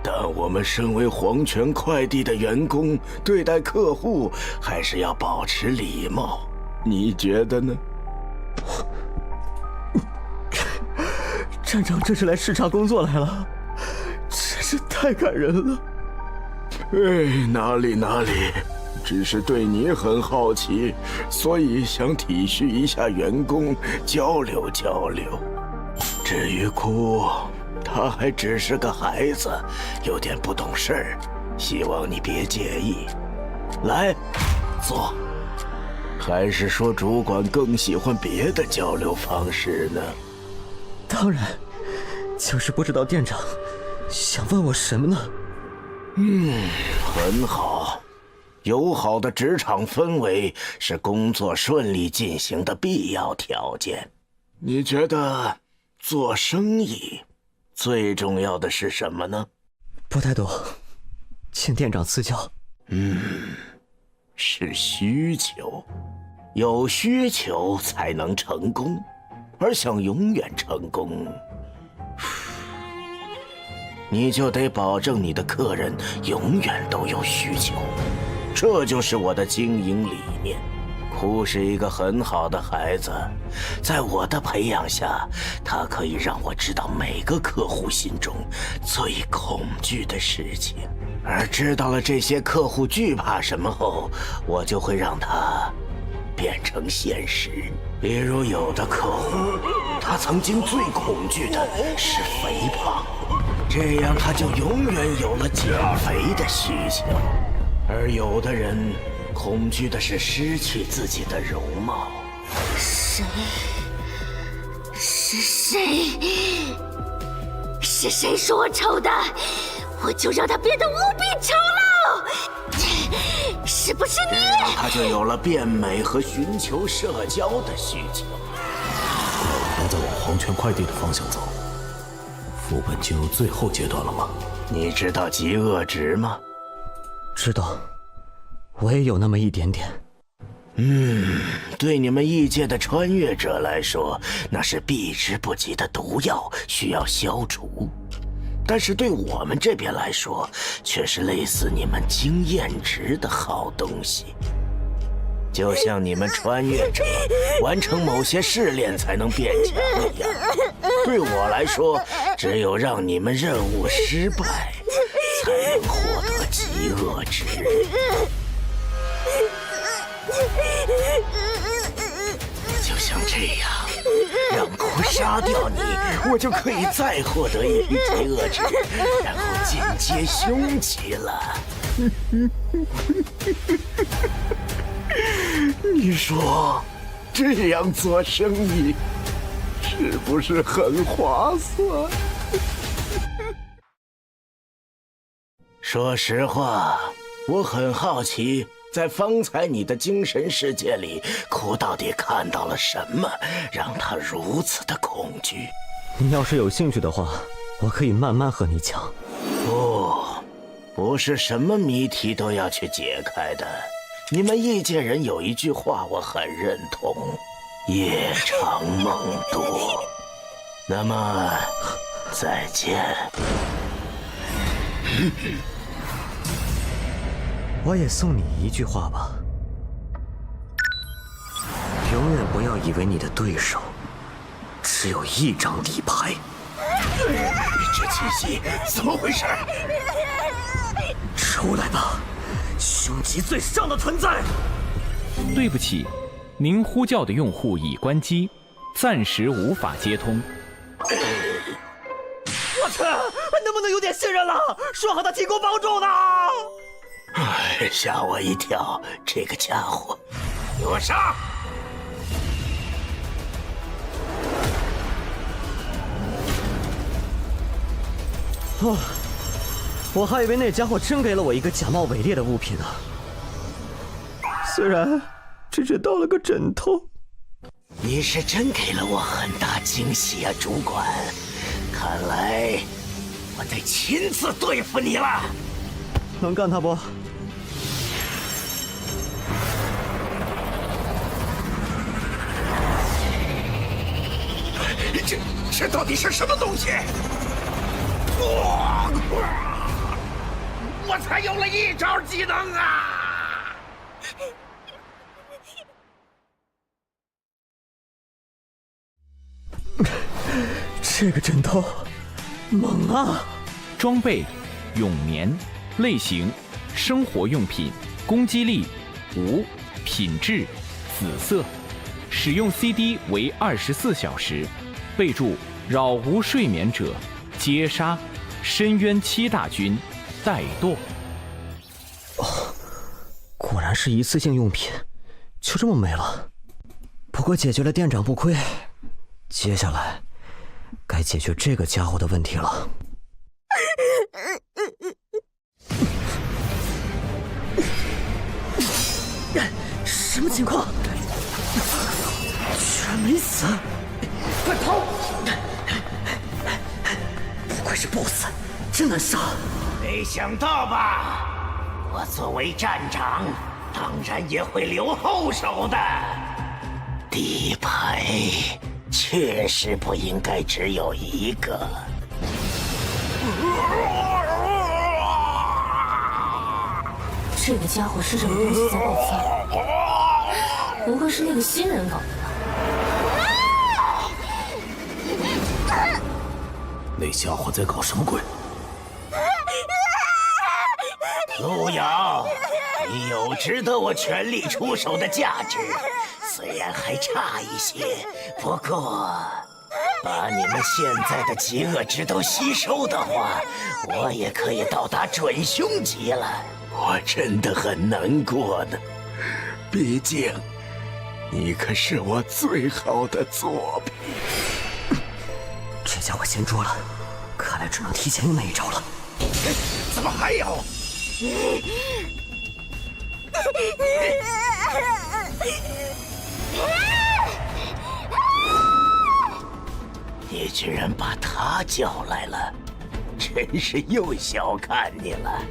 但我们身为黄泉快递的员工，对待客户还是要保持礼貌，你觉得呢？站长这是来视察工作来了，真是太感人了。哎，哪里，只是对你很好奇，所以想体恤一下员工，交流交流。至于哭，他还只是个孩子，有点不懂事儿，希望你别介意。来，坐。还是说主管更喜欢别的交流方式呢？当然，就是不知道店长想问我什么呢？很好。友好的职场氛围是工作顺利进行的必要条件。你觉得做生意最重要的是什么呢？不太懂，请店长赐教。是需求。有需求才能成功，而想永远成功，你就得保证你的客人永远都有需求。这就是我的经营理念。库是一个很好的孩子，在我的培养下，他可以让我知道每个客户心中最恐惧的事情，而知道了这些客户惧怕什么后，我就会让他变成现实。比如有的客户，他曾经最恐惧的是肥胖，这样他就永远有了减肥的需求。而有的人恐惧的是失去自己的容貌。谁？是谁？是谁说我丑的？我就让他变得无比丑陋。是不是你？他就有了变美和寻求社交的需求。还在往黄泉快递的方向走，副本进入最后阶段了吗？你知道极恶值吗？知道，我也有那么一点点。对你们异界的穿越者来说，那是避之不及的毒药，需要消除。但是对我们这边来说，却是类似你们经验值的好东西。就像你们穿越者完成某些试炼才能变强一样，对我来说，只有让你们任务失败，才能获得极恶值。就像这样，让库杀掉你，我就可以再获得一批极恶值，然后进阶凶级了。你说，这样做生意是不是很划算？说实话，我很好奇，在方才你的精神世界里，库到底看到了什么，让他如此的恐惧？你要是有兴趣的话，我可以慢慢和你讲。不是什么谜题都要去解开的。你们异界人有一句话我很认同：夜长梦多。那么，再见。我也送你一句话吧：永远不要以为你的对手只有一张底牌。这气息怎么回事？出来吧，凶级最上的存在！对不起，您呼叫的用户已关机，暂时无法接通。我去，能不能有点信任了？说好的提供帮助呢？吓我一跳！这个家伙，给我上！我还以为那家伙真给了我一个假冒伪劣的物品呢。虽然只是到了个枕头。你是真给了我很大惊喜啊，主管！看来我得亲自对付你了。能干他不？这到底是什么东西？我才有了一招技能啊！这个枕头猛啊！装备：永眠，类型：生活用品，攻击力5，品质紫色，使用 CD 为24小时。备注：扰无睡眠者，皆杀。深渊7大军，怠惰。果然是一次性用品，就这么没了。不过解决了店长不亏，接下来该解决这个家伙的问题了。什么情况？居然没死！快跑！不愧是 BOSS， 真难杀。没想到吧？我作为站长，当然也会留后手的。底牌确实不应该只有一个。这个家伙是什么东西在爆发？不会是那个新人搞的吧？那家伙在搞什么鬼？路遥，你有值得我全力出手的价值，虽然还差一些，不过把你们现在的极恶值都吸收的话，我也可以到达准凶级了。我真的很难过呢，毕竟你可是我最好的作品。这家伙先捉了，看来只能提前用那一招了。怎么还有？你居然把他叫来了，真是又小看你了。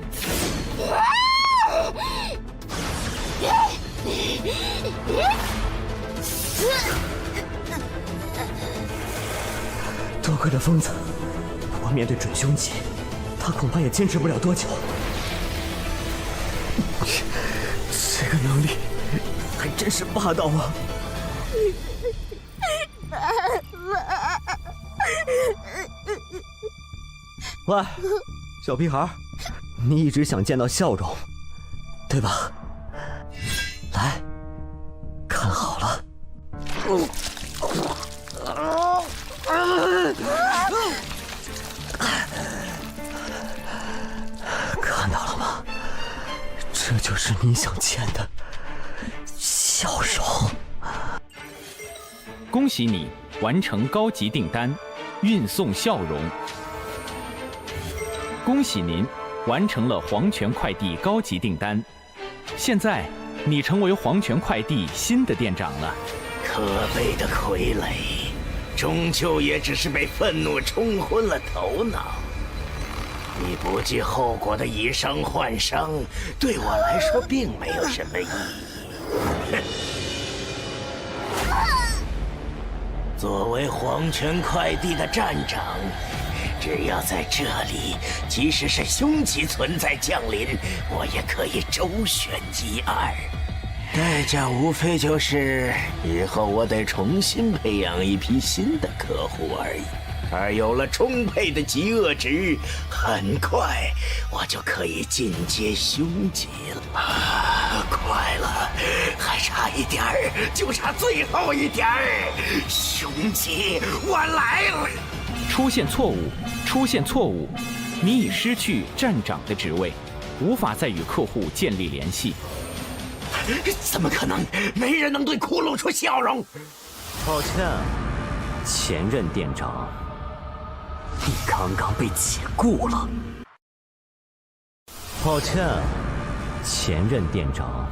多亏了疯子，不过面对准凶级，他恐怕也坚持不了多久。这个能力还真是霸道啊！喂，小屁孩，你一直想见到笑容，对吧？来，看好了。看到了吗？这就是你想见的笑容。恭喜你完成高级订单，运送笑容。恭喜您完成了黄泉快递高级订单，现在你成为黄泉快递新的店长了。可悲的傀儡，终究也只是被愤怒冲昏了头脑。你不计后果的以伤换伤，对我来说并没有什么意义。作为黄泉快递的站长，只要在这里，即使是凶级存在降临，我也可以周旋一二。代价无非就是以后我得重新培养一批新的客户而已。而有了充沛的极恶值，很快我就可以进阶凶级了。快了，还差一点儿，就差最后一点儿。凶级，我来了！出现错误，出现错误，你已失去站长的职位，无法再与客户建立联系。怎么可能？没人能对骷髅出笑容。抱歉，前任店长，你刚刚被解雇了。抱歉，前任店长，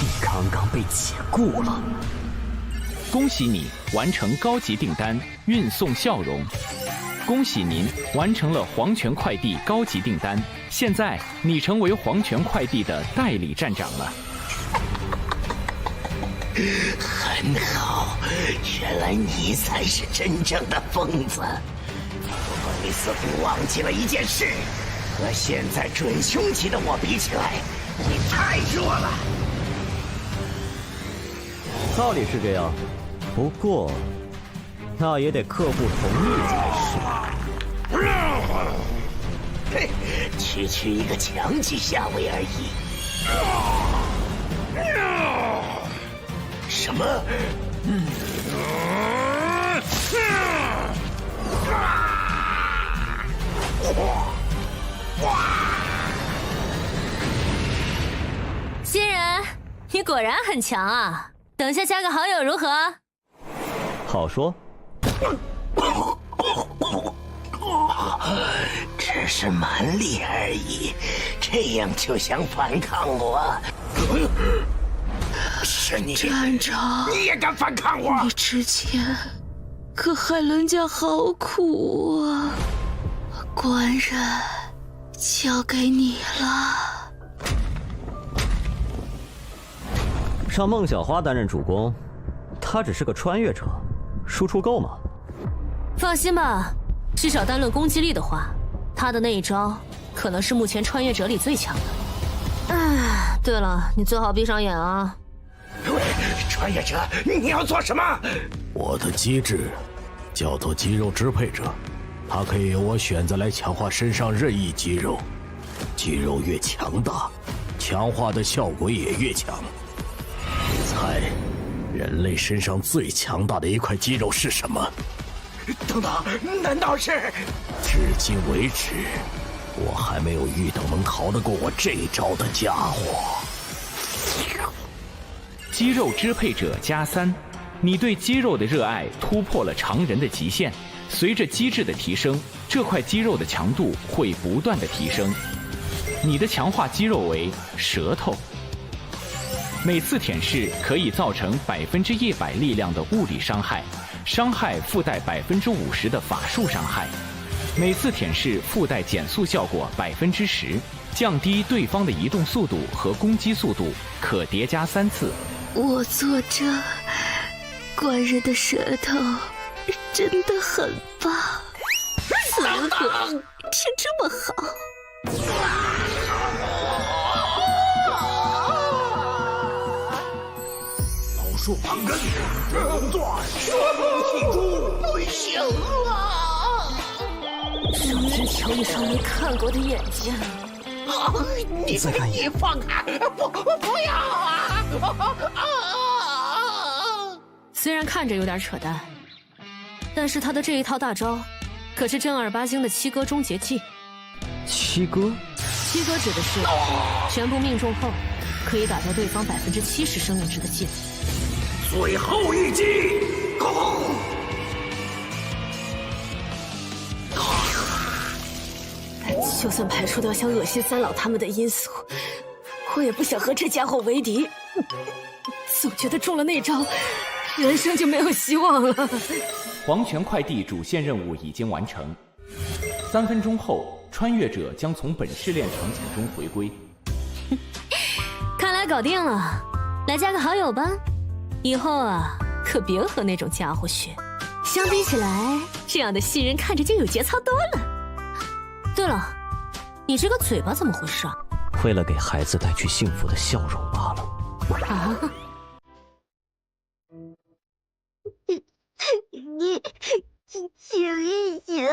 你刚刚被解雇了。恭喜你完成高级订单，运送笑容。恭喜您完成了黄泉快递高级订单，现在你成为黄泉快递的代理站长了。很好，原来你才是真正的疯子。不过你似乎忘记了一件事，和现在准凶级的我比起来，你太弱了。道理是这样，不过那也得客户同意才是。嘿，区区一个强级下位而已。什么？新人，你果然很强啊！等下加个好友如何？好说。只是蛮力而已，这样就想反抗我？是你，站长，你也敢反抗我？你之前可害人家好苦啊！官人，交给你了。让孟小花担任主攻，她只是个穿越者，输出够吗？放心吧，至少单论攻击力的话，她的那一招可能是目前穿越者里最强的。哎，对了，你最好闭上眼啊！喂，穿越者，你要做什么？我的机制叫做肌肉支配者，它可以由我选择来强化身上任意肌肉，肌肉越强大，强化的效果也越强。你猜，人类身上最强大的一块肌肉是什么？等等，难道是？至今为止，我还没有遇到能逃得过我这一招的家伙。肌肉支配者+3，你对肌肉的热爱突破了常人的极限。随着机制的提升，这块肌肉的强度会不断的提升。你的强化肌肉为舌头，每次舔舐可以造成100%力量的物理伤害，伤害附带50%的法术伤害。每次舔舐附带减速效果10%，降低对方的移动速度和攻击速度，可叠加3次。我做这官人的舌头真的很棒，此刻是这么好。老树盘根，斩断双气珠，不行了！首先瞧一双没看过的眼睛。你放开！不要啊！虽然看着有点扯淡，但是他的这一套大招，可是正儿八经的七哥终结技。七哥？七哥指的是全部命中后，可以打掉对方70%生命值的技能。最后一击，攻！就算排除掉想恶心三老他们的因素，我也不想和这家伙为敌。总觉得中了那招，人生就没有希望了。黄泉快递主线任务已经完成，3分钟后，穿越者将从本试炼场景中回归。看来搞定了，来加个好友吧。以后啊，可别和那种家伙学。相比起来，这样的新人看着就有节操多了。对了，你这个嘴巴怎么回事啊？为了给孩子带去幸福的笑容罢了。啊！你醒一醒！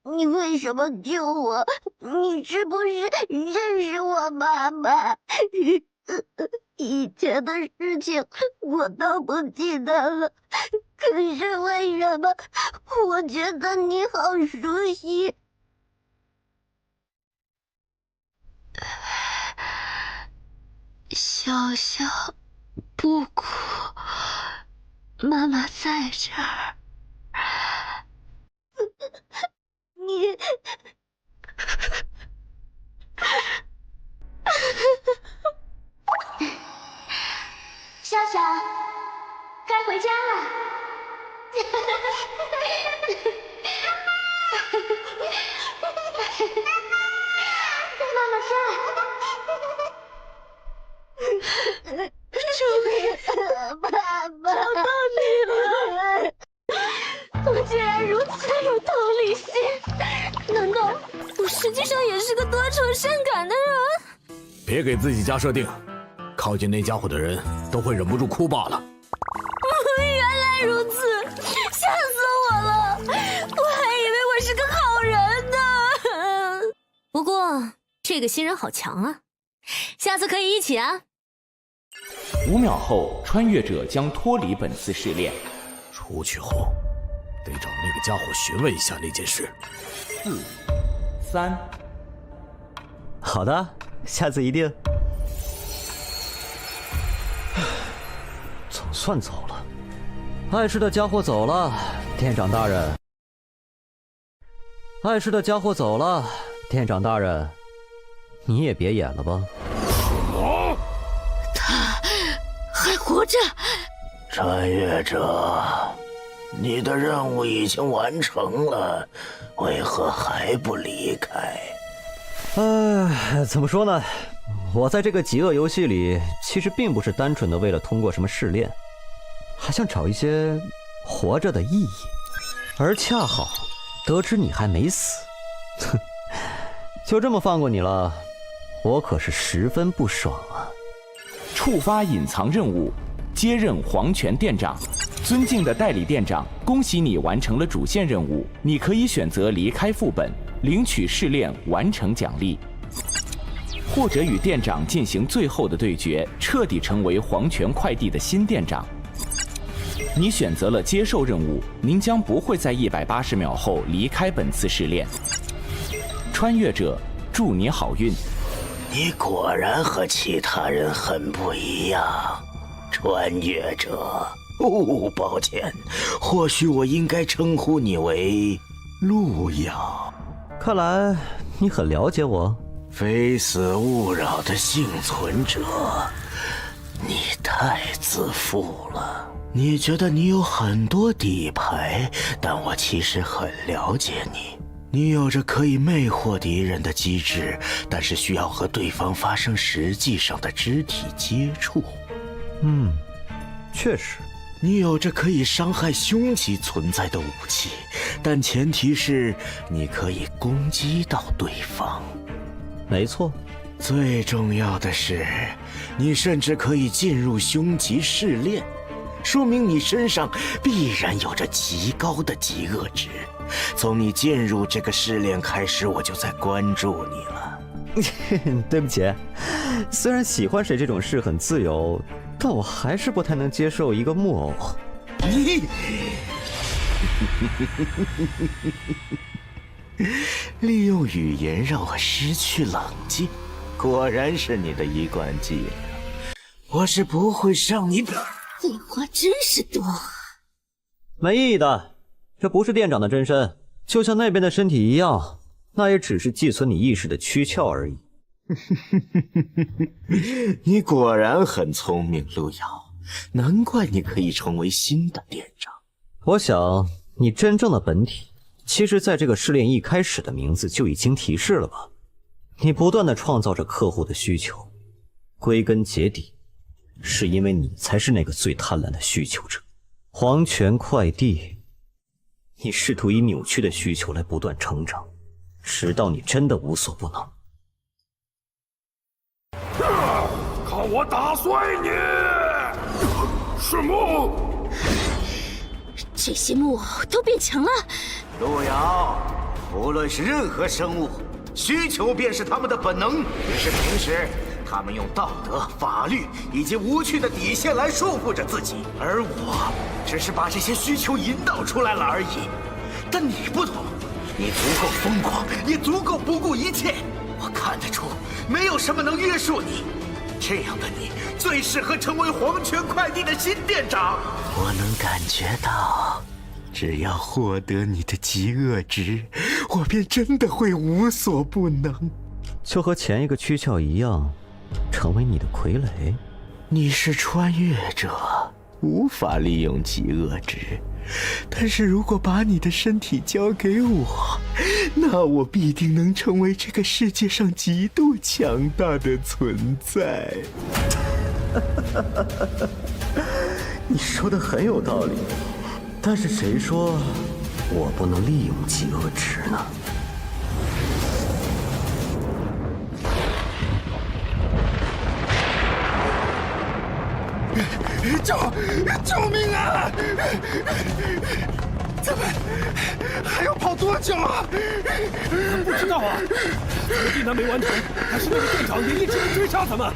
你为什么救我？你是不是认识我妈妈？以前的事情我都不记得了，可是为什么我觉得你好熟悉？小小，不哭，妈妈在这儿。你。笑笑，该回家了。妈妈在。终于实际上也是个多愁善感的人。别给自己加设定，靠近那家伙的人都会忍不住哭罢了。原来如此，吓死我了！我还以为我是个好人呢。不过这个新人好强啊，下次可以一起啊。5秒后，穿越者将脱离本次试炼。出去后，得找那个家伙询问一下那件事。4、3。好的，下次一定。总算走了，碍事的家伙走了，店长大人。碍事的家伙走了，店长大人，你也别演了吧。他还活着。穿越者，你的任务已经完成了，为何还不离开？怎么说呢？我在这个极恶游戏里，其实并不是单纯的为了通过什么试炼，还想找一些活着的意义。而恰好得知你还没死，哼，就这么放过你了，我可是十分不爽啊！触发隐藏任务，接任黄泉店长。尊敬的代理店长，恭喜你完成了主线任务，你可以选择离开副本，领取试炼完成奖励，或者与店长进行最后的对决，彻底成为黄泉快递的新店长。你选择了接受任务，您将不会在180秒后离开本次试炼。穿越者，祝你好运。你果然和其他人很不一样，穿越者。抱歉，或许我应该称呼你为路遥。看来你很了解我。非死勿扰的幸存者，你太自负了。你觉得你有很多底牌，但我其实很了解你。你有着可以魅惑敌人的机制，但是需要和对方发生实际上的肢体接触。确实。你有着可以伤害凶器存在的武器，但前提是你可以攻击到对方。没错。最重要的是，你甚至可以进入凶级试炼，说明你身上必然有着极高的极恶值。从你进入这个试炼开始，我就在关注你了。对不起，虽然喜欢谁这种事很自由，但我还是不太能接受一个木偶。你利用语言让我失去冷静，果然是你的一贯伎俩。我是不会让你……废话真是多。没意义的，这不是店长的真身，就像那边的身体一样，那也只是寄存你意识的躯壳而已。你果然很聪明，路遥，难怪你可以成为新的店长。我想你真正的本体，其实在这个试炼一开始的名字就已经提示了吧。你不断的创造着客户的需求，归根结底是因为你才是那个最贪婪的需求者。黄泉快递，你试图以扭曲的需求来不断成长，直到你真的无所不能。看我打碎你！是木偶，这些木偶都变强了。路遥，无论是任何生物，需求便是他们的本能，只是平时他们用道德、法律以及无趣的底线来束缚着自己，而我只是把这些需求引导出来了而已。但你不同，你足够疯狂，也足够不顾一切。我看得出，没有什么能约束你。这样的你，最适合成为黄泉快递的新店长。我能感觉到，只要获得你的极恶值，我便真的会无所不能。就和前一个躯壳一样，成为你的傀儡。你是穿越者，无法利用极恶值。但是如果把你的身体交给我，那我必定能成为这个世界上极度强大的存在。你说的很有道理，但是谁说我不能利用极恶值呢？救命啊！咱们还要跑多久啊？不知道啊，订单没完成，还是那个店长也一直在追杀咱们。啊，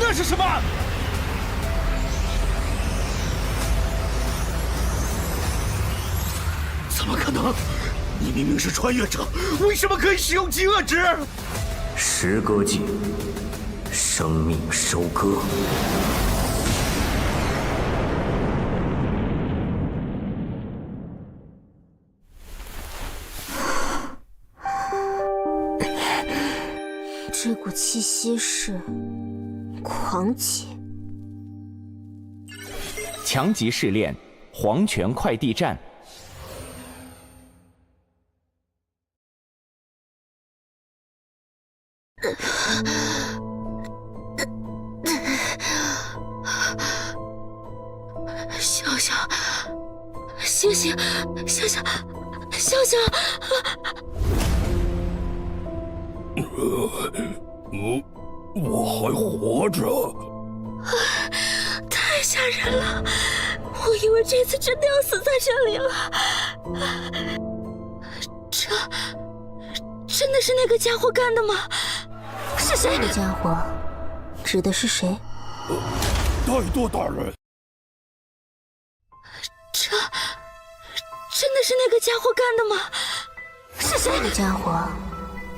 那是什么？怎么可能？你明明是穿越者，为什么可以使用极恶值？时割技，生命收割。这股气息是狂气。强级试炼，黄泉快递站。笑笑，醒醒，笑笑，笑笑！我还活着。太吓人了，我以为这次真的要死在这里了。这真的是那个家伙干的吗？是谁？那个家伙指的是谁？怠惰大人。这真的是那个家伙干的吗？是谁？那个家伙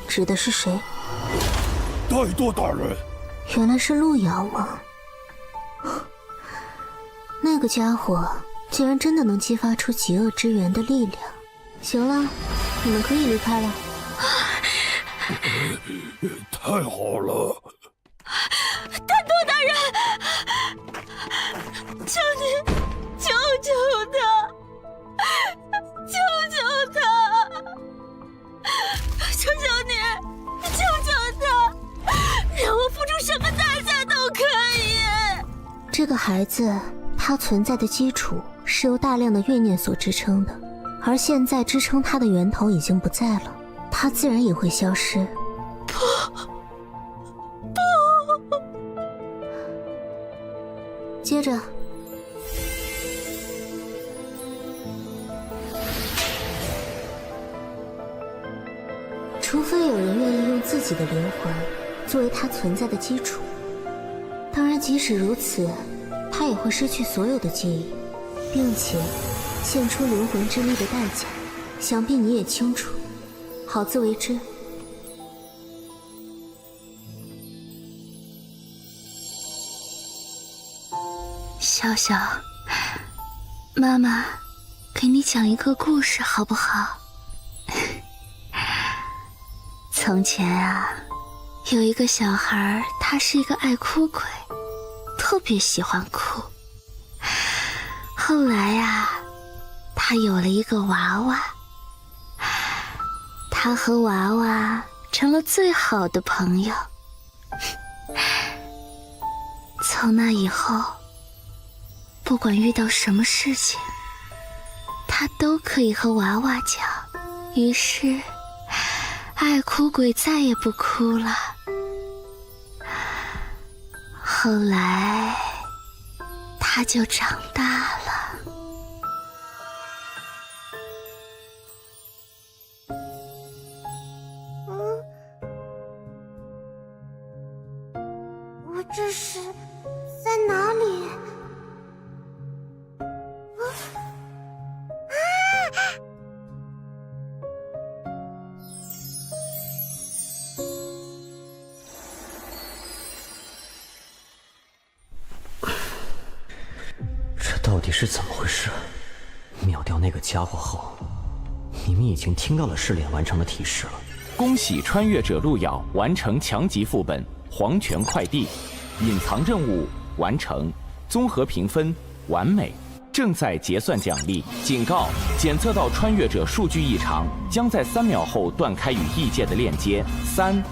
指的是谁？怠惰大人。原来是路遥王。那个家伙竟然真的能激发出极恶之源的力量。行了，你们可以离开了。太好了！怠惰大人，求你救救他，救救他！求求你，救救他，让我付出什么代价都可以。这个孩子，他存在的基础是由大量的怨念所支撑的，而现在支撑他的源头已经不在了，他自然也会消失。不。接着，除非有人愿意用自己的灵魂作为他存在的基础，当然，即使如此，他也会失去所有的记忆，并且献出灵魂之力的代价，想必你也清楚，好自为之。笑笑，妈妈给你讲一个故事好不好？从前啊，有一个小孩，他是一个爱哭鬼，特别喜欢哭。后来呀，他有了一个娃娃，他和娃娃成了最好的朋友。从那以后，不管遇到什么事情，他都可以和娃娃讲。于是，爱哭鬼再也不哭了。后来，他就长大了。我这是在哪里？到底是怎么回事？秒掉那个家伙后，明明已经听到了试炼完成的提示了。恭喜穿越者路遥完成强级副本黄泉快递，隐藏任务完成，综合评分完美，正在结算奖励。警告：检测到穿越者数据异常，将在3秒后断开与异界的链接。3、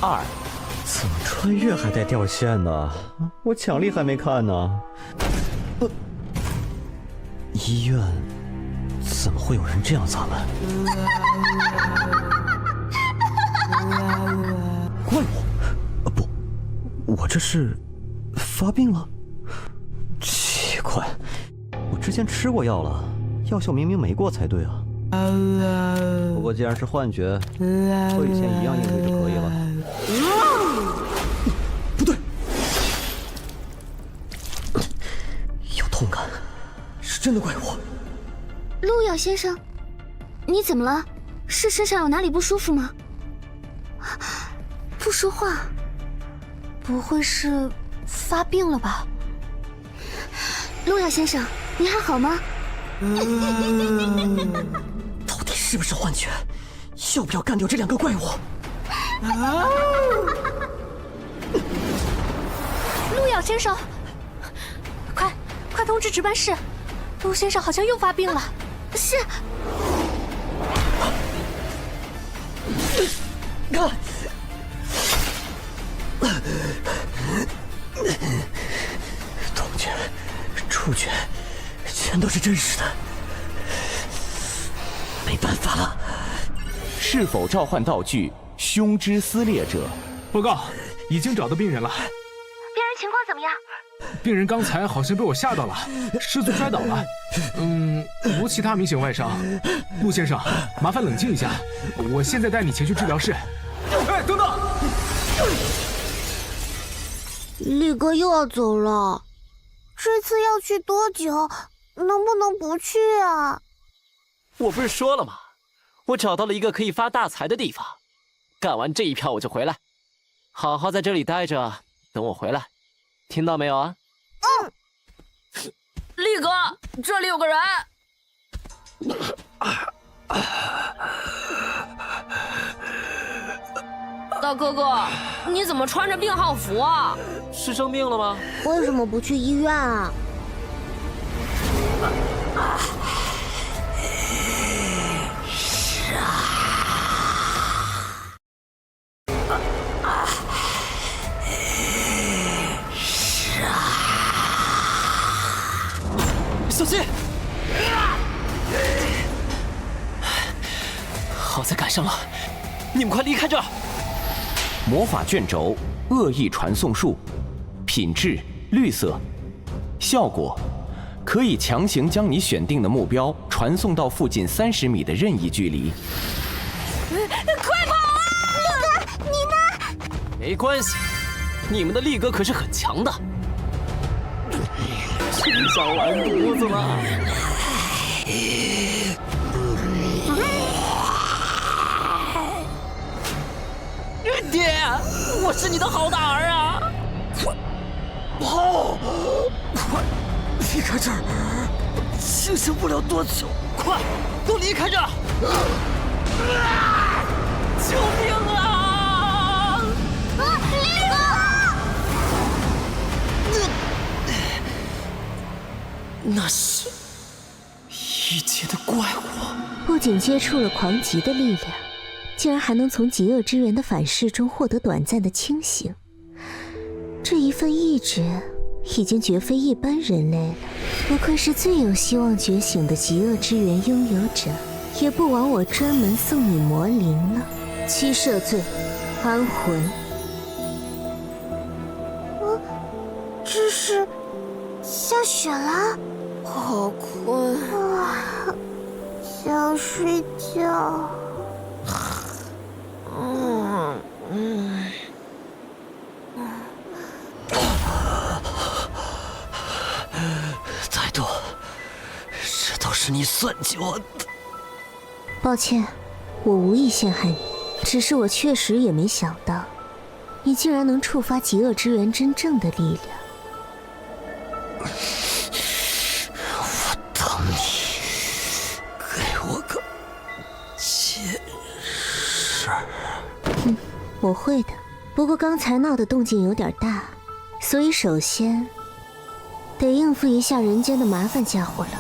2。怎么穿越还带掉线呢？我奖励还没看呢。医院怎么会有人这样砸门？怪我？不，我这是发病了？奇怪，我之前吃过药了，药效明明没过才对啊。不过既然是幻觉，和以前一样应对就可以了。不对，有痛感，是真的怪物。路遥先生，你怎么了？是身上有哪里不舒服吗？不说话，不会是发病了吧？路遥先生，你还好吗？到底是不是幻觉？要不要干掉这2个怪物？路遥先生，快通知值班室，陆先生好像又发病了。是。痛觉、触觉，全都是真实的，没办法了。是否召唤道具胸之撕裂者？报告，已经找到病人了。病人情况怎么样？病人刚才好像被我吓到了，失足摔倒了。无其他明显外伤。陆先生，麻烦冷静一下，我现在带你前去治疗室。哎，等等！力哥又要走了，这次要去多久？能不能不去啊？我不是说了吗？我找到了一个可以发大财的地方，干完这一票我就回来，好好在这里待着，等我回来，听到没有啊？力哥，这里有个人。大哥哥，你怎么穿着病号服啊？是生病了吗？为什么不去医院啊？小心！好在赶上了，你们快离开这儿！魔法卷轴恶意传送术，品质绿色，效果可以强行将你选定的目标传送到附近30米的任意距离。快跑啊！力哥，你呢？没关系，你们的力哥可是很强的。吃小完犊子了。爹，我是你的好大儿啊！快跑！快离开这儿！清醒不了多久，快都离开这儿！救命啊！力哥！那是一阶的怪物，不仅接触了狂极的力量，竟然还能从极恶之源的反噬中获得短暂的清醒。这一份意志已经绝非一般人类了，不愧是最有希望觉醒的极恶之源拥有者，也不枉我专门送你魔灵了。七赦罪，安魂。这是下雪了，好困啊，想睡觉。态度，这都是你算计我的。抱歉，我无意陷害你，只是我确实也没想到，你竟然能触发极恶之源真正的力量。我等你，给我个解释。我会的，不过刚才闹的动静有点大，所以首先得应付一下人间的麻烦家伙了。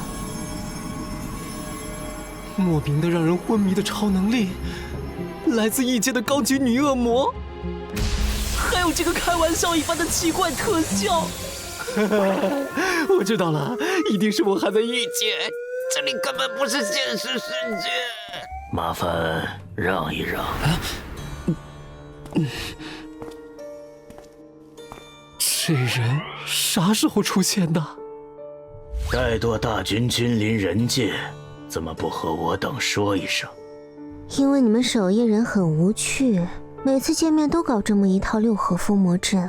莫名的让人昏迷的超能力，来自异界的高级女恶魔，还有这个开玩笑一般的奇怪特效。我知道了，一定是我还在异界，这里根本不是现实世界。麻烦让一让。只这人啥时候出现的？怠惰大军君临人界，怎么不和我等说一声？因为你们守夜人很无趣，每次见面都搞这么一套六合封魔阵，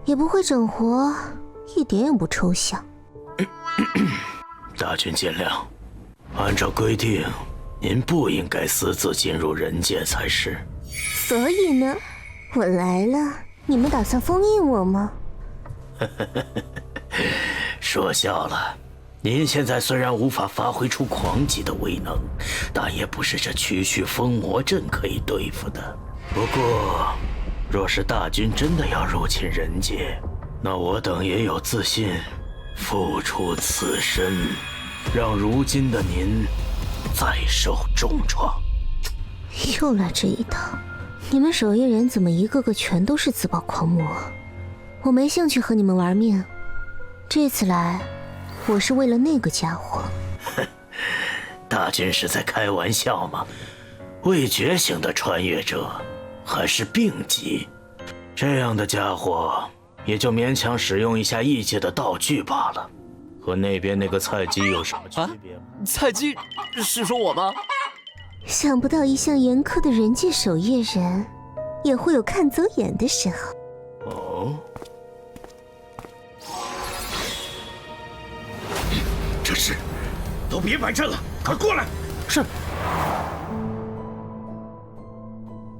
也不会整活，一点也不抽象。大军见谅，按照规定，您不应该私自进入人界才是。所以呢，我来了，你们打算封印我吗？说笑了。您现在虽然无法发挥出狂级的威能，但也不是这区区封魔阵可以对付的。不过，若是大军真的要入侵人界，那我等也有自信付出此身，让如今的您再受重创。又来这一套，你们守夜人怎么一个个全都是自爆狂魔？我没兴趣和你们玩命，这次来我是为了那个家伙。大军是在开玩笑吗？未觉醒的穿越者还是病级，这样的家伙也就勉强使用一下异界的道具罢了，和那边那个菜鸡有什么区别吗？菜鸡是说我吗？想不到一向严苛的人界守夜人，也会有看走眼的时候。哦。这是，都别摆阵了，快过来！是。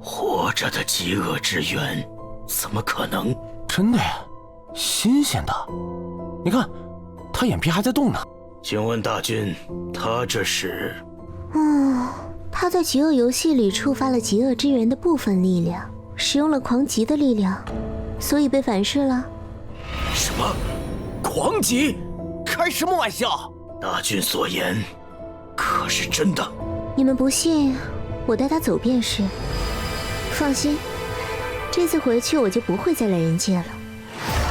活着的极恶之源，怎么可能？真的呀，新鲜的。你看，他眼皮还在动呢。请问大军，他这是？他在极恶游戏里触发了极恶之源的部分力量，使用了狂极的力量，所以被反噬了。什么？狂极？开什么玩笑？大军所言可是真的？你们不信，我带他走便是。放心，这次回去我就不会再来人界了。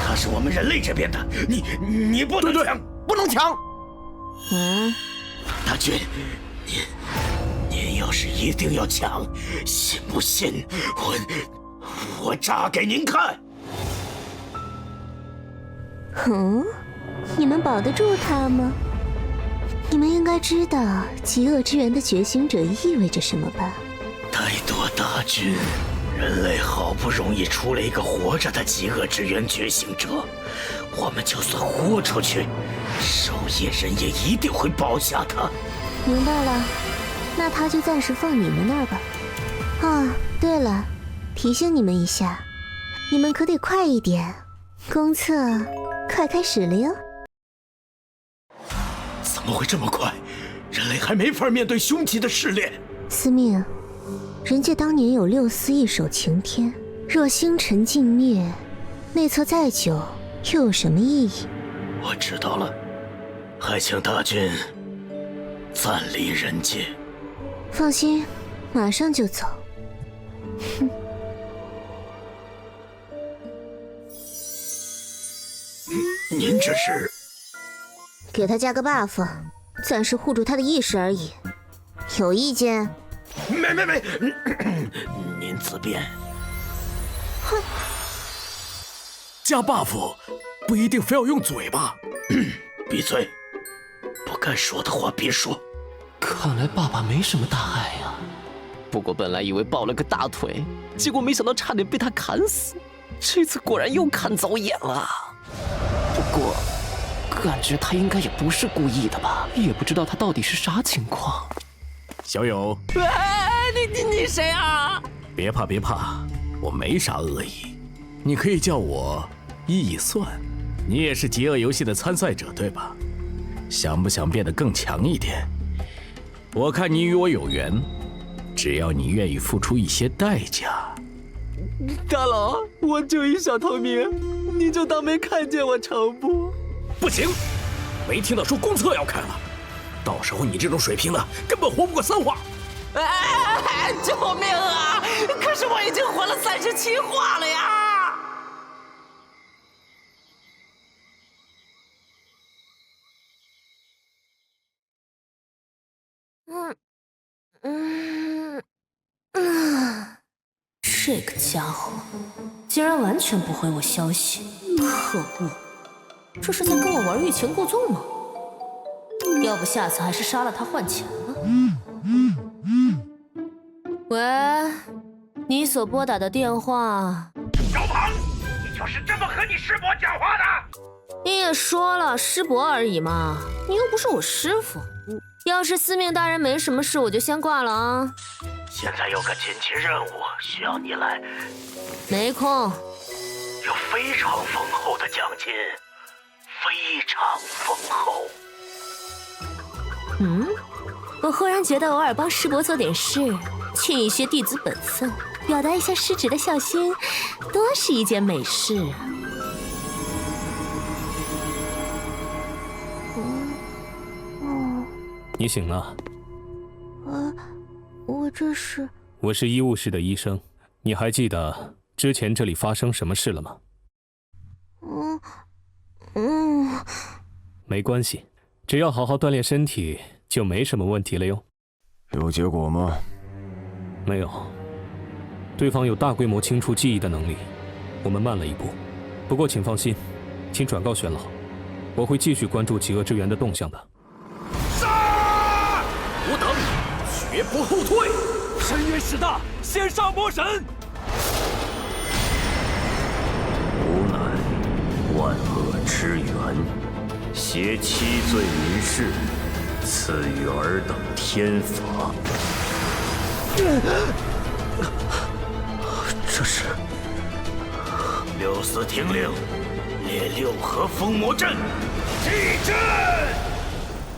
他是我们人类这边的，你不能抢，不能抢！大军，您要是一定要抢，信不信我炸给您看？你们保得住他吗？你们应该知道极恶之源的觉醒者意味着什么吧？怠惰大军，人类好不容易出了一个活着的极恶之源觉醒者，我们就算豁出去，守夜人也一定会保下他。明白了，那他就暂时放你们那儿吧。对了，提醒你们一下，你们可得快一点，公测快开始了哟。怎么会这么快？人类还没法面对凶极的试炼。司命，人界当年有六司一手擎天，若星辰尽灭，内测再久又有什么意义？我知道了，还请大军暂离人界。放心，马上就走。您这是？给他加个 buff， 暂时护住他的意识而已。有意见？没，您自便。哼，加 buff 不一定非要用嘴巴。闭嘴，不该说的话别说。看来爸爸没什么大碍呀。不过本来以为抱了个大腿，结果没想到差点被他砍死。这次果然又看走眼了。不过感觉他应该也不是故意的吧？也不知道他到底是啥情况。小友，你谁啊？别怕，我没啥恶意，你可以叫我易算。你也是极恶游戏的参赛者对吧？想不想变得更强一点？我看你与我有缘，只要你愿意付出一些代价。大佬，我就一小透明，你就当没看见我成不？不行，没听到说公测要开了，到时候你这种水平的根本活不过3话。救命啊！可是我已经活了37话了呀！这个家伙竟然完全不回我消息，可恶！这是在跟我玩欲擒故纵吗？要不下次还是杀了他换钱吧。喂，你所拨打的电话。小庞，你就是这么和你师伯讲话的？你也说了，师伯而已嘛，你又不是我师傅。要是司命大人没什么事，我就先挂了啊。现在有个紧急任务需要你来，没空。有非常丰厚的奖金，非常丰厚。我忽然觉得偶尔帮师伯做点事，尽一些弟子本分，表达一下师侄的孝心，多是一件美事啊。你醒了？我这是……我是医务室的医生，你还记得之前这里发生什么事了吗？没关系，只要好好锻炼身体，就没什么问题了哟。有结果吗？没有，对方有大规模清除记忆的能力，我们慢了一步。不过请放心，请转告玄老，我会继续关注极恶之源的动向的。吾等绝不后退！深渊始大，先杀魔神！吾乃万恶之源，挟七罪民事，赐予尔等天法。这是六司听令，列六合封魔阵，祭阵！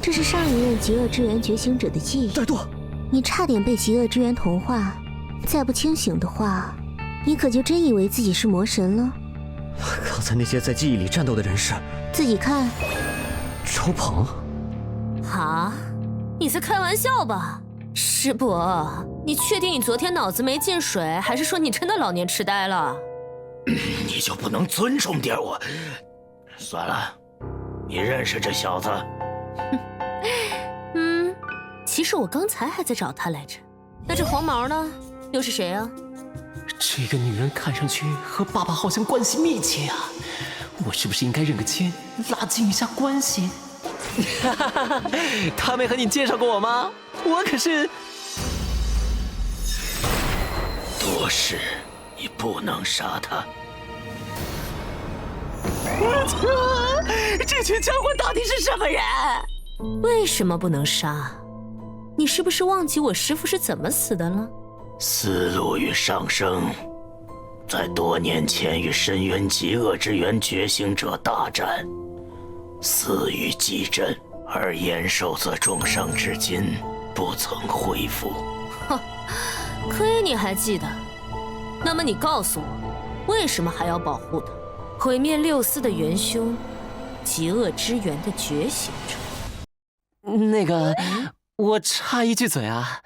这是上一任极恶之源觉醒者的记忆。怠惰，你差点被极恶之源同化，再不清醒的话，你可就真以为自己是魔神了。刚才那些在记忆里战斗的人是？自己看。周鹏。啊？你在开玩笑吧？师伯，你确定你昨天脑子没进水，还是说你真的老年痴呆了？你就不能尊重点我？算了，你认识这小子？其实我刚才还在找他来着。那这黄毛呢？又是谁啊？这个女人看上去和爸爸好像关系密切啊，我是不是应该认个亲，拉近一下关系？他没和你介绍过我吗？我可是……多事，你不能杀他。这群江魂到底是什么人？为什么不能杀？你是不是忘记我师父是怎么死的了？思路与上升，在多年前与深渊极恶之源觉醒者大战，死于极阵，而延寿则重伤至今不曾恢复。哼，亏你还记得。那么你告诉我，为什么还要保护他？毁灭六司的元凶，极恶之源的觉醒者。那个，我插一句嘴啊，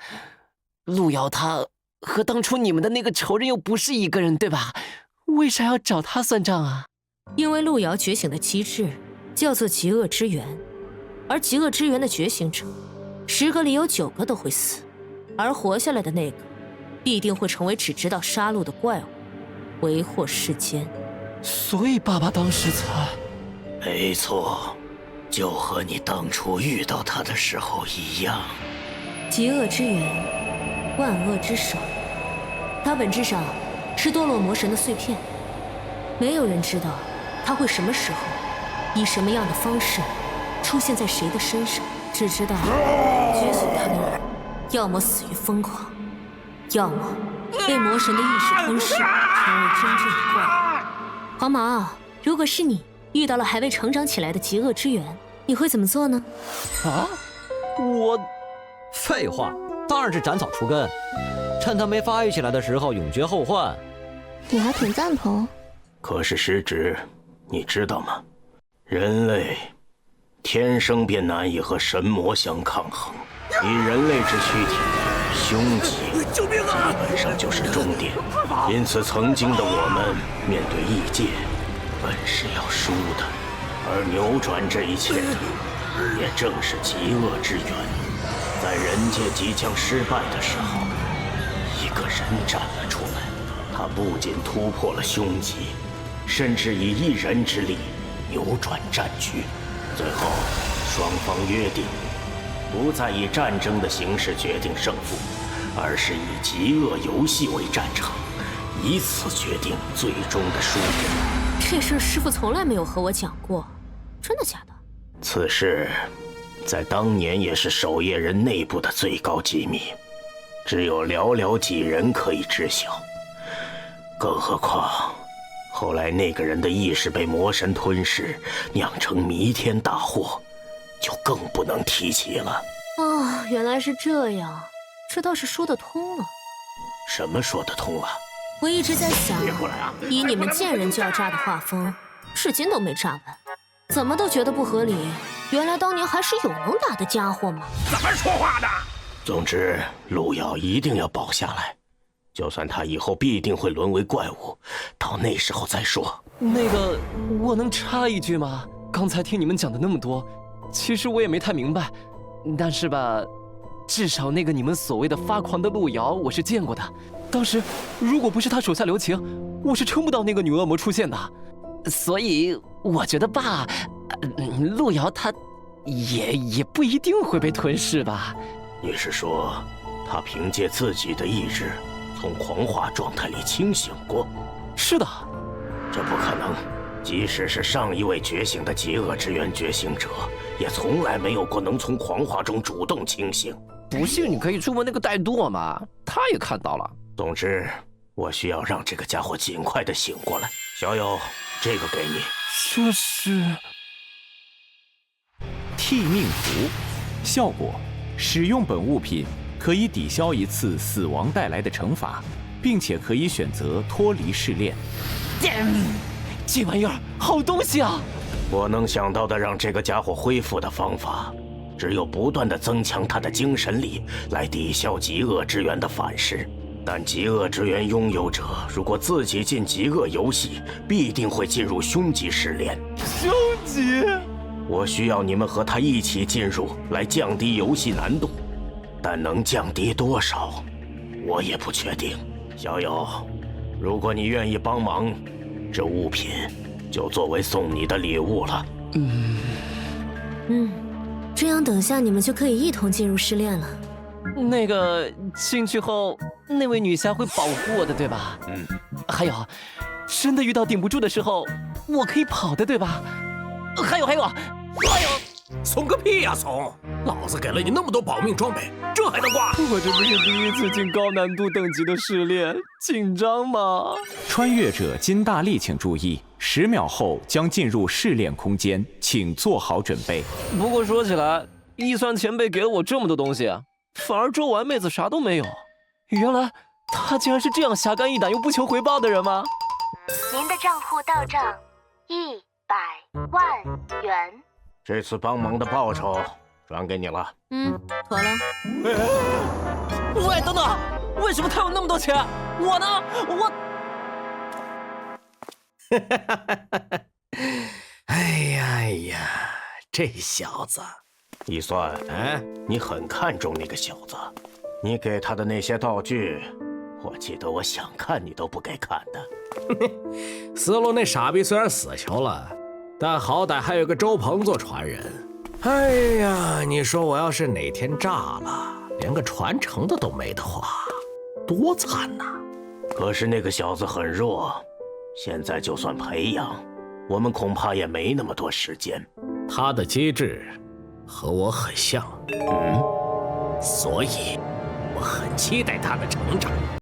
路遥他和当初你们的那个仇人又不是一个人，对吧？为啥要找他算账啊？因为路遥觉醒的机制叫做极恶之源，而极恶之源的觉醒者，10个里有9个都会死，而活下来的那个，必定会成为只知道杀戮的怪物，为祸世间。所以爸爸当时才……没错，就和你当初遇到他的时候一样。极恶之源，万恶之首，它本质上是堕落魔神的碎片。没有人知道它会什么时候，以什么样的方式出现在谁的身上，只知道觉醒它的人，要么死于疯狂，要么被魔神的意识吞噬，成为真正的怪物。黄毛，如果是你遇到了还未成长起来的极恶之源，你会怎么做呢？啊？我……废话，当然是斩草除根，趁他没发育起来的时候永绝后患。你还挺赞同。可是师侄，你知道吗？人类天生便难以和神魔相抗衡，以人类之躯体，凶吉基本上就是终点。因此，曾经的我们面对异界，本是要输的，而扭转这一切的，也正是极恶之源。在人界即将失败的时候，一个人站了出来，他他不仅突破了凶吉，甚至以一人之力扭转战局。最后，双方约定，不再以战争的形式决定胜负，而是以极恶游戏为战场，以此决定最终的输赢。这事师傅从来没有和我讲过，真的假的？此事在当年也是守夜人内部的最高机密，只有寥寥几人可以知晓。更何况，后来那个人的意识被魔神吞噬，酿成弥天大祸，就更不能提起了。哦，原来是这样，这倒是说得通了。什么说得通了？我一直在想，啊！以你们见人就要炸的画风，至今都没炸完，怎么都觉得不合理。原来当年还是有能打的家伙嘛！怎么说话的？总之，路遥一定要保下来，就算他以后必定会沦为怪物，到那时候再说。那个，我能插一句吗？刚才听你们讲的那么多，其实我也没太明白，但是吧，至少那个你们所谓的发狂的路遥，我是见过的。当时如果不是他手下留情，我是撑不到那个女恶魔出现的。所以我觉得吧，路遥他也不一定会被吞噬吧。你是说，他凭借自己的意志从狂化状态里清醒过？是的。这不可能，即使是上一位觉醒的极恶之源觉醒者，也从来没有过能从狂化中主动清醒。不信你可以去问那个戴舵嘛，他也看到了。总之，我需要让这个家伙尽快的醒过来。小友，这个给你。这是替命符，效果：使用本物品可以抵消一次死亡带来的惩罚，并且可以选择脱离试炼。这玩意儿好东西啊！我能想到的让这个家伙恢复的方法，只有不断的增强他的精神力，来抵消极恶之源的反噬。但极恶之源拥有者如果自己进极恶游戏，必定会进入凶极试炼。凶极？我需要你们和他一起进入，来降低游戏难度，但能降低多少，我也不确定。小友，如果你愿意帮忙，这物品就作为送你的礼物了。这样等下你们就可以一同进入试炼了。那个进去后，那位女侠会保护我的，对吧？还有，真的遇到顶不住的时候，我可以跑的，对吧？还有，怂个屁呀怂！老子给了你那么多保命装备，这还能挂？我这不是第一次进高难度等级的试炼，紧张吗？穿越者金大力请注意，10秒后将进入试炼空间，请做好准备。不过说起来，一酸前辈给了我这么多东西，反而周丸妹子啥都没有。原来她竟然是这样侠肝义胆又不求回报的人吗？您的账户到账100万元。这次帮忙的报酬转给你了。妥了。喂，等等，为什么他有那么多钱？我呢？哎呀，这小子，一算，你很看重那个小子，你给他的那些道具，我记得我想看你都不给看的。思路那傻逼虽然死球了，但好歹还有个周鹏做传人。哎呀，你说我要是哪天炸了，连个传承的都没的话，多惨呐！可是那个小子很弱，现在就算培养，我们恐怕也没那么多时间。他的机制和我很像，所以我很期待他的成长。